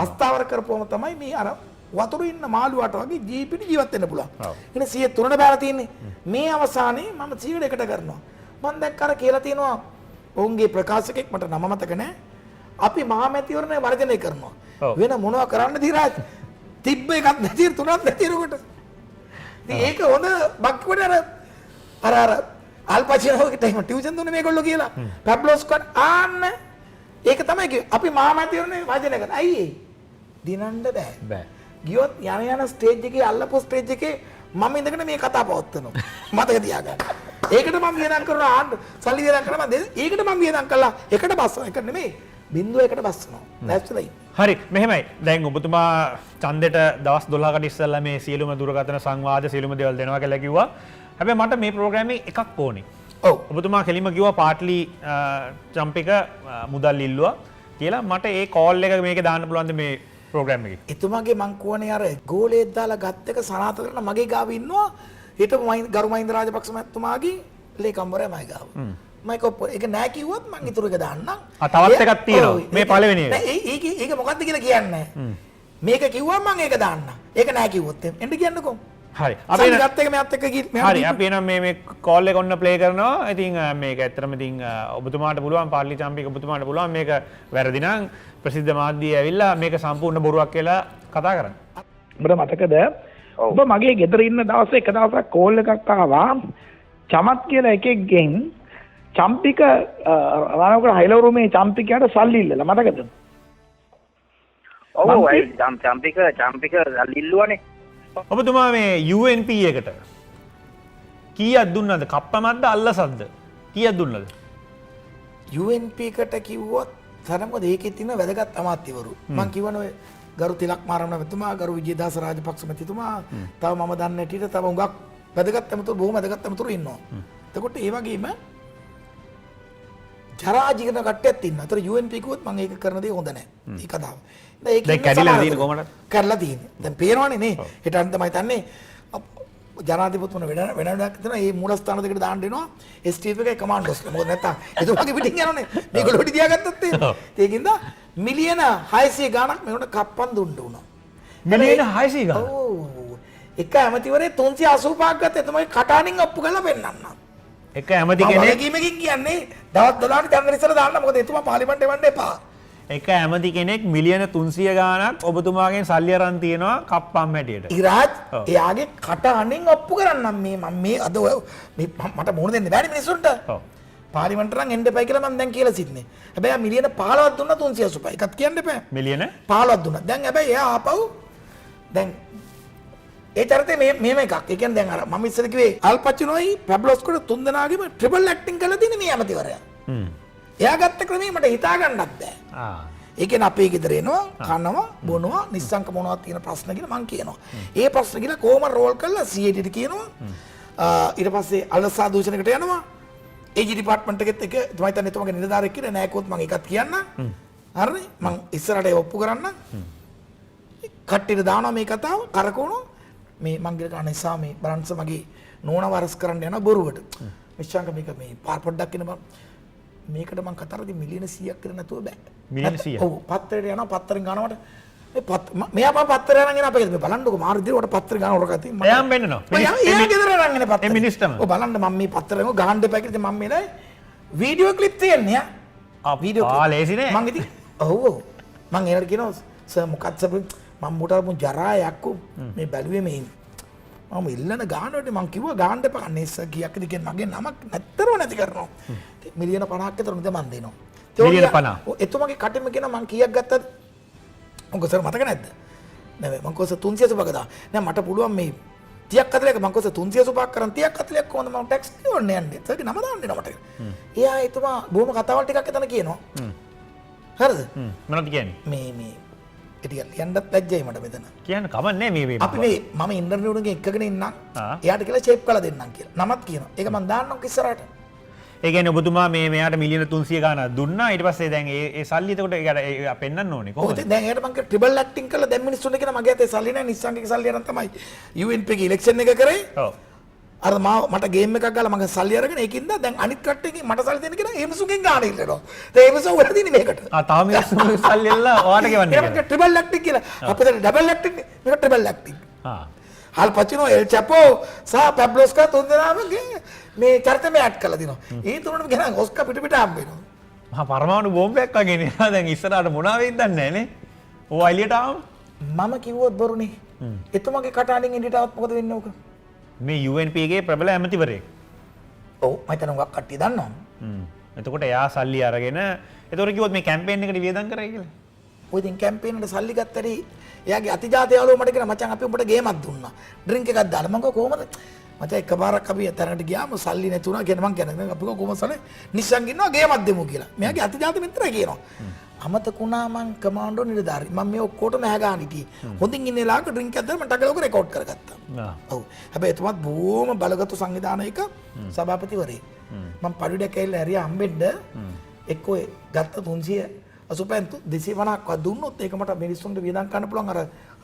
අස්ථාවර කරපුවම තමයි මේ අර වතුර ඉන්න මාළුවාට වගේ ජීවිත වෙන්න පුළුවන්. ඉතින් 103ට බෑලා තියෙන්නේ. මේ අවසානයේ මම 100කට කරනවා. මම දැක්ක අර කියලා තියෙනවා ඔවුන්ගේ ප්‍රකාශකෙක් මට නම මතක නැහැ. අපි මහමැතිවරණය වර්ජනය කරනවා. වෙන මොනවා කරන්න දිරාජ්? තිබ්බ එකක් නැති තුනක් නැතිරකට. ඉතින් ඒක හොඳ බක්කොට අර අල්පචිනෝගේ ටයිම් ටියුෂන් දුන්නේ මේගොල්ලෝ කියලා. පැබ්ලොස් කොට ආන්න ඒක තමයි කිව්වේ. අපි මහමැතිවරණය වර්ජනය කරනවා. ඇයි ඒ? දිනන්න බෑ. බෑ. ගියොත් යන ස්ටේජ් එකේ අල්ලපු ස්ටේජ් එකේ මම ඉඳගෙන මේ කතා පවත්වනවා. මතක තියාගන්න. ඒකට මම වියදම් කරනවා සල්ලි වියදම් කරනවා ඒකට මම වියදම් කළා එකට බස්සන එක නෙමෙයි බින්දුව එකට බස්සනවා. නැස්තලයි. හරි මෙහෙමයි දැන් ඔබතුමා ඡන්දෙට දවස් 12කට ඉස්සෙල්ලා මේ සියලුම දුරකථන සංවාද සියලුම දේවල් දෙනවා කියලා කිව්වා. හැබැයි මට මේ ප්‍රෝග්‍රෑම් එකක් ඕනේ. ඔව්. ඔබතුමා කෙලිම කිව්වා පාට්ලි ජම්ප් එක මුදල් ඉල්ලුවා කියලා මට ඒ කෝල් එක මේකේ දාන්න පුළුවන්ද මේ ප්‍රෝග්‍රෑම් එකේ? එතුමාගේ මං කෝනේ අර ගෝලයක් දාලා ගත් එක සනාථ කරන මගේ ගාව ඉන්නවා හිටපු ගරු මහින්ද රාජපක්ෂ මහත්මයාගේ ලේකම්වරයා මයි ගාව. මම ඒක නෑ කිව්වොත් මං ඊටු එක දාන්නම්. තවත් එකක් තියෙනවා මේ පළවෙනි එක. ඒක මොකද්ද කියලා කියන්නේ මේක කිව්වම මං ඒක දාන්නම්. ඒක නෑ කිව්වොත් එන්න කියන්නකෝ. හරි. අපි ගත්ත එක මෙයත් එක්ක හරි අපි එනම් මේ කෝල් එක ඔන්න ප්ලේ කරනවා. ඉතින් මේක ඇත්තටම ඉතින් ඔබතුමාට පුළුවන් පාර්ලි චාම්පියන් ඔබතුමාට පුළුවන් මේක වැරදි නම් ප්‍රසිද්ධ මාධ්‍යය ඇවිල්ලා මේක සම්පූර්ණ බොරුවක් කියලා කතා කරන්න. ඔබට මතකද? ඔබ මගේ ගෙදර ඉන්න දවසේ එක දවසක් කෝල් එකක් ආවා. චමත් කියලා එකෙක්ගෙන් චම්පික රාණවකට හයිලවරුමේ චම්පිකයට සල්ලි ඉල්ලලා මතකද? ඔව් ඒ චම්පික සල්ලි ඉල්ලුවානේ. ඔබතුමා මේ UNP එකට කීයක් දුන්නද? කප්පමත්ද අල්ලසක්ද? කීයක් දුන්නද? UNP එකට කිව්වොත් තරමොද ඒකේ තියෙන වැදගත් අමාත්‍යවරු. මම කියවන ඔය ගරු තිලක් මාරමණ මැතිතුමා, ගරු විජේදාස රාජපක්ෂ මැතිතුමා, තව මම දන්නේ නැටිට තව උඟක් වැදගත් ඇමතුරු බොහොම වැදගත් ඇමතුරු ඉන්නවා. එතකොට ඒ වගේම ජරා ජීවන කට්ටියත් ඉන්නවා. ඒතර UNP කිව්වොත් මම ඒක කරන දේ හොඳ නැහැ. ඒ කතාව. දැන් කැඩිලා තියෙන කොහමද? කරලා තියෙන්නේ. දැන් පේනවනේ නේ. හෙට අන්ත මම හිතන්නේ ජනාධිපතිතුමා වෙනඩක් දෙනවා. මේ මූලස්ථාන දෙකට දාන්න දෙනවා. ස්ටීෆ් එකේ කමාන්ඩෝස්. මොකද නැත්තම් එතුමාගේ පිටින් යනවනේ. මේගොල්ලෝ පිටි තියාගත්තත් ඒකින්ද මිලියන 600 ගාණක් මේකට කප්පන් දුන්න උනා. මිලියන 600 ගාණ. ඔව්. එක ඇමතිවරේ 385ක් ගත්ත එතුමාගේ කටානින් ඔප්පු කරලා පෙන්නන්න. එක ඇමති කෙනෙක් කීමකින් කියන්නේ දවස් 12ට චන්ද්‍ර ඉස්සර දාන්න. මොකද එතුමා පාර්ලිමේන්තේ වන්න එපා. එක ඇමති කෙනෙක් මිලියන 300 ගාණක් ඔබතුමාගෙන් සල්ලි අරන් තියනවා කප්පම් හැටියට. ඉරාජ් එයාගේ කට අනින් ඔප්පු කරන්නම් මේ මම මේ අද මේ මට මොන දෙන්න බෑනේ මිනිස්සුන්ට. ඔව්. පාර්ලිමේන්තෙන් එන්න එපයි කියලා මම දැන් කියලා සිටින්නේ. හැබැයි මිලියන 15ක් දුන්නා 385. එකක් කියන්න එපා. මිලියන 15ක් දුන්නා. දැන් හැබැයි එයා ආපහු දැන් ඒ චරිතේ මේම එකක්. ඒ කියන්නේ දැන් අර මම ඉස්සර කිව්වේ අල්පචිනෝයි පැබ්ලොස්කොට තුන් දෙනාගේම ට්‍රිපල් ඇක්ටිං කරලා තියෙන මේ ඇමතිවරයා. එයා ගත්ත ක්‍රමේ මට හිතා ගන්නත් බෑ. ඒ කියන්නේ අපේ ගෙදර එනවා, කනවා, බොනවා, නිස්සංක මොනවද තියෙන ප්‍රශ්න කියලා මං කියනවා. ඒ ප්‍රශ්න කියලා කොහොම රෝල් කරලා CAD කියනවා. ඊට පස්සේ අලසා දූෂණයකට යනවා. AG ඩිපාර්ට්මන්ට් එකෙත් එක තමයි තන එතුමගේ නිලධාරියෙක් කියලා නෑකොත් මං එකක් කියන්න. හරිනේ? මං ඉස්සරහට ඒ ඔප්පු කරන්න. කට්ටියට දානවා මේ කතාව කරකවනවා. මේ මං ගිල කන නිසා මේ බරන්ස මගේ නෝන වරස් කරන්න යන බොරුවට. මිශ්‍රංක මේක මේ පාර පොඩ්ඩක් එන බං. මේකට මං කතා කරද්දි මිලියන 100ක් කරන්න නැතුව බෑ. මිලියන 100. ඔව් පත්තරේට යනවා පත්තරෙන් ගන්නවට මෙයා පත්තරය අරන් එන අපේ මේ බලන්නකො මාරු දිවට පත්තරේ ගන්න උරක තියෙන මම එයාම වෙන්නනවා. එයා ගෙදර අරන් එන පත්තරේ. ඒ මිනිස්ටම. ඔව් බලන්න මම මේ පත්තරෙන් ගහන්න දෙපා කියලා මම මේ වීඩියෝ ක්ලිප් තියෙන්නේ යා. Video clip. ලේසිනේ. මං ඉතින් ඔව් මං එයාට කියනවා සර් මොකක්ද සර් මම මුටා මු ජරා යක්කු මේ බැලුවේ මේ මම ඉල්ලන ගානට මං කිව්වා ගාන්න එපා නෙස්ස කීයක්ද කියන්නේ මගේ නමක් නැත්තරම නැති කරනවා. මිලියන 50ක් විතර උන්ද මන් දෙනවා. මිලියන 50. ඔව් එතුමගේ කටින්ම කියන මං කීයක් ගත්තද? මොකද සර් මතක නැද්ද? නෑ මං කොහොස 385ක දා. නෑ මට පුළුවන් මේ 30ක් 40ක මං කොහොස 385ක් කරන් 30ක් 40ක් කොහොමද මම ටැක්ස් දෙන්නේ යන්නේ. සර්ගේ නම දාන්න දෙනවා මට. එයා එතුමා බොහොම කතාවල් ටිකක් එතන කියනවා. හරිද? මොනවද කියන්නේ? මේ ටිකක් ලියන්නත් ලැජ්ජයි මට මෙතන. කියන්න කමන්නේ මේ අපි මේ මම ඉන්ටර්විව් එකකින් එක්කගෙන ඉන්නම්. එයාට කියලා ෂේප් කරලා දෙන්නම් කියලා. නමත් කියනවා. ඒක මම දාන්නම් ඉස්සරහට. ඒ කියන්නේ ඔබතුමා මේ මෙයාට මිලියන 300 ගාණක් දුන්නා. ඊට පස්සේ දැන් ඒ සල්ලි එතකොට ඒකට පෙන්නන්න ඕනේ කොහොමද? දැන් එයාට මම ට්‍රිපල් ඇක්ටිං කරලා දැන් මිනිස්සුන්ට කියන මගේ අතේ සල්ලි නැහැ නිස්සංගික සල්ලි අරන් තමයි UNP එකේ ඉලෙක්ෂන් එක කරේ. ඔව්. අර මට ගේම් එකක් ගාලා මගේ සල්ලි අරගෙන ඒකින්ද දැන් අනිත් කට්ටියකින් මට සල්ලි දෙන්න කියලා ඒ මිනිස්සුන්ගෙන් ගාණ ඉල්ලනවා. දැන් ඒ මිනිස්සු වල දින්නේ මේකට. තාම මිනිස්සුන්ගේ සල්ලි එල්ලා ඔයාට ගෙවන්නේ කියලා. ඒක ට්‍රිපල් ඇක්ටිං කියලා. අපිට ඩබල් ඇක්ටිං මේක triple acting. Al Pacino, El Chapo, සහ පැබ්ලොස්කා තුන් දෙනාම මේ චරිතෙම ඇඩ් කරලා දිනවා. ඒ තුනම ගෙනන් ඔස්කා පිට හම්බ වෙනවා. මහා පරමාණු බෝම්බයක් වගේ නේ. දැන් ඉස්සරහට මොනවා වෙයිද දන්නේ නැහැ නේ. ඕවා එළියට ආවම මම කිව්වොත් බොරුනේ. එතුමගේ කටාණින් එළියට આવත් මොකද වෙන්නේ උක? මේ UNP එකේ ප්‍රබල ඇමතිවරයෙක්. ඔව් මම හිතන උගක් කට්ටිය දන්නවා. එතකොට එයා සල්ලි අරගෙන එතකොට කිව්වොත් මේ කැම්පේන් එකට වියදම් කරයි කියලා. ඔය ඉතින් කැම්පේන් එකට සල්ලි ගත්තට එයාගේ අතිජාත යාළුවෝ මට කියන මචං අපි උඹට ගේමක් දුන්නා. ඩ්‍රින්ක් එකක් දාලා මම කිව්වා කොහමද? මචං එකපාරක් අපි තැනකට ගියාම සල්ලි නැති වුණා කියන මං කියන්නේ අපි කොහොමද සල්ලි නිස්සන් ගින්නවා ගේමක් දෙමු කියලා. මෙයාගේ අතිජාත මිත්‍රය කියනවා. අමතක වුණා මං කමාන්ඩෝ නිලධාරි. මම මේ ඔක්කොටම හැගාන හිටියේ. හොඳින් ඉන්න ලාක ඩ්‍රින්ක් එකක් දාලා මම ටකලෝක රෙකෝඩ් කරගත්තා. ඔව්. හැබැයි එතුමත් බොහොම බලගත්තු සංවිධානයක සභාපතිවරයෙක්. මම පරිඩයක් ඇවිල්ලා හරිය හම්බෙන්න එක්කෝ ගත්ත 385 250ක්වත් දුන්නොත් ඒක මට මිනිස්සුන්ට වියදම් කරන්න පුළුවන් අර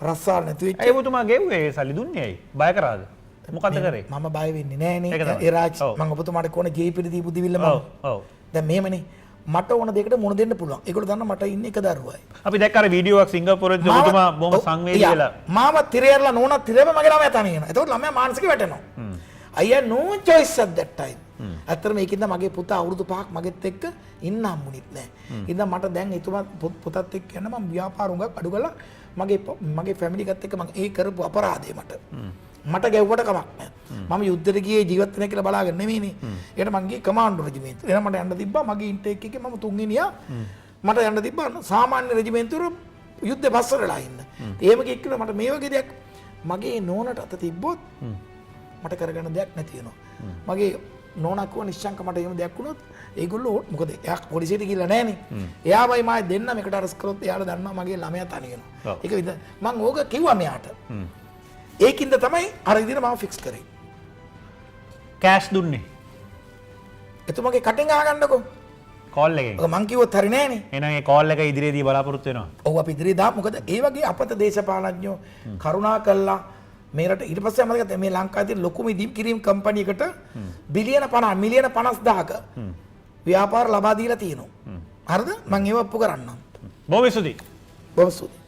රස්සාව නැති වෙච්ච. ඒ ඔබතුමා ගෙව්වේ සල්ලි දුන්නේ ඇයි? බය කරාද? මොකද්ද කරේ? මම බය වෙන්නේ නෑනේ. ඒ රාජ් මම ඔබතුමාට කොහොනේ ජීපිට දීපු දිවිල්ල මම. ඔව්. දැන් මෙහෙමනේ මට ඕන දෙයකට මුණ දෙන්න පුළුවන්. ඒගොල්ලෝ දන්නා මට ඉන්නේ එක දරුවයි. අපි දැක්ක අර වීඩියෝ එකක් සිංගප්පූරුවේදී ඔබතුමා බොහොම සංවේදී වෙලා. මාව තිරේරලා නෝනත් තිරේම මගේ ළමයා තනියන. ඒතකොට ළමයා මානසික වැටෙනවා. I had no choice at that time. ඇත්තටම ඒකින්ද මගේ පුතා අවුරුදු 5ක් මගෙත් එක්ක ඉන්න හම්බුනිත් නෑ. ඉතින් මට දැන් එතුමා පුතත් එක්ක යන මම ව්‍යාපාර උඟක් අඩු කරලා මගේ ෆැමිලි එකත් එක්ක මම ඒ කරපු අපරාධය මට ගැව්වට කමක් නෑ. මම යුද්ධෙට ගියේ ජීවත් වෙන්න කියලා බලාගෙන නෙමෙයිනේ. ඒකට මං ගියේ කමාන්ඩෝ රෙජිමෙන්තුව. එහෙනම් මට යන්න තිබ්බා මගේ ඉන්ටේක් එකේ මම තුන්වෙනියා. මට යන්න තිබ්බා සාමාන්‍ය රෙජිමෙන්තුවර යුද්ධේ පස්සරලා ඉන්න. එහෙම කිව්කල මට මේ වගේ දෙයක් මගේ නෝනට අත තිබ්බොත් මට කරගන්න දෙයක් නැති වෙනවා. මගේ නෝනා කිව්වා නිශ්ශංක මට එහෙම දෙයක් වුණොත් ඒගොල්ලෝ මොකද එයා පොලිසියට ගිහලා නැහනේ. එයාමයි මායි දෙන්න මේකට අරස් කරොත් එයාලා දන්නවා මගේ ළමයා තනි වෙනවා. ඒක විතර මම ඕක කිව්වා මෙයාට. ඒකින්ද තමයි අර විදිහට මම ෆික්ස් කරේ. කෑෂ් දුන්නේ. එතුමගේ කටින් අහගන්නකෝ. කෝල් එකෙන්. ඔක මං කිව්වොත් හරි නෑනේ. එහෙනම් ඒ කෝල් එක ඉදිරියේදී බලාපොරොත්තු වෙනවා. ඔව් අපි ඉදිරියේ දාමු. මොකද ඒ වගේ අපත දේශපාලඥයෝ කරුණා කළා මේ රට ඊට පස්සේ මම මේ ලංකාවේ තියෙන ලොකුම ඉදීම් කිරීම කම්පැනි එකට බිලියන 50 මිලියන 50000ක ව්‍යාපාර ලබා දීලා තියෙනවා. හරිද? මම ඒව ඔප්පු කරන්නම්. බොහොම ස්තුතියි. බොහොම ස්තුතියි.